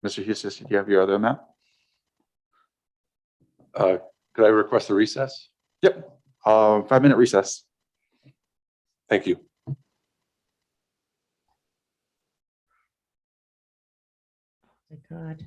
Mr. Hughes, do you have your other map? Could I request a recess? Yep. 5-minute recess. Thank you. My God.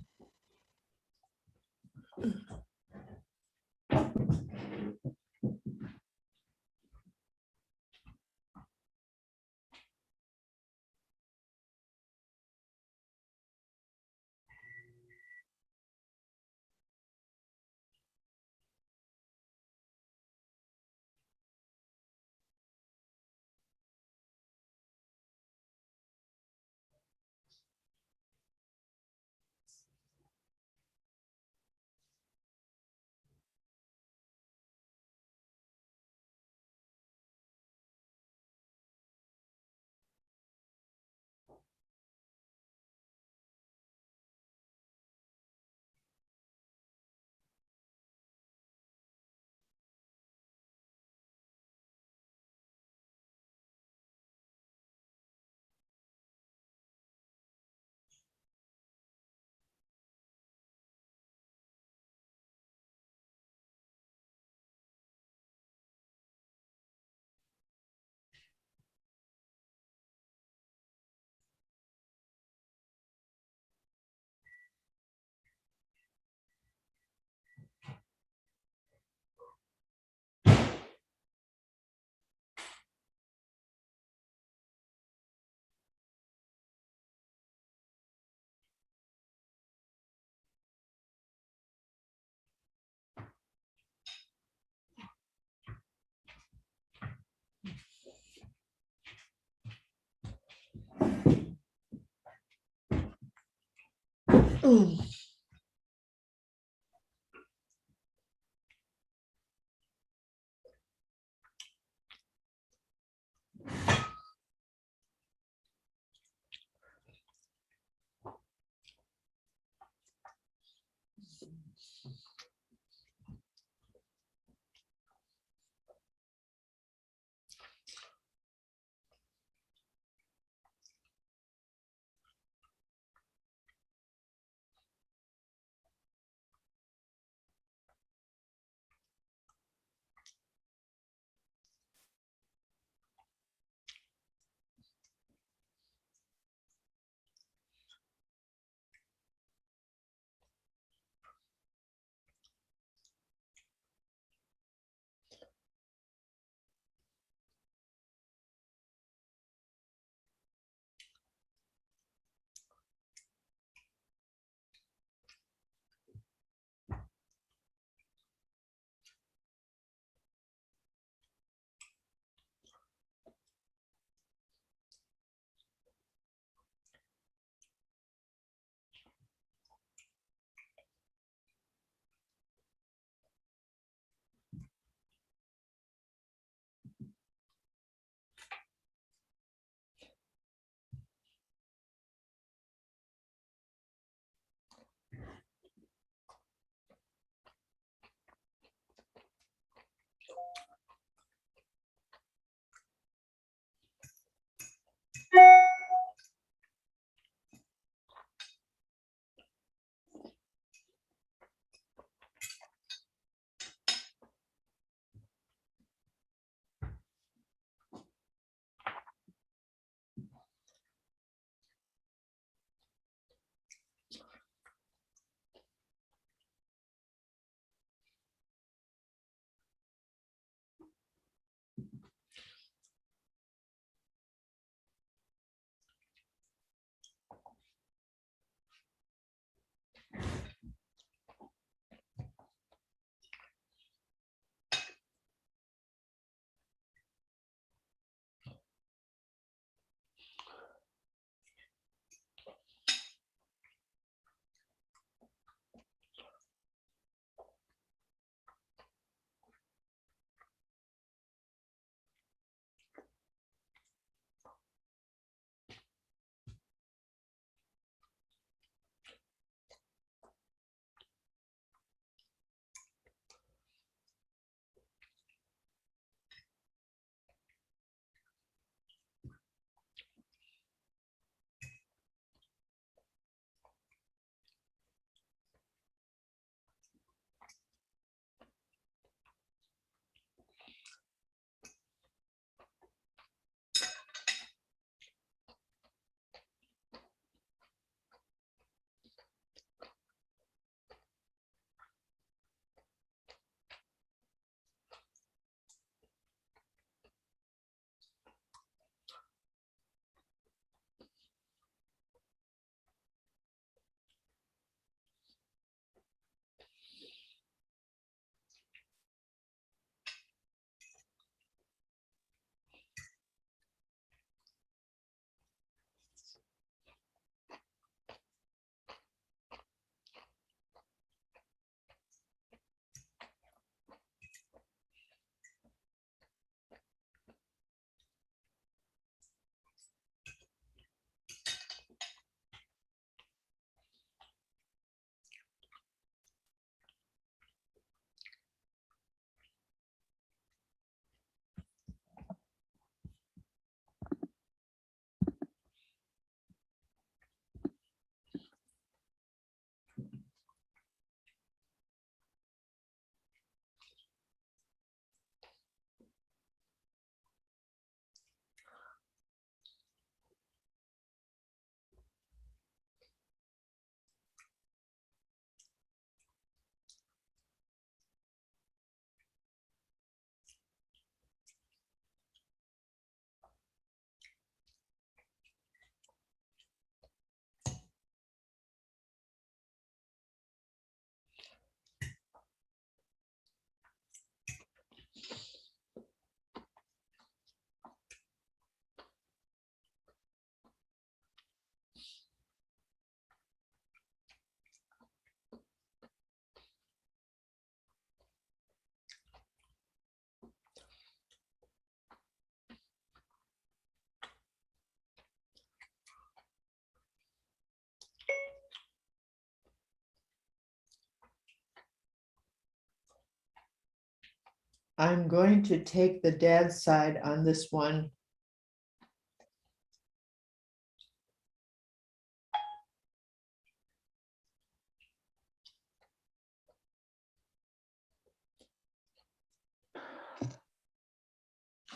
I'm going to take the dad's side on this one.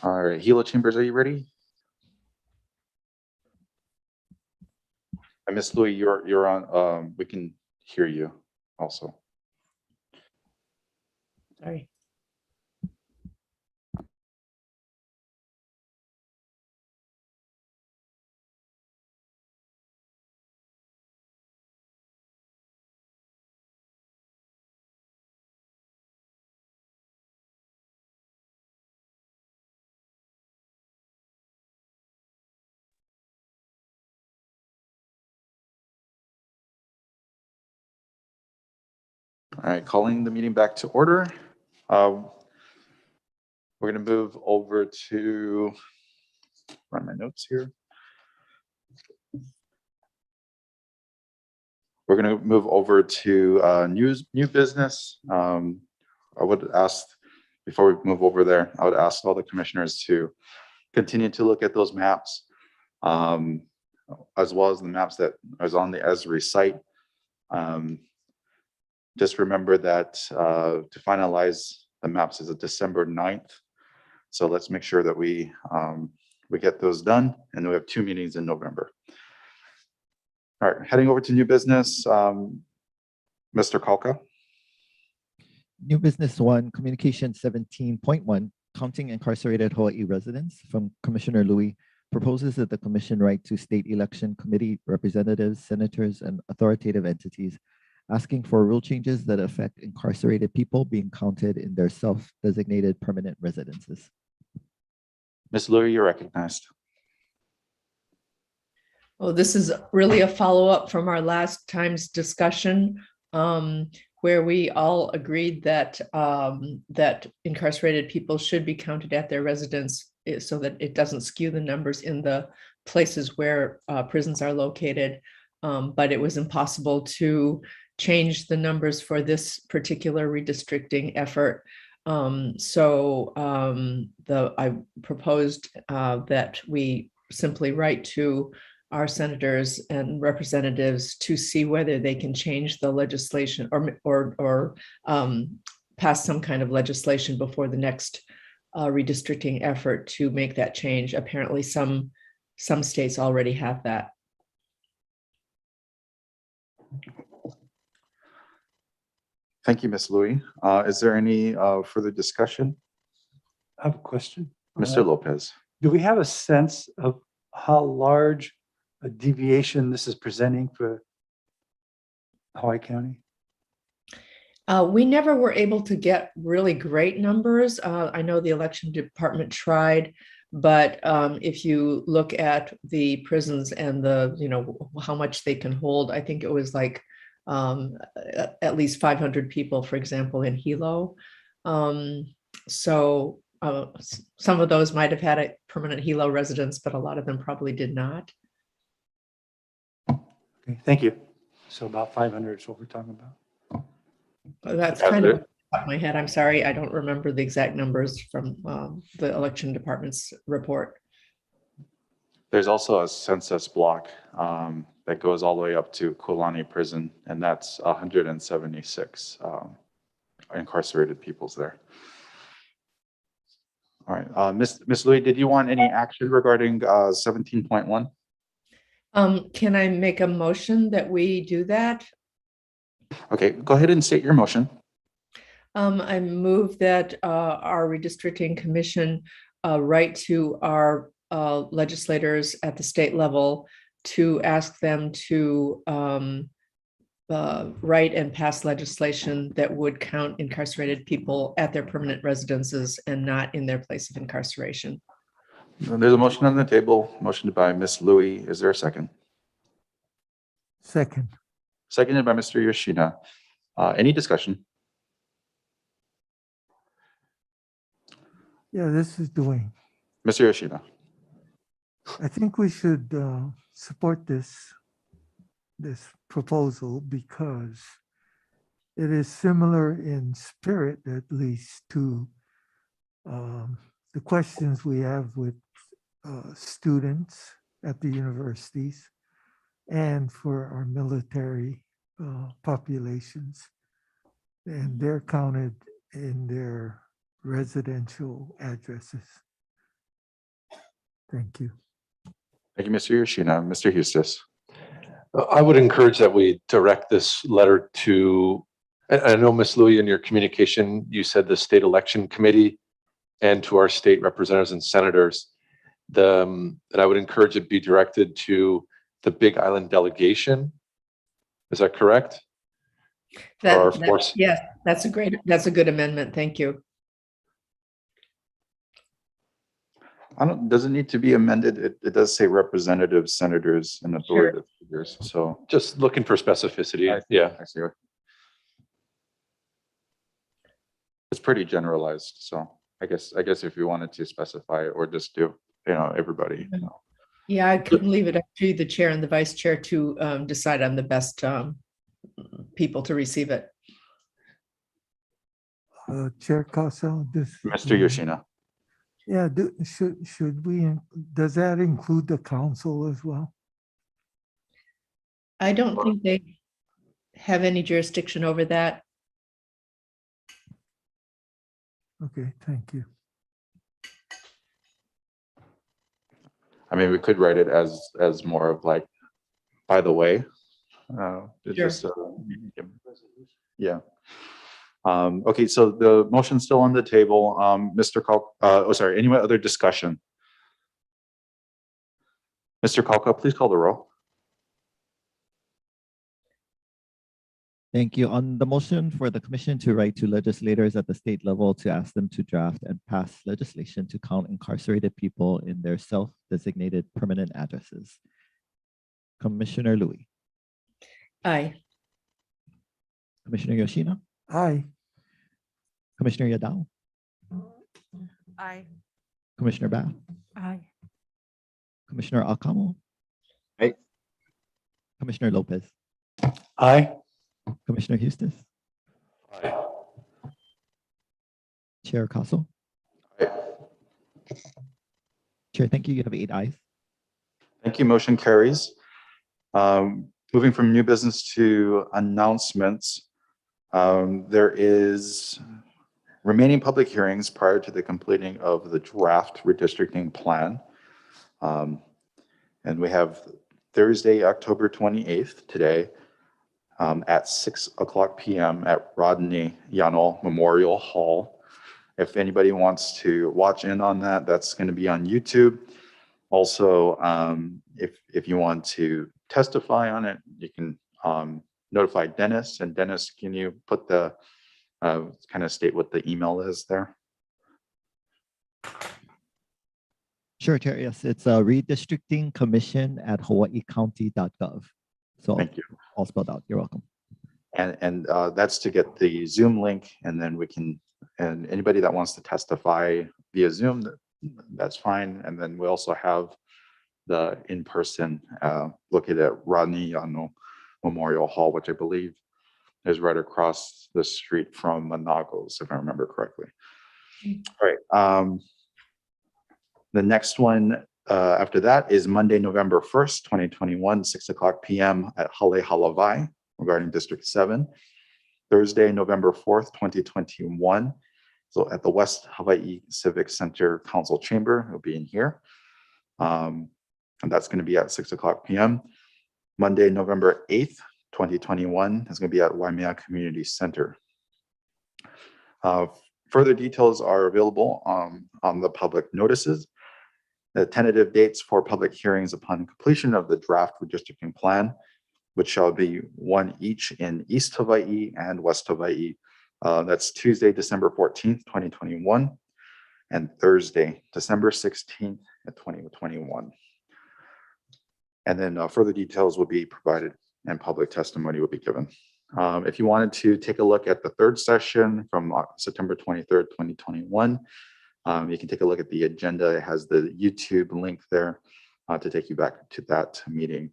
All right, Gila Chambers, are you ready? And Miss Louie, you're on, we can hear you also. Sorry. All right, calling the meeting back to order. We're gonna move over to, run my notes here. We're gonna move over to new business. I would ask, before we move over there, I would ask all the commissioners to continue to look at those maps, as well as the maps that is on the Esri site. Just remember that to finalize the maps is December 9th. So let's make sure that we get those done, and we have 2 meetings in November. All right, heading over to new business, Mr. Kalka. New business 1, communication 17.1, counting incarcerated Hawaii residents, from Commissioner Louie, proposes that the commission write to state election committee representatives, senators, and authoritative entities asking for rule changes that affect incarcerated people being counted in their self-designated permanent residences. Ms. Louie, you're recognized. Oh, this is really a follow-up from our last time's discussion, where we all agreed that that incarcerated people should be counted at their residence so that it doesn't skew the numbers in the places where prisons are located. But it was impossible to change the numbers for this particular redistricting effort. I proposed that we simply write to our senators and representatives to see whether they can change the legislation or pass some kind of legislation before the next redistricting effort to make that change. Apparently, some states already have that. Thank you, Ms. Louie. Is there any further discussion? I have a question. Mr. Lopez. Do we have a sense of how large a deviation this is presenting for Hawaii County? We never were able to get really great numbers. I know the election department tried, but if you look at the prisons and how much they can hold, I think it was like at least 500 people, for example, in Hilo. Some of those might have had a permanent Hilo residence, but a lot of them probably did not. Okay, thank you. So about 500 is what we're talking about. That's kind of off the top of my head. I'm sorry, I don't remember the exact numbers from the election department's report. There's also a census block that goes all the way up to Kulani Prison, and that's 176 incarcerated peoples there. All right, Ms. Louie, did you want any action regarding 17.1? Can I make a motion that we do that? Okay, go ahead and state your motion. I move that our redistricting commission write to our legislators at the state level to ask them to write and pass legislation that would count incarcerated people at their permanent residences and not in their place of incarceration. There's a motion on the table, motioned by Ms. Louie. Is there a second? Second. Seconded by Mr. Yoshida. Any discussion? Yeah, this is Dwayne. Mr. Yoshida. I think we should support this proposal because it is similar in spirit, at least, to the questions we have with students at the universities and for our military populations. And they're counted in their residential addresses. Thank you. Thank you, Mr. Yoshino. Mr. Eustace. I would encourage that we direct this letter to, and I know, Ms. Louie, in your communication, you said the state election committee and to our state representatives and senators. And I would encourage it be directed to the Big Island delegation. Is that correct? Or Yes, that's a good amendment. Thank you. Does it need to be amended? It does say representatives, senators, and authoritative figures. So Just looking for specificity. Yeah. I see. It's pretty generalized. So I guess if you wanted to specify it or just do, everybody. Yeah, I could leave it up to the chair and the vice chair to decide on the best people to receive it. Chair Casa, Mr. Yoshino. Yeah, should we, does that include the council as well? I don't think they have any jurisdiction over that. Okay, thank you. I mean, we could write it as more of like, by the way. Yeah. Okay, so the motion's still on the table. Mr. Kalka, any other discussion? Mr. Kalka, please call the roll. Thank you. On the motion for the commission to write to legislators at the state level to ask them to draft and pass legislation to count incarcerated people in their self-designated permanent addresses. Commissioner Louie. Aye. Commissioner Yoshino. Aye. Commissioner Yadao. Aye. Commissioner Bath. Aye. Commissioner Alcamo. Aye. Commissioner Lopez. Aye. Commissioner Eustace. Aye. Chair Castle. Aye. Chair, thank you. You have 8 ayes. Thank you. Motion carries. Moving from new business to announcements. There is remaining public hearings prior to the completing of the draft redistricting plan. And we have Thursday, October 28th today at 6:00 p.m. at Rodney Yano Memorial Hall. If anybody wants to watch in on that, that's going to be on YouTube. Also, if you want to testify on it, you can notify Dennis. And Dennis, can you put the kind of state what the email is there? Sure, Chair. Yes, it's redistrictingcommission@hawaiicounty.gov. So Thank you. all spelled out. You're welcome. And that's to get the Zoom link, and then we can, and anybody that wants to testify via Zoom, that's fine. And then we also have the in-person located at Rodney Yano Memorial Hall, which I believe is right across the street from Managos, if I remember correctly. All right. The next one after that is Monday, November 1st, 2021, 6:00 p.m. at Hale Halavai regarding District 7. Thursday, November 4th, 2021. So at the West Hawaii Civic Center Council Chamber, it'll be in here. And that's going to be at 6:00 p.m. Monday, November 8th, 2021 is going to be at Waimea Community Center. Further details are available on the public notices. The tentative dates for public hearings upon completion of the draft redistricting plan, which shall be one each in East Hawaii and West Hawaii. That's Tuesday, December 14th, 2021, and Thursday, December 16th, 2021. And then further details will be provided and public testimony will be given. If you wanted to take a look at the third session from September 23rd, 2021, you can take a look at the agenda. It has the YouTube link there to take you back to that meeting.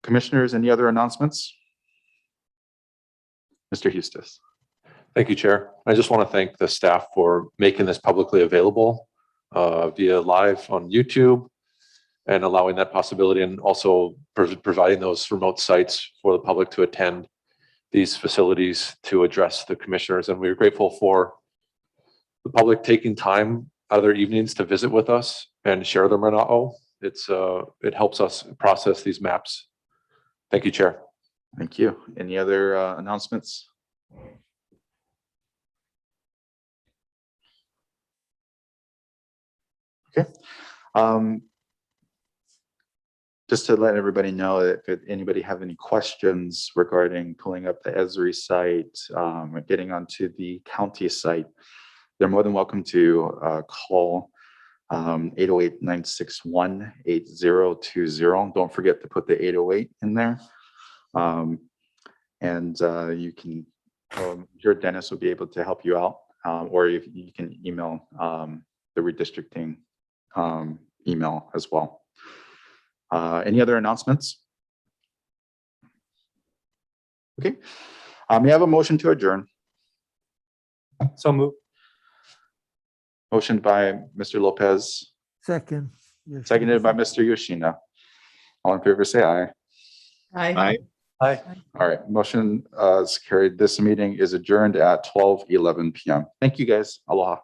Commissioners, any other announcements? Mr. Eustace. Thank you, Chair. I just want to thank the staff for making this publicly available via live on YouTube and allowing that possibility, and also providing those remote sites for the public to attend these facilities to address the commissioners. And we're grateful for the public taking time out of their evenings to visit with us and share their mana'o. It helps us process these maps. Thank you, Chair. Thank you. Any other announcements? Okay. Just to let everybody know that if anybody have any questions regarding pulling up the Esri site, or getting onto the county site, they're more than welcome to call 808-961-8020. Don't forget to put the 808 in there. You can, your Dennis will be able to help you out, or if you can email the redistricting email as well. Any other announcements? Okay. May I have a motion to adjourn? So move. Motion by Mr. Lopez, Second. Yes, seconded by Mr. Yoshina. All in favor, say aye. Aye. Aye. All right, motion is carried. This meeting is adjourned at 12:11 p.m. Thank you, guys. Aloha.